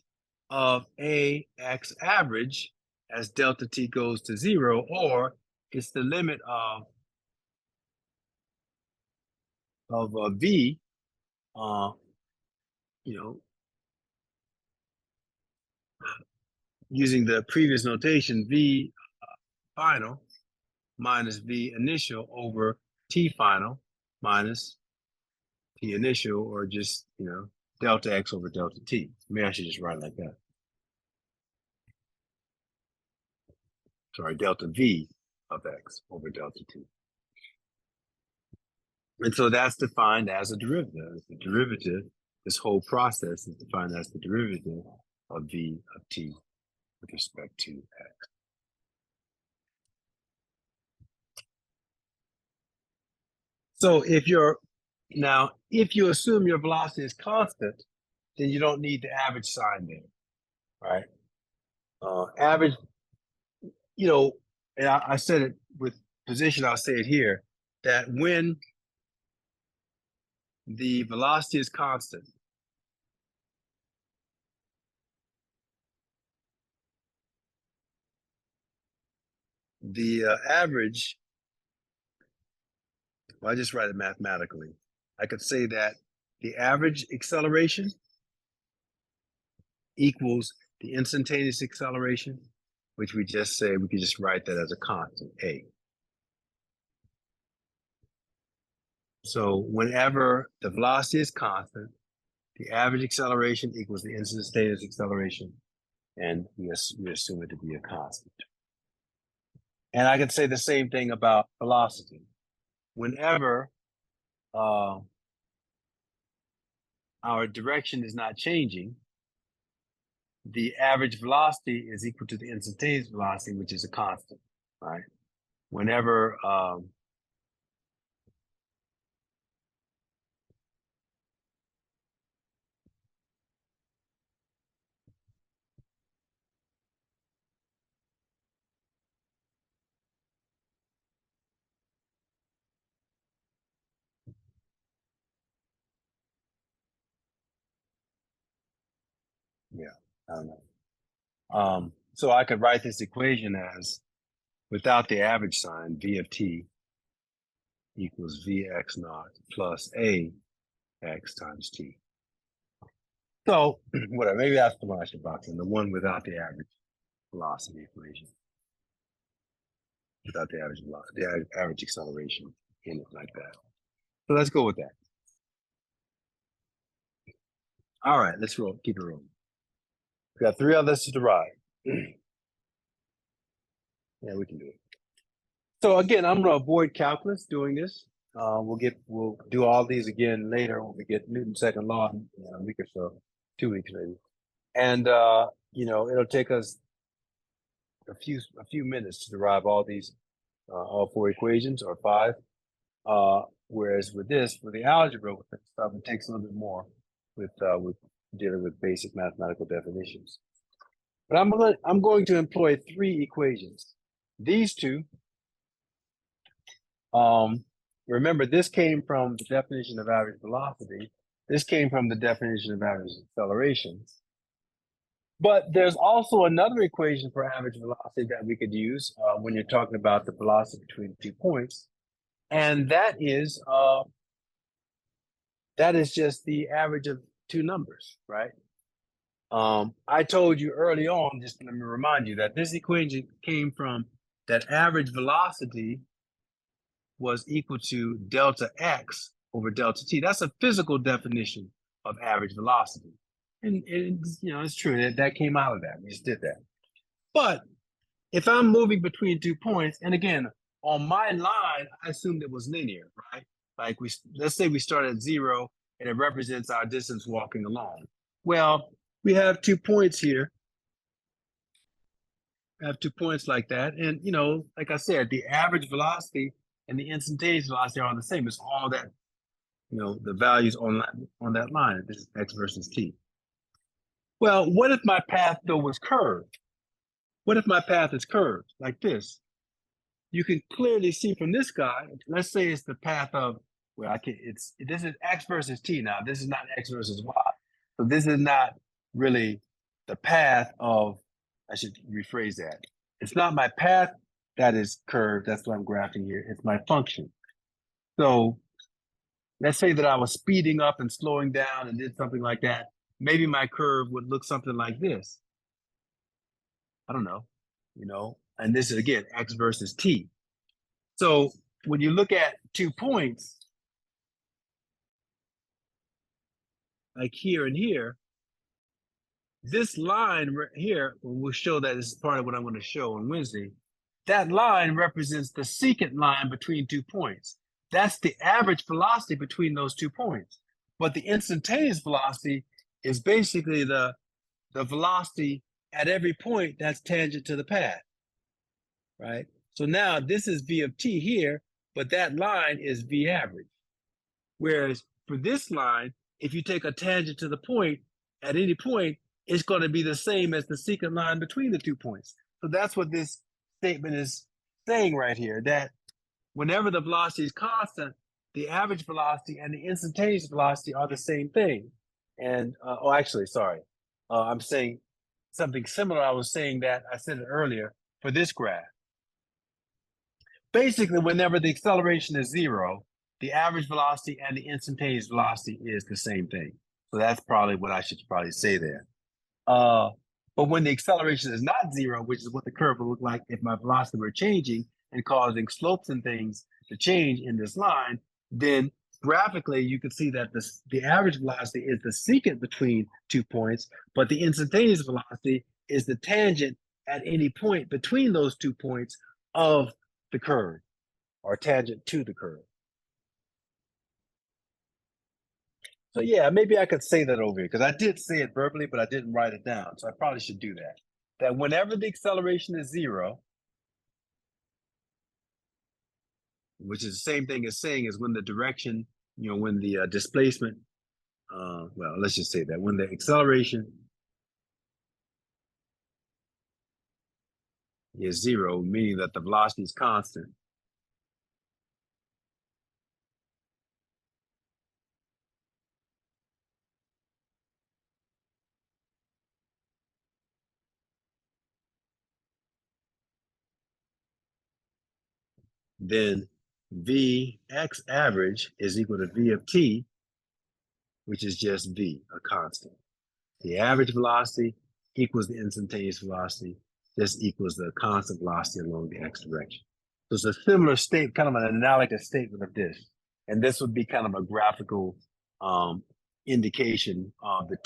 of ax average as delta t goes to 0, or it's the limit of v, using the previous notation, v final minus v initial over t final minus t initial, or just, delta x over delta t. Maybe I should just write it like that. Sorry, delta v of x over delta t. And so that's defined as a derivative. The derivative, this whole process is defined as the derivative of v of t with respect to x. So if you assume your velocity is constant, then you don't need the average sign there, right? Average, and I said it with position, I'll say it here, that when the velocity is constant, the average, well, I just write it mathematically. I could say that the average acceleration equals the instantaneous acceleration which we just say we could just write that as a constant, a. So whenever the velocity is constant, the average acceleration equals the instantaneous acceleration, and we assume it to be a constant. And I can say the same thing about velocity. Whenever our direction is not changing, the average velocity is equal to the instantaneous velocity, which is a constant, right? Whenever I don't know. So I could write this equation as, without the average sign, v of t equals vx naught plus a x times t. So whatever, maybe that's the one I should box in, the one without the average velocity equation. Without the average velocity, the average acceleration in it like that. So let's go with that. All right, let's roll, keep it rolling. We got 3 others to derive. Yeah, we can do it. So again, I'm gonna avoid calculus doing this. We'll do all these again later when we get Newton's second law in a week or so, 2 weeks maybe. And you know, it'll take us a few minutes to derive all these all 4 equations or 5. Whereas with this, with the algebra with that stuff, it takes a little bit more with dealing with basic mathematical definitions. But I'm going to employ 3 equations. These 2. Remember, this came from the definition of average velocity. This came from the definition of average acceleration. But there's also another equation for average velocity that we could use when you're talking about the velocity between 2 points. And that is just the average of 2 numbers, right? I told you early on, just let me remind you that this equation came from that average velocity was equal to delta x over delta t. That's a physical definition of average velocity. And you know, it's true that came out of that. We just did that. But if I'm moving between 2 points, and again, on my line, I assumed it was linear, right? Like let's say we start at 0 and it represents our distance walking along. Well, we have 2 points here. I have 2 points like that. And, you know, like I said, the average velocity and the instantaneous velocity are the same. It's all that, you know, the values on that line. This is x versus t. Well, what if my path, though, was curved? What if my path is curved like this? You can clearly see from this guy, let's say it's the path of, well, this is x versus t now. This is not x versus y. So this is not really the path of, I should rephrase that. It's not my path that is curved. That's what I'm graphing here. It's my function. So let's say that I was speeding up and slowing down and did something like that. Maybe my curve would look something like this. I don't know, you know, and this is again, x versus t. So when you look at 2 points, like here and here, this line right here, we'll show that this is part of what I'm going to show on Wednesday. That line represents the secant line between 2 points. That's the average velocity between those 2 points. But the instantaneous velocity is basically the velocity at every point that's tangent to the path, right? So now this is v of t here, but that line is v average. Whereas for this line, if you take a tangent to the point, at any point, it's going to be the same as the secant line between the 2 points. So that's what this statement is saying right here, that whenever the velocity is constant, the average velocity and the instantaneous velocity are the same thing. And, I'm saying something similar. I said it earlier for this graph. Basically, whenever the acceleration is 0, the average velocity and the instantaneous velocity is the same thing. So that's probably what I should say there. But when the acceleration is not zero, which is what the curve will look like if my velocity were changing and causing slopes and things to change in this line, then graphically you can see that the average velocity is the secant between 2 points, but the instantaneous velocity is the tangent at any point between those 2 points of the curve, or tangent to the curve. So yeah, maybe I could say that over here, because I did say it verbally, but I didn't write it down. So I probably should do that. That whenever the acceleration is zero, which is the same thing as saying is when the direction, when the displacement, well, let's just say that when the acceleration is zero, meaning that the velocity is constant, then Vx average is equal to V of t, which is just V, a constant. The average velocity equals the instantaneous velocity, just equals the constant velocity along the x direction. So it's a similar state, kind of an analogous statement of this. And this would be kind of a graphical indication of the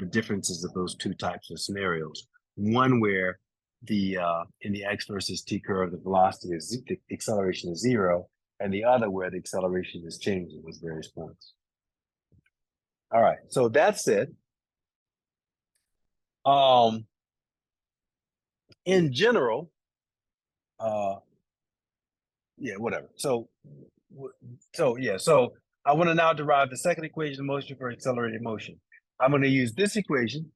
differences of those two types of scenarios. One where in the x versus t curve, the velocity is the acceleration is zero, and the other where the acceleration is changing with various points. All right, so that's it. In general, yeah, whatever. So I want to now derive the second equation of motion for accelerated motion. I'm going to use this equation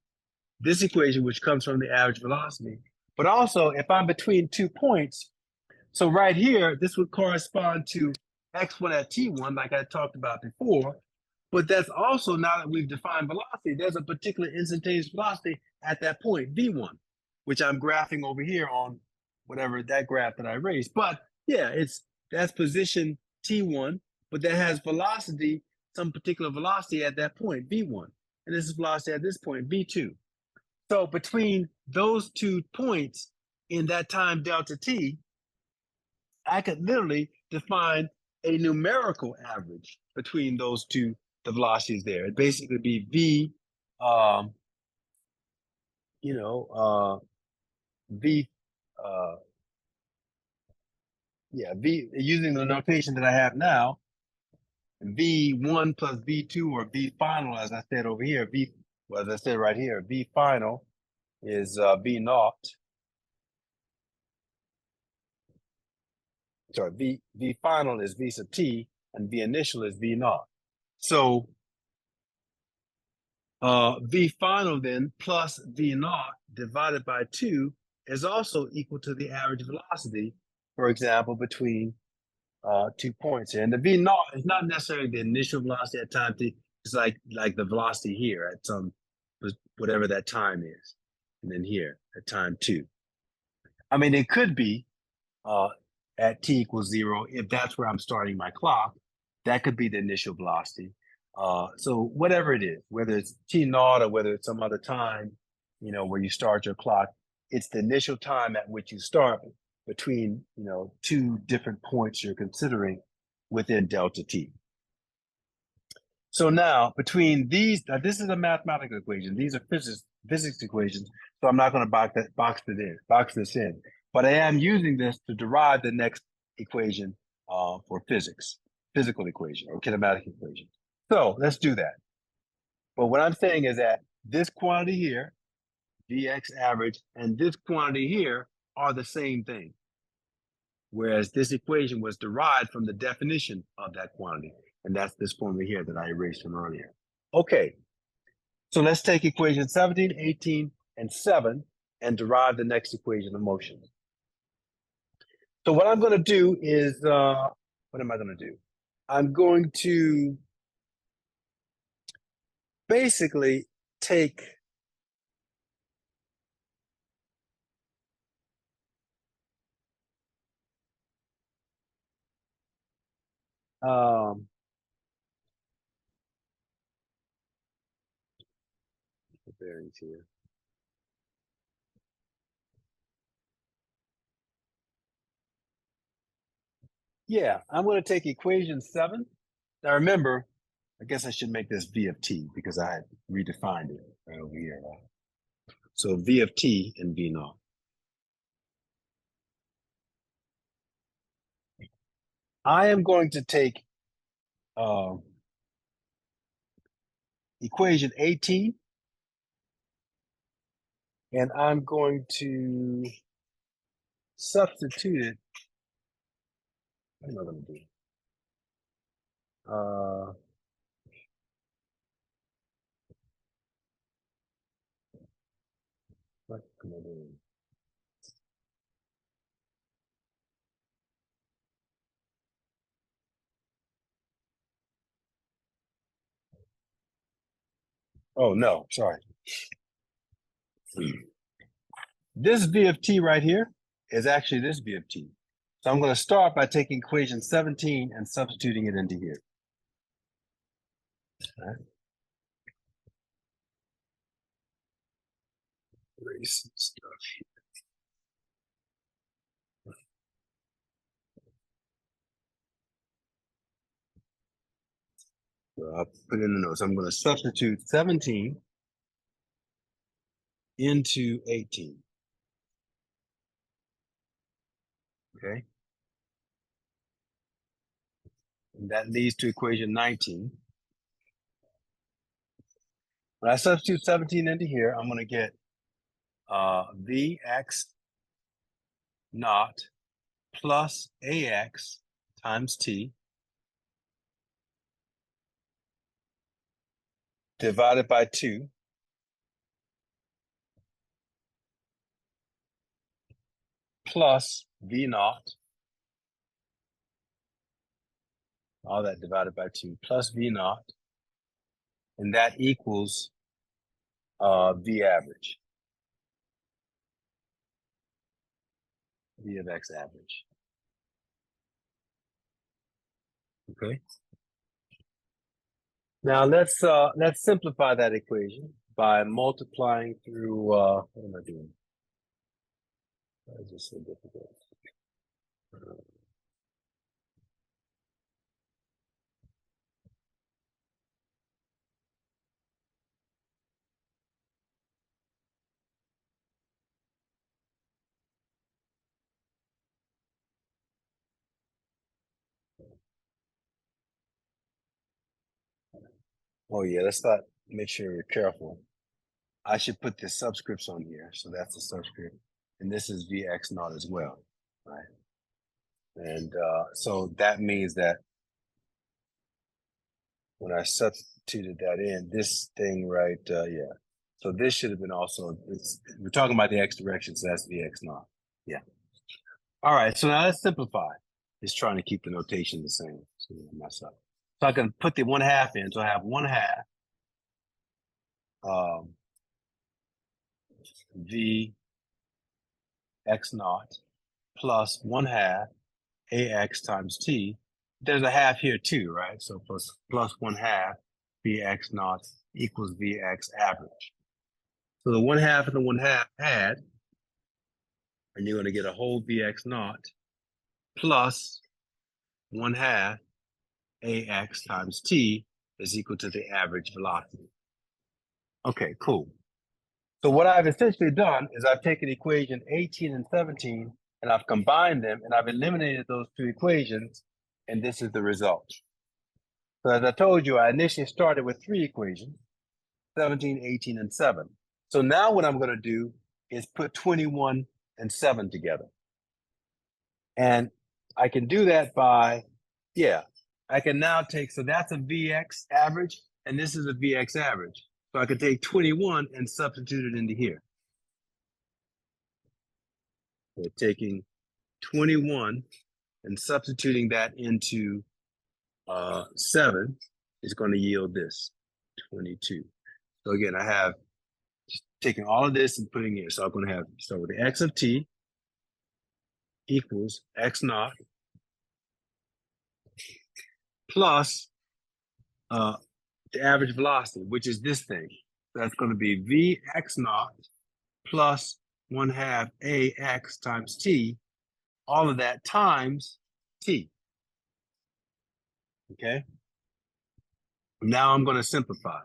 which comes from the average velocity, but also if I'm between 2 points, so right here, this would correspond to x1 at t1, like I talked about before, but that's also, now that we've defined velocity, there's a particular instantaneous velocity at that point, v1, which I'm graphing over here on whatever that graph that I raised. But yeah, that's position t1, but that has velocity, some particular velocity at that point, v1. And this is velocity at this point, v2. So between those 2 points in that time delta t, I could literally define a numerical average between those two, the velocities there. It'd basically be v, v, v, using the notation that I have now, v1 plus v2, or v final, as I said over here, as I said right here, v final is v naught. Sorry, v final is v sub t, and v initial is v naught. So v final then plus v naught divided by 2 is also equal to the average velocity, for example, between 2 points here. And the v naught is not necessarily the initial velocity at time t. It's like the velocity here at some, whatever that time is, and then here at time 2. I mean, it could be at t equals 0, if that's where I'm starting my clock, that could be the initial velocity. So whatever it is, whether it's t naught or whether it's some other time, where you start your clock, it's the initial time at which you start between, 2 different points you're considering within delta t. So now between these, now this is a mathematical equation. These are physics equations. So I'm not going to box this in. But I am using this to derive the next equation for physical equation or kinematic equation. So let's do that. But what I'm saying is that this quantity here, Vx average, and this quantity here are the same thing. Whereas this equation was derived from the definition of that quantity. And that's this formula here that I erased from earlier. Okay, so let's take equation 17, 18, and 7 and derive the next equation of motion. So what I'm going to do is, what am I going to do? I'm going to basically take the bearings here. Yeah, I'm going to take equation 7. Now remember, I guess I should make this v of t because I had redefined it right over here. Right? So v of t and v naught. I am going to take equation 18, and I'm going to substitute it. What am I going to do? What am I doing? Oh, no, sorry. This v of t right here is actually this v of t. So I'm going to start by taking equation 17 and substituting it into here. All right. Erase some stuff here. So I'll put in the notes. I'm going to substitute 17 into 18. Okay. And that leads to equation 19. When I substitute 17 into here, I'm going to get Vx naught plus Ax times t divided by 2 plus V naught, all that divided by 2 plus V naught, and that equals V average, V of x average. Okay. Now let's simplify that equation by multiplying through what am I doing? Why is this so difficult? Oh yeah, let's not make sure we're careful. I should put the subscripts on here. So that's the subscript. And this is Vx naught as well, right? And so that means that when I substituted that in, this thing right, yeah. So this should have been also, we're talking about the x direction, so that's Vx naught. Yeah. All right, so now let's simplify. It's trying to keep the notation the same, so we don't mess up. So I can put the 1/2 in, so I have 1/2 V x naught plus 1/2 ax times t. There's a half here too, right? So plus 1/2 Vx naught equals Vx average. So the 1/2 and the 1/2 add, and you're going to get a whole Vx naught plus 1/2 Ax times t is equal to the average velocity. Okay, cool. So what I've essentially done is I've taken equation 18 and 17 and I've combined them and I've eliminated those two equations, and this is the result. So as I told you, I initially started with 3 equations, 17, 18, and 7. So now what I'm going to do is put 21 and 7 together. And I can do that by, yeah, I can now take, so that's a Vx average, and this is a Vx average. So I can take 21 and substitute it into here. So taking 21 and substituting that into 7 is going to yield this, 22. So again, I have just taking all of this and putting it. So I'm going to have, start with the x of t equals x naught plus the average velocity, which is this thing. That's going to be Vx naught plus 1/2 Ax times t, all of that times t. Okay. Now I'm going to simplify.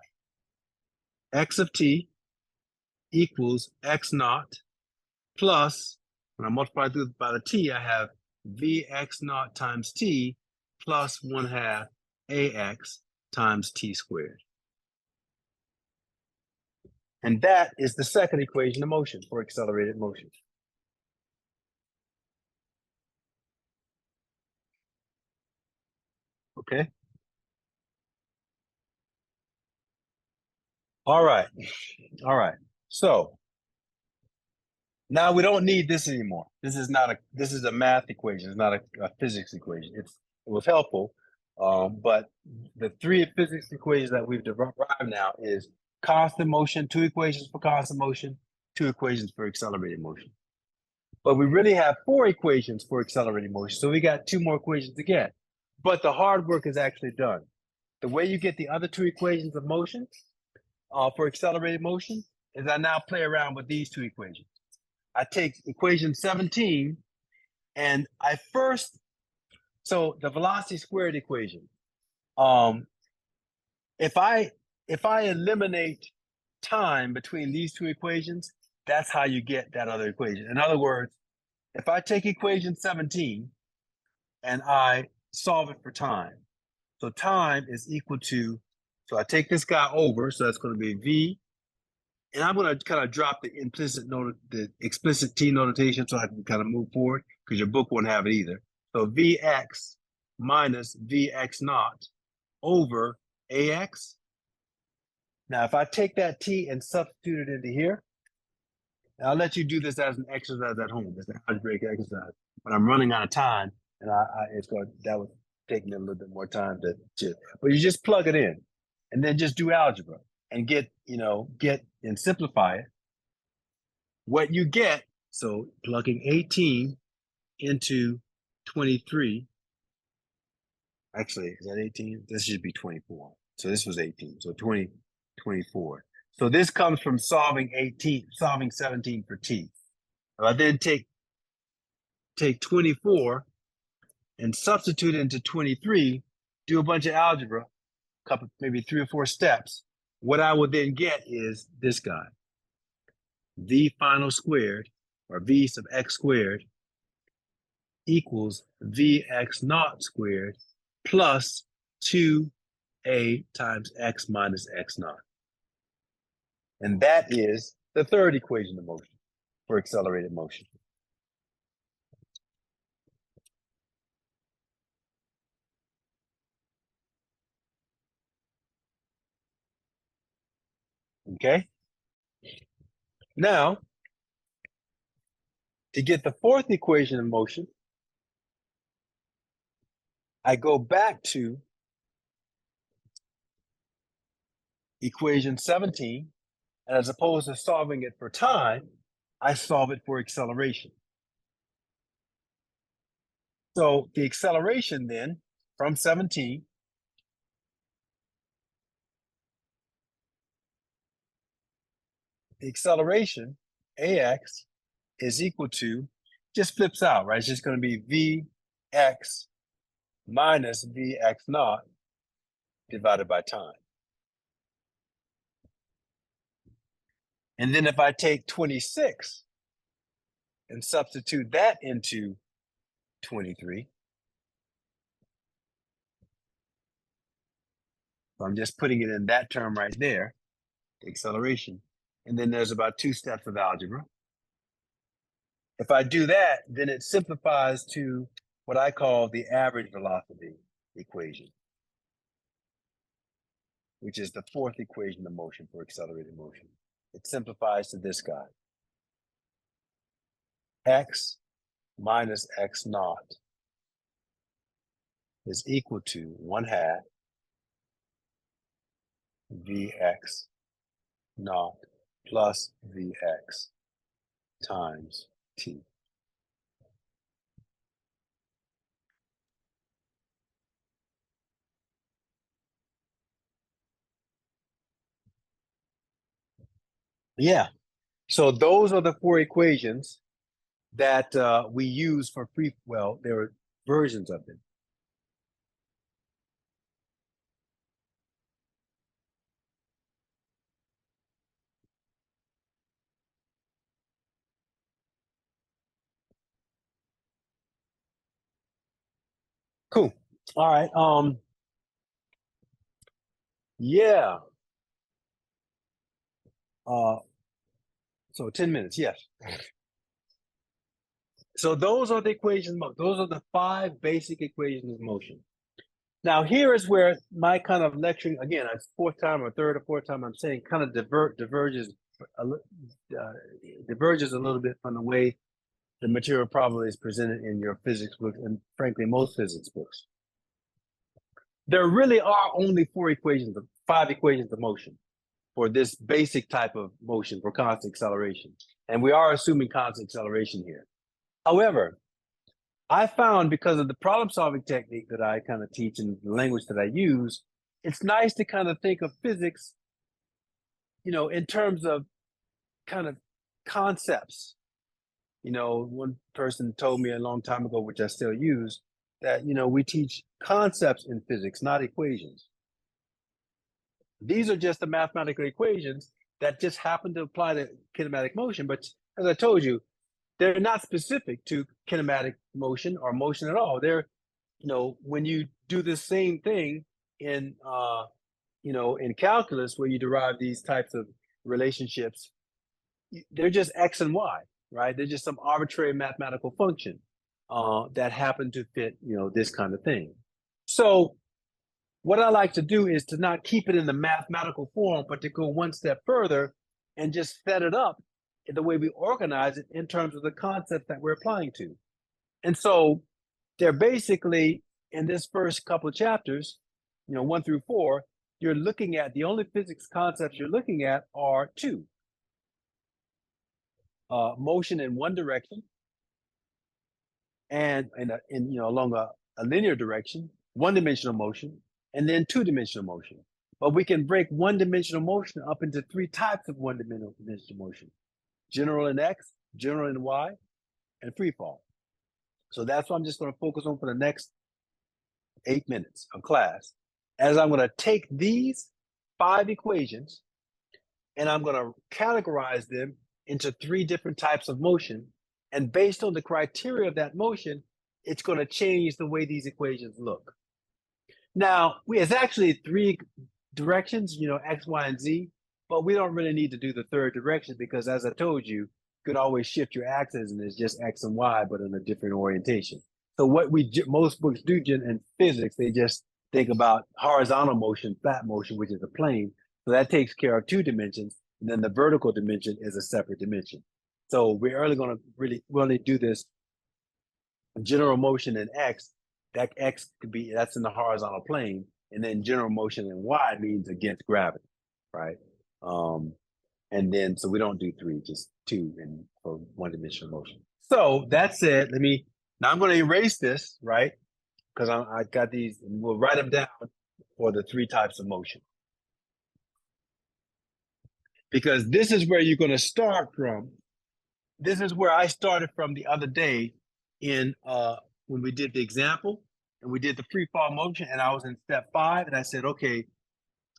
X of t equals x naught plus, when I multiply through by the t, I have vx naught times t plus 1/2 ax times t squared. And that is the second equation of motion for accelerated motion. Okay. All right. All right. So now we don't need this anymore. This is a math equation. It's not a physics equation. It was helpful, but the three physics equations that we've derived now is constant motion, 2 equations for constant motion, 2 equations for accelerated motion. But we really have 4 equations for accelerated motion, so we got 2 more equations to get. But the hard work is actually done. The way you get the other 2 equations of motion for accelerated motion is I now play around with these 2 equations. I take equation 17 and so the velocity squared equation. If I eliminate time between these 2 equations, that's how you get that other equation. In other words, if I take equation 17 and I solve it for time, so time is equal to, so I take this guy over, so that's going to be v, and I'm going to kind of drop the explicit t notation so I can kind of move forward because your book won't have it either. So vx minus vx naught over ax. Now, if I take that t and substitute it into here, and I'll let you do this as an exercise at home. It's an algebraic exercise. But I'm running out of time, and that would take me a little bit more time to. But you just plug it in, and then just do algebra and get and simplify it. What you get, so plugging 18 into 23. Actually, is that 18? This should be 24. So this was 18. So 24. So this comes from solving 17 for t. If I then take 24 and substitute into 23, do a bunch of algebra, maybe 3 or 4 steps, what I would then get is this guy. V final squared, or V sub x squared, equals Vx naught squared plus 2a times x minus x naught. And that is the third equation of motion for accelerated motion. Okay? Now, to get the fourth equation of motion, I go back to equation 17, and as opposed to solving it for time, I solve it for acceleration. So the acceleration then, from 17, the acceleration, ax, is equal to, just flips out, right? It's just going to be vx minus vx naught divided by time. And then if I take 26 and substitute that into 23, so I'm just putting it in that term right there, the acceleration. And then there's about 2 steps of algebra. If I do that, then it simplifies to what I call the average velocity equation, which is the fourth equation of motion for accelerated motion. It simplifies to this guy. X minus x naught is equal to 1/2 Vx naught plus Vx times t. Yeah, so those are the 4 equations that we use for there are versions of them. Cool. All right. Yeah. So 10 minutes, yes. So those are the equations. Those are the 5 basic equations of motion. Now here is where my kind of lecturing, again, it's fourth time or third or fourth time I'm saying, kind of diverges diverges a little bit from the way the material probably is presented in your physics books and frankly most physics books. There really are only 5 equations of motion for this basic type of motion for constant acceleration. And we are assuming constant acceleration here. However, I found because of the problem solving technique that I kind of teach and the language that I use, it's nice to kind of think of physics, in terms of kind of concepts. One person told me a long time ago, which I still use, that, we teach concepts in physics, not equations. These are just the mathematical equations that just happen to apply to kinematic motion. But as I told you, they're not specific to kinematic motion or motion at all. They're, when you do the same thing in, in calculus where you derive these types of relationships, they're just X and Y, right? They're just some arbitrary mathematical function that happen to fit, this kind of thing. So what I like to do is to not keep it in the mathematical form, but to go one step further and just set it up the way we organize it in terms of the concepts that we're applying to. And so they're basically in this first couple of chapters, 1 through 4, you're looking at the only physics concepts you're looking at are 2. Motion in one direction and along a linear direction, one-dimensional motion, and then two-dimensional motion. But we can break one-dimensional motion up into 3 types of one-dimensional motion: general in X, general in Y, and free fall. So that's what I'm just going to focus on for the next 8 minutes of class, as I'm going to take these 5 equations and I'm going to categorize them into 3 different types of motion. And based on the criteria of that motion, it's going to change the way these equations look. Now, it's actually 3 directions, X, Y, and Z, but we don't really need to do the 3rd direction because, as I told you, you could always shift your axes and it's just X and Y, but in a different orientation. So what most books do in physics, they just think about horizontal motion, flat motion, which is a plane. So that takes care of 2 dimensions. And then the vertical dimension is a separate dimension. So we're only going to do this general motion in X. That X that's in the horizontal plane. And then general motion in Y means against gravity, right? And then, so we don't do 3, just 2 for one-dimensional motion. So that said, now I'm going to erase this, right? Because I got these, and we'll write them down for the 3 types of motion. Because this is where you're going to start from. This is where I started from the other day when we did the example and we did the free fall motion, and I was in step 5, and I said, okay,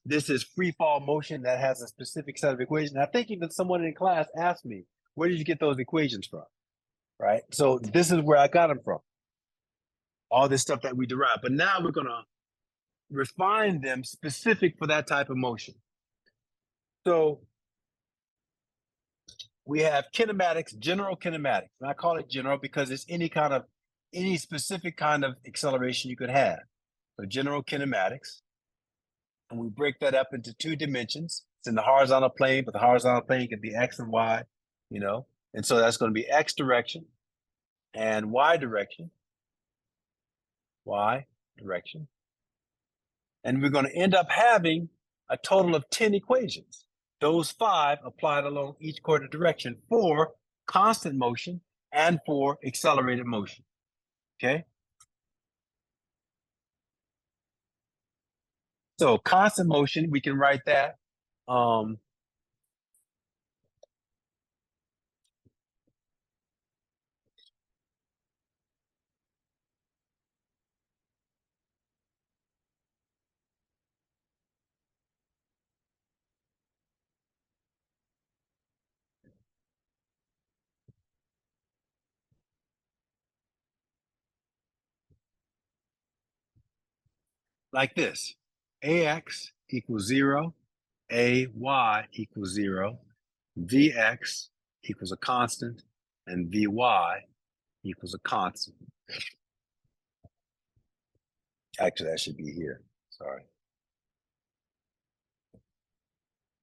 this is free fall motion that has a specific set of equations. I think even someone in class asked me, where did you get those equations from? Right? So this is where I got them from. All this stuff that we derived. But now we're going to refine them specific for that type of motion. So we have kinematics, general kinematics. And I call it general because it's any specific kind of acceleration you could have. So general kinematics. And we break that up into 2 dimensions. It's in the horizontal plane, but the horizontal plane can be X and Y, and so that's going to be X direction and Y direction. And we're going to end up having a total of 10 equations. Those 5 applied along each coordinate direction for constant motion and for accelerated motion. Okay? So constant motion, we can write that. like this. AX equals 0, AY equals 0, VX equals a constant, and VY equals a constant. Actually, that should be here. Sorry.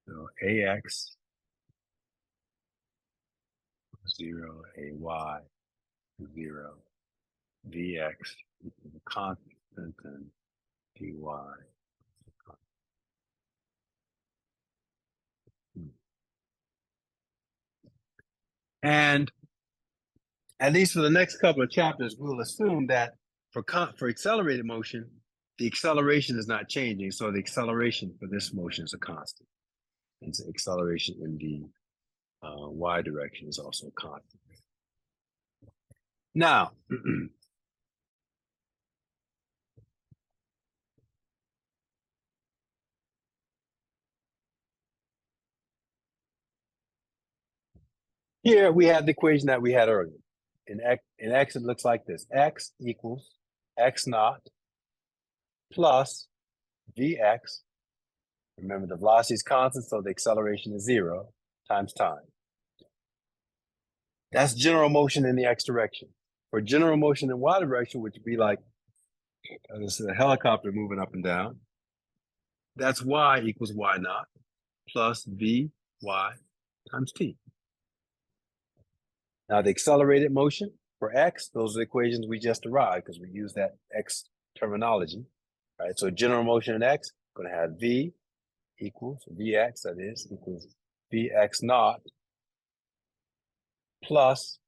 So AX 0, AY 0, VX equals a constant, and VY. And at least for the next couple of chapters, we'll assume that for accelerated motion, the acceleration is not changing. So the acceleration for this motion is a constant. And so acceleration in the y direction is also a constant. Now, here we have the equation that we had earlier. In x, it looks like this. X equals x naught plus vx. Remember, the velocity is constant, so the acceleration is 0 times time. That's general motion in the x direction. For general motion in y direction, which would be like this is a helicopter moving up and down, that's y equals y naught plus vy times t. Now the accelerated motion for x, those are the equations we just derived because we use that x terminology, right? So general motion in x, going to have v equals vx, that is, equals vx naught plus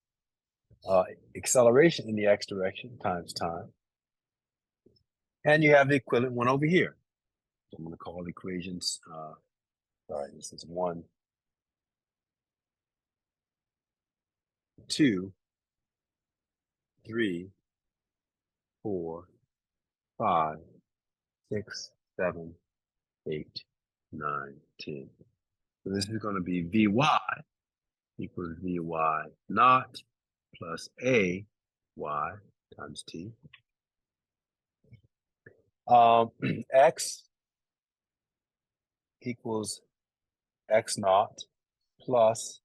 acceleration in the x direction times time. And you have the equivalent one over here. So I'm going to call the equations, sorry, this is 1, 2, 3, 4, 5, 6, 7, 8, 9, 10. So this is going to be Vy equals Vy naught plus Ay times T. X equals X naught plus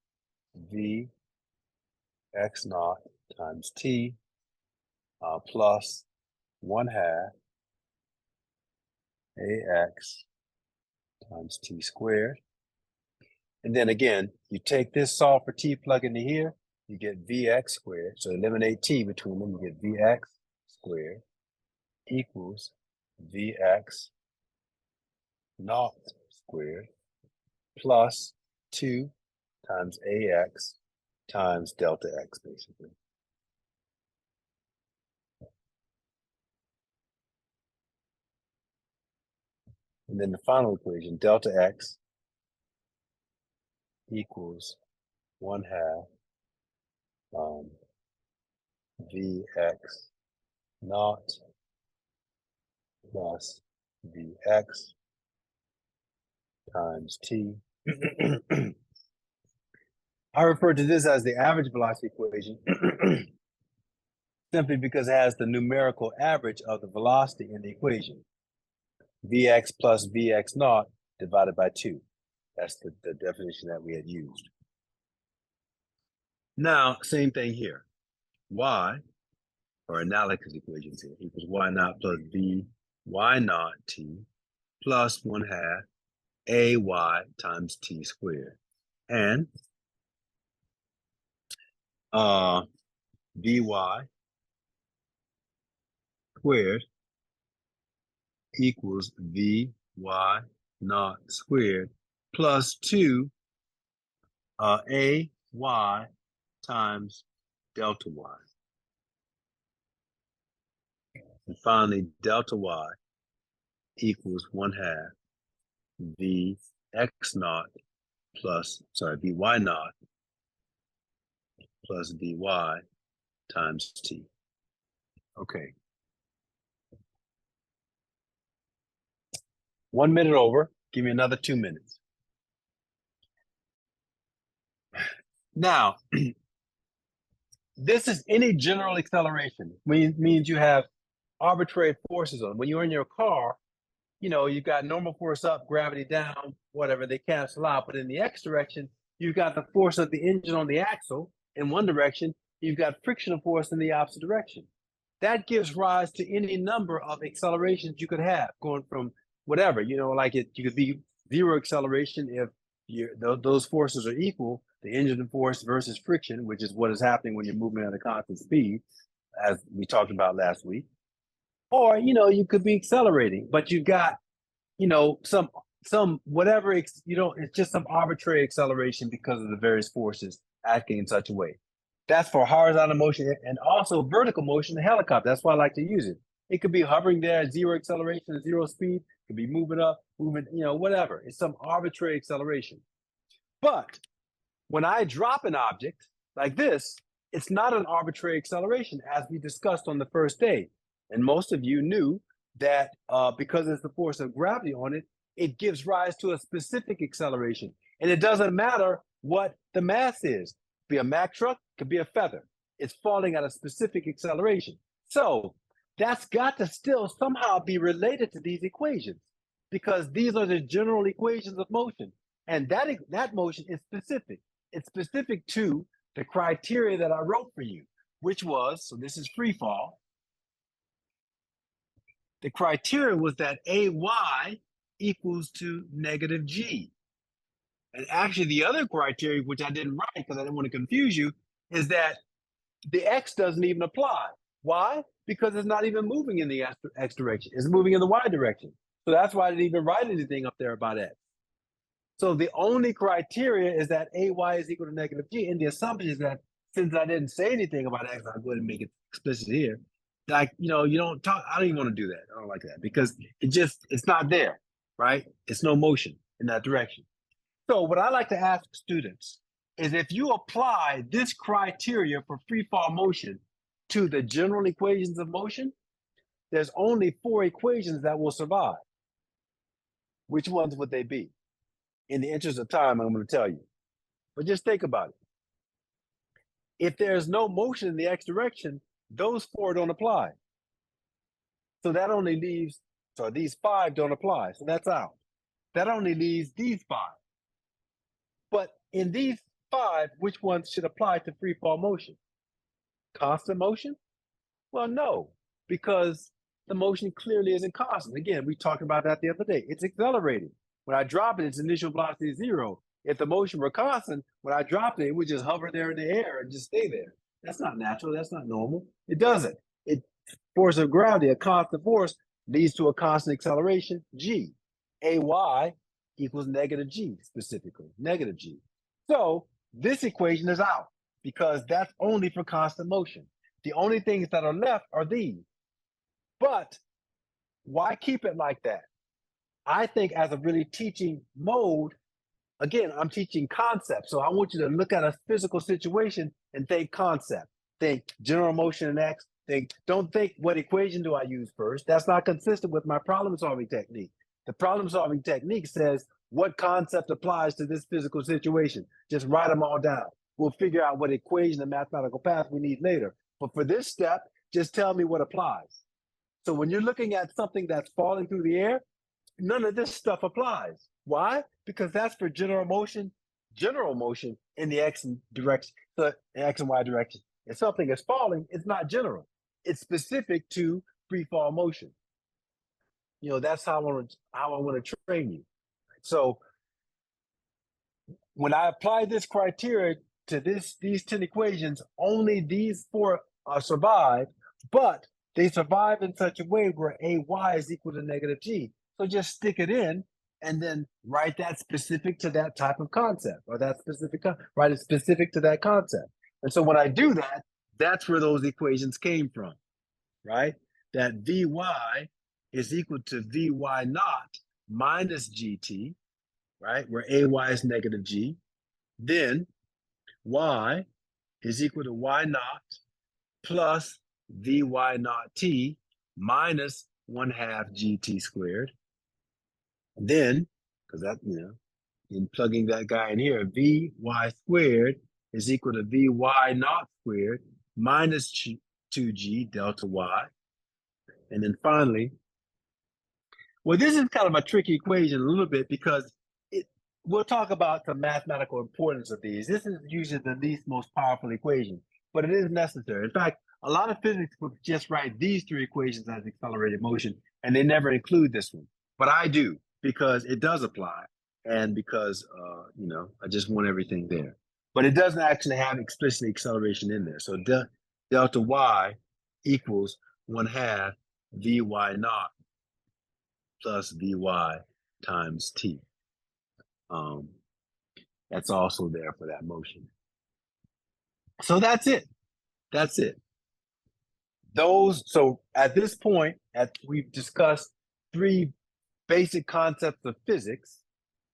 V X naught times T plus 1/2 AX times T squared. And then again, you take this, solve for T, plug into here, you get Vx squared. So eliminate T between them, you get Vx squared equals Vx naught squared plus 2 times AX times delta X, basically. And then the final equation, delta X equals 1/2 Vx naught plus Vx times T. I refer to this as the average velocity equation simply because it has the numerical average of the velocity in the equation. Vx plus Vx naught divided by 2. That's the definition that we had used. Now, same thing here. Y, or analogous equations here, equals y naught plus Vy naught T plus 1/2 Ay times T squared. And Vy squared equals Vy naught squared plus 2 Ay times delta y. And finally, delta y equals 1/2 Vx naught plus, Vy naught plus Vy times T. Okay. 1 minute over. Give me another 2 minutes. Now, this is any general acceleration. Means you have arbitrary forces on. When you're in your car, you've got normal force up, gravity down, whatever, they cancel out. But in the X direction, you've got the force of the engine on the axle in one direction, you've got frictional force in the opposite direction. That gives rise to any number of accelerations you could have going from whatever, like you could be zero acceleration if those forces are equal, the engine force versus friction, which is what is happening when you're moving at a constant speed, as we talked about last week. Or, you could be accelerating, but you've got, some whatever, it's just some arbitrary acceleration because of the various forces acting in such a way. That's for horizontal motion and also vertical motion, the helicopter. That's why I like to use it. It could be hovering there at zero acceleration, at zero speed. It could be moving up, moving, whatever. It's some arbitrary acceleration. But when I drop an object like this, it's not an arbitrary acceleration, as we discussed on the first day. And most of you knew that because it's the force of gravity on it, it gives rise to a specific acceleration. And it doesn't matter what the mass is. Be a Mack truck, could be a feather. It's falling at a specific acceleration. So that's got to still somehow be related to these equations, because these are the general equations of motion. And that motion is specific. It's specific to the criteria that I wrote for you, which was, so this is free fall. The criteria was that AY equals to negative G. And actually the other criteria, which I didn't write because I didn't want to confuse you, is that the X doesn't even apply. Why? Because it's not even moving in the X direction. It's moving in the Y direction. So that's why I didn't even write anything up there about X. So the only criteria is that AY is equal to negative G. And the assumption is that since I didn't say anything about X, I'll go ahead and make it explicit here. Like, you don't talk, I don't even want to do that. I don't like that because it's not there, right? It's no motion in that direction. So what I like to ask students is if you apply this criteria for free fall motion to the general equations of motion, there's only 4 equations that will survive. Which ones would they be? In the interest of time, I'm going to tell you. But just think about it. If there's no motion in the X direction, those 4 don't apply. So that only leaves, so these 5 don't apply. So that's out. That only leaves these 5. But in these 5, which ones should apply to free fall motion? Constant motion? Well, no, because the motion clearly isn't constant. Again, we talked about that the other day. It's accelerating. When I drop it, its initial velocity is 0. If the motion were constant, when I dropped it, it would just hover there in the air and just stay there. That's not natural. That's not normal. It doesn't. Force of gravity, a constant force, leads to a constant acceleration, G. AY equals negative G, specifically, negative G. So this equation is out because that's only for constant motion. The only things that are left are these. But why keep it like that? I think as a really teaching mode, again, I'm teaching concept. So I want you to look at a physical situation and think concept. Think general motion in X. Don't think what equation do I use first. That's not consistent with my problem solving technique. The problem solving technique says what concept applies to this physical situation. Just write them all down. We'll figure out what equation and mathematical path we need later. But for this step, just tell me what applies. So when you're looking at something that's falling through the air, none of this stuff applies. Why? Because that's for general motion in the X direction, the X and Y direction. If something is falling, it's not general. It's specific to free fall motion. That's how I want to train you. So when I apply this criteria to these 10 equations, only these 4 survive, but they survive in such a way where AY is equal to negative G. So just stick it in and then write that specific to that type of concept, or that specific, write it specific to that concept. And so when I do that, that's where those equations came from, right? That Vy is equal to Vy naught minus GT, right? Where AY is negative G. Then Y is equal to Y naught plus Vy naught T minus 1/2 GT squared. Then, because that, in plugging that guy in here, Vy squared is equal to Vy naught squared minus 2G delta Y. And then finally, Well, this is kind of a tricky equation a little bit because we'll talk about the mathematical importance of these. This is usually the least most powerful equation, but it is necessary. In fact, a lot of physics would just write these three equations as accelerated motion, and they never include this one. But I do because it does apply, and because I just want everything there. But it doesn't actually have explicit acceleration in there. So delta y equals 1/2 vy naught plus vy times t. That's also there for that motion. So that's it. That's it. So at this point, we've discussed three basic concepts of physics: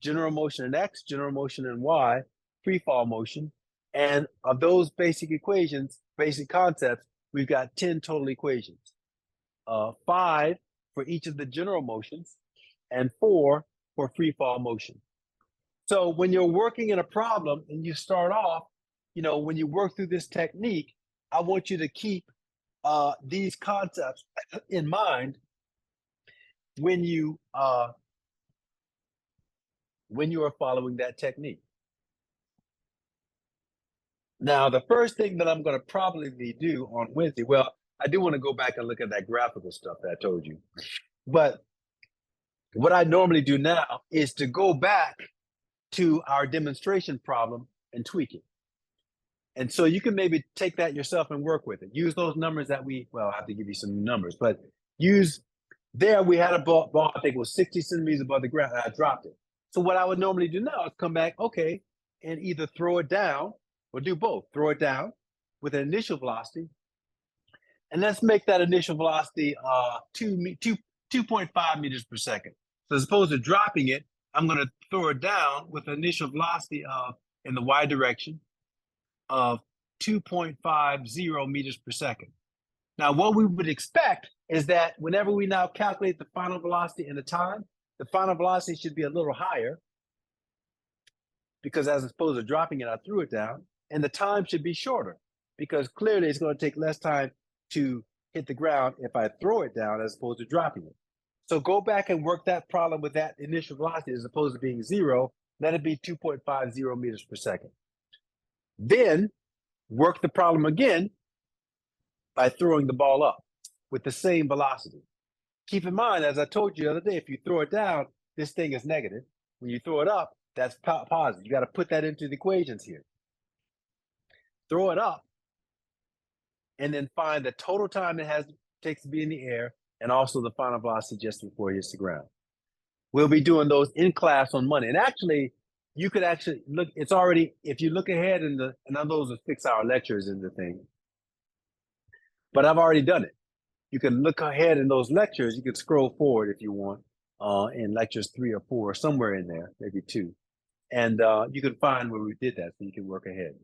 general motion in X, general motion in Y, free fall motion. And of those basic equations, basic concepts, we've got 10 total equations. 5 for each of the general motions and 4 for free fall motion. So when you're working in a problem and you start off, when you work through this technique, I want you to keep these concepts in mind when you are following that technique. Now, the first thing that I'm going to probably do on Wednesday, well, I do want to go back and look at that graphical stuff that I told you. But what I normally do now is to go back to our demonstration problem and tweak it. And so you can maybe take that yourself and work with it. Use those numbers that I have to give you some numbers, but we had a ball, I think it was 60 centimeters above the ground, and I dropped it. So what I would normally do now is come back, okay, and either throw it down or do both. Throw it down with an initial velocity, and let's make that initial velocity 2.5 meters per second. So as opposed to dropping it, I'm going to throw it down with an initial velocity in the y direction of 2.50 meters per second. Now, what we would expect is that whenever we now calculate the final velocity and the time, the final velocity should be a little higher, because as opposed to dropping it, I threw it down, and the time should be shorter, because clearly it's going to take less time to hit the ground if I throw it down as opposed to dropping it. So go back and work that problem with that initial velocity as opposed to being 0, let it be 2.50 meters per second. Then work the problem again by throwing the ball up with the same velocity. Keep in mind, as I told you the other day, if you throw it down, this thing is negative. When you throw it up, that's positive. You got to put that into the equations here. Throw it up, and then find the total time it takes to be in the air, and also the final velocity just before it hits the ground. We'll be doing those in class on Monday. And actually, you could actually look, it's already, if you look ahead and those are 6-hour lectures in the thing, but I've already done it. You can look ahead in those lectures. You can scroll forward if you want in lectures 3 or 4, somewhere in there, maybe 2. And you can find where we did that so you can work ahead.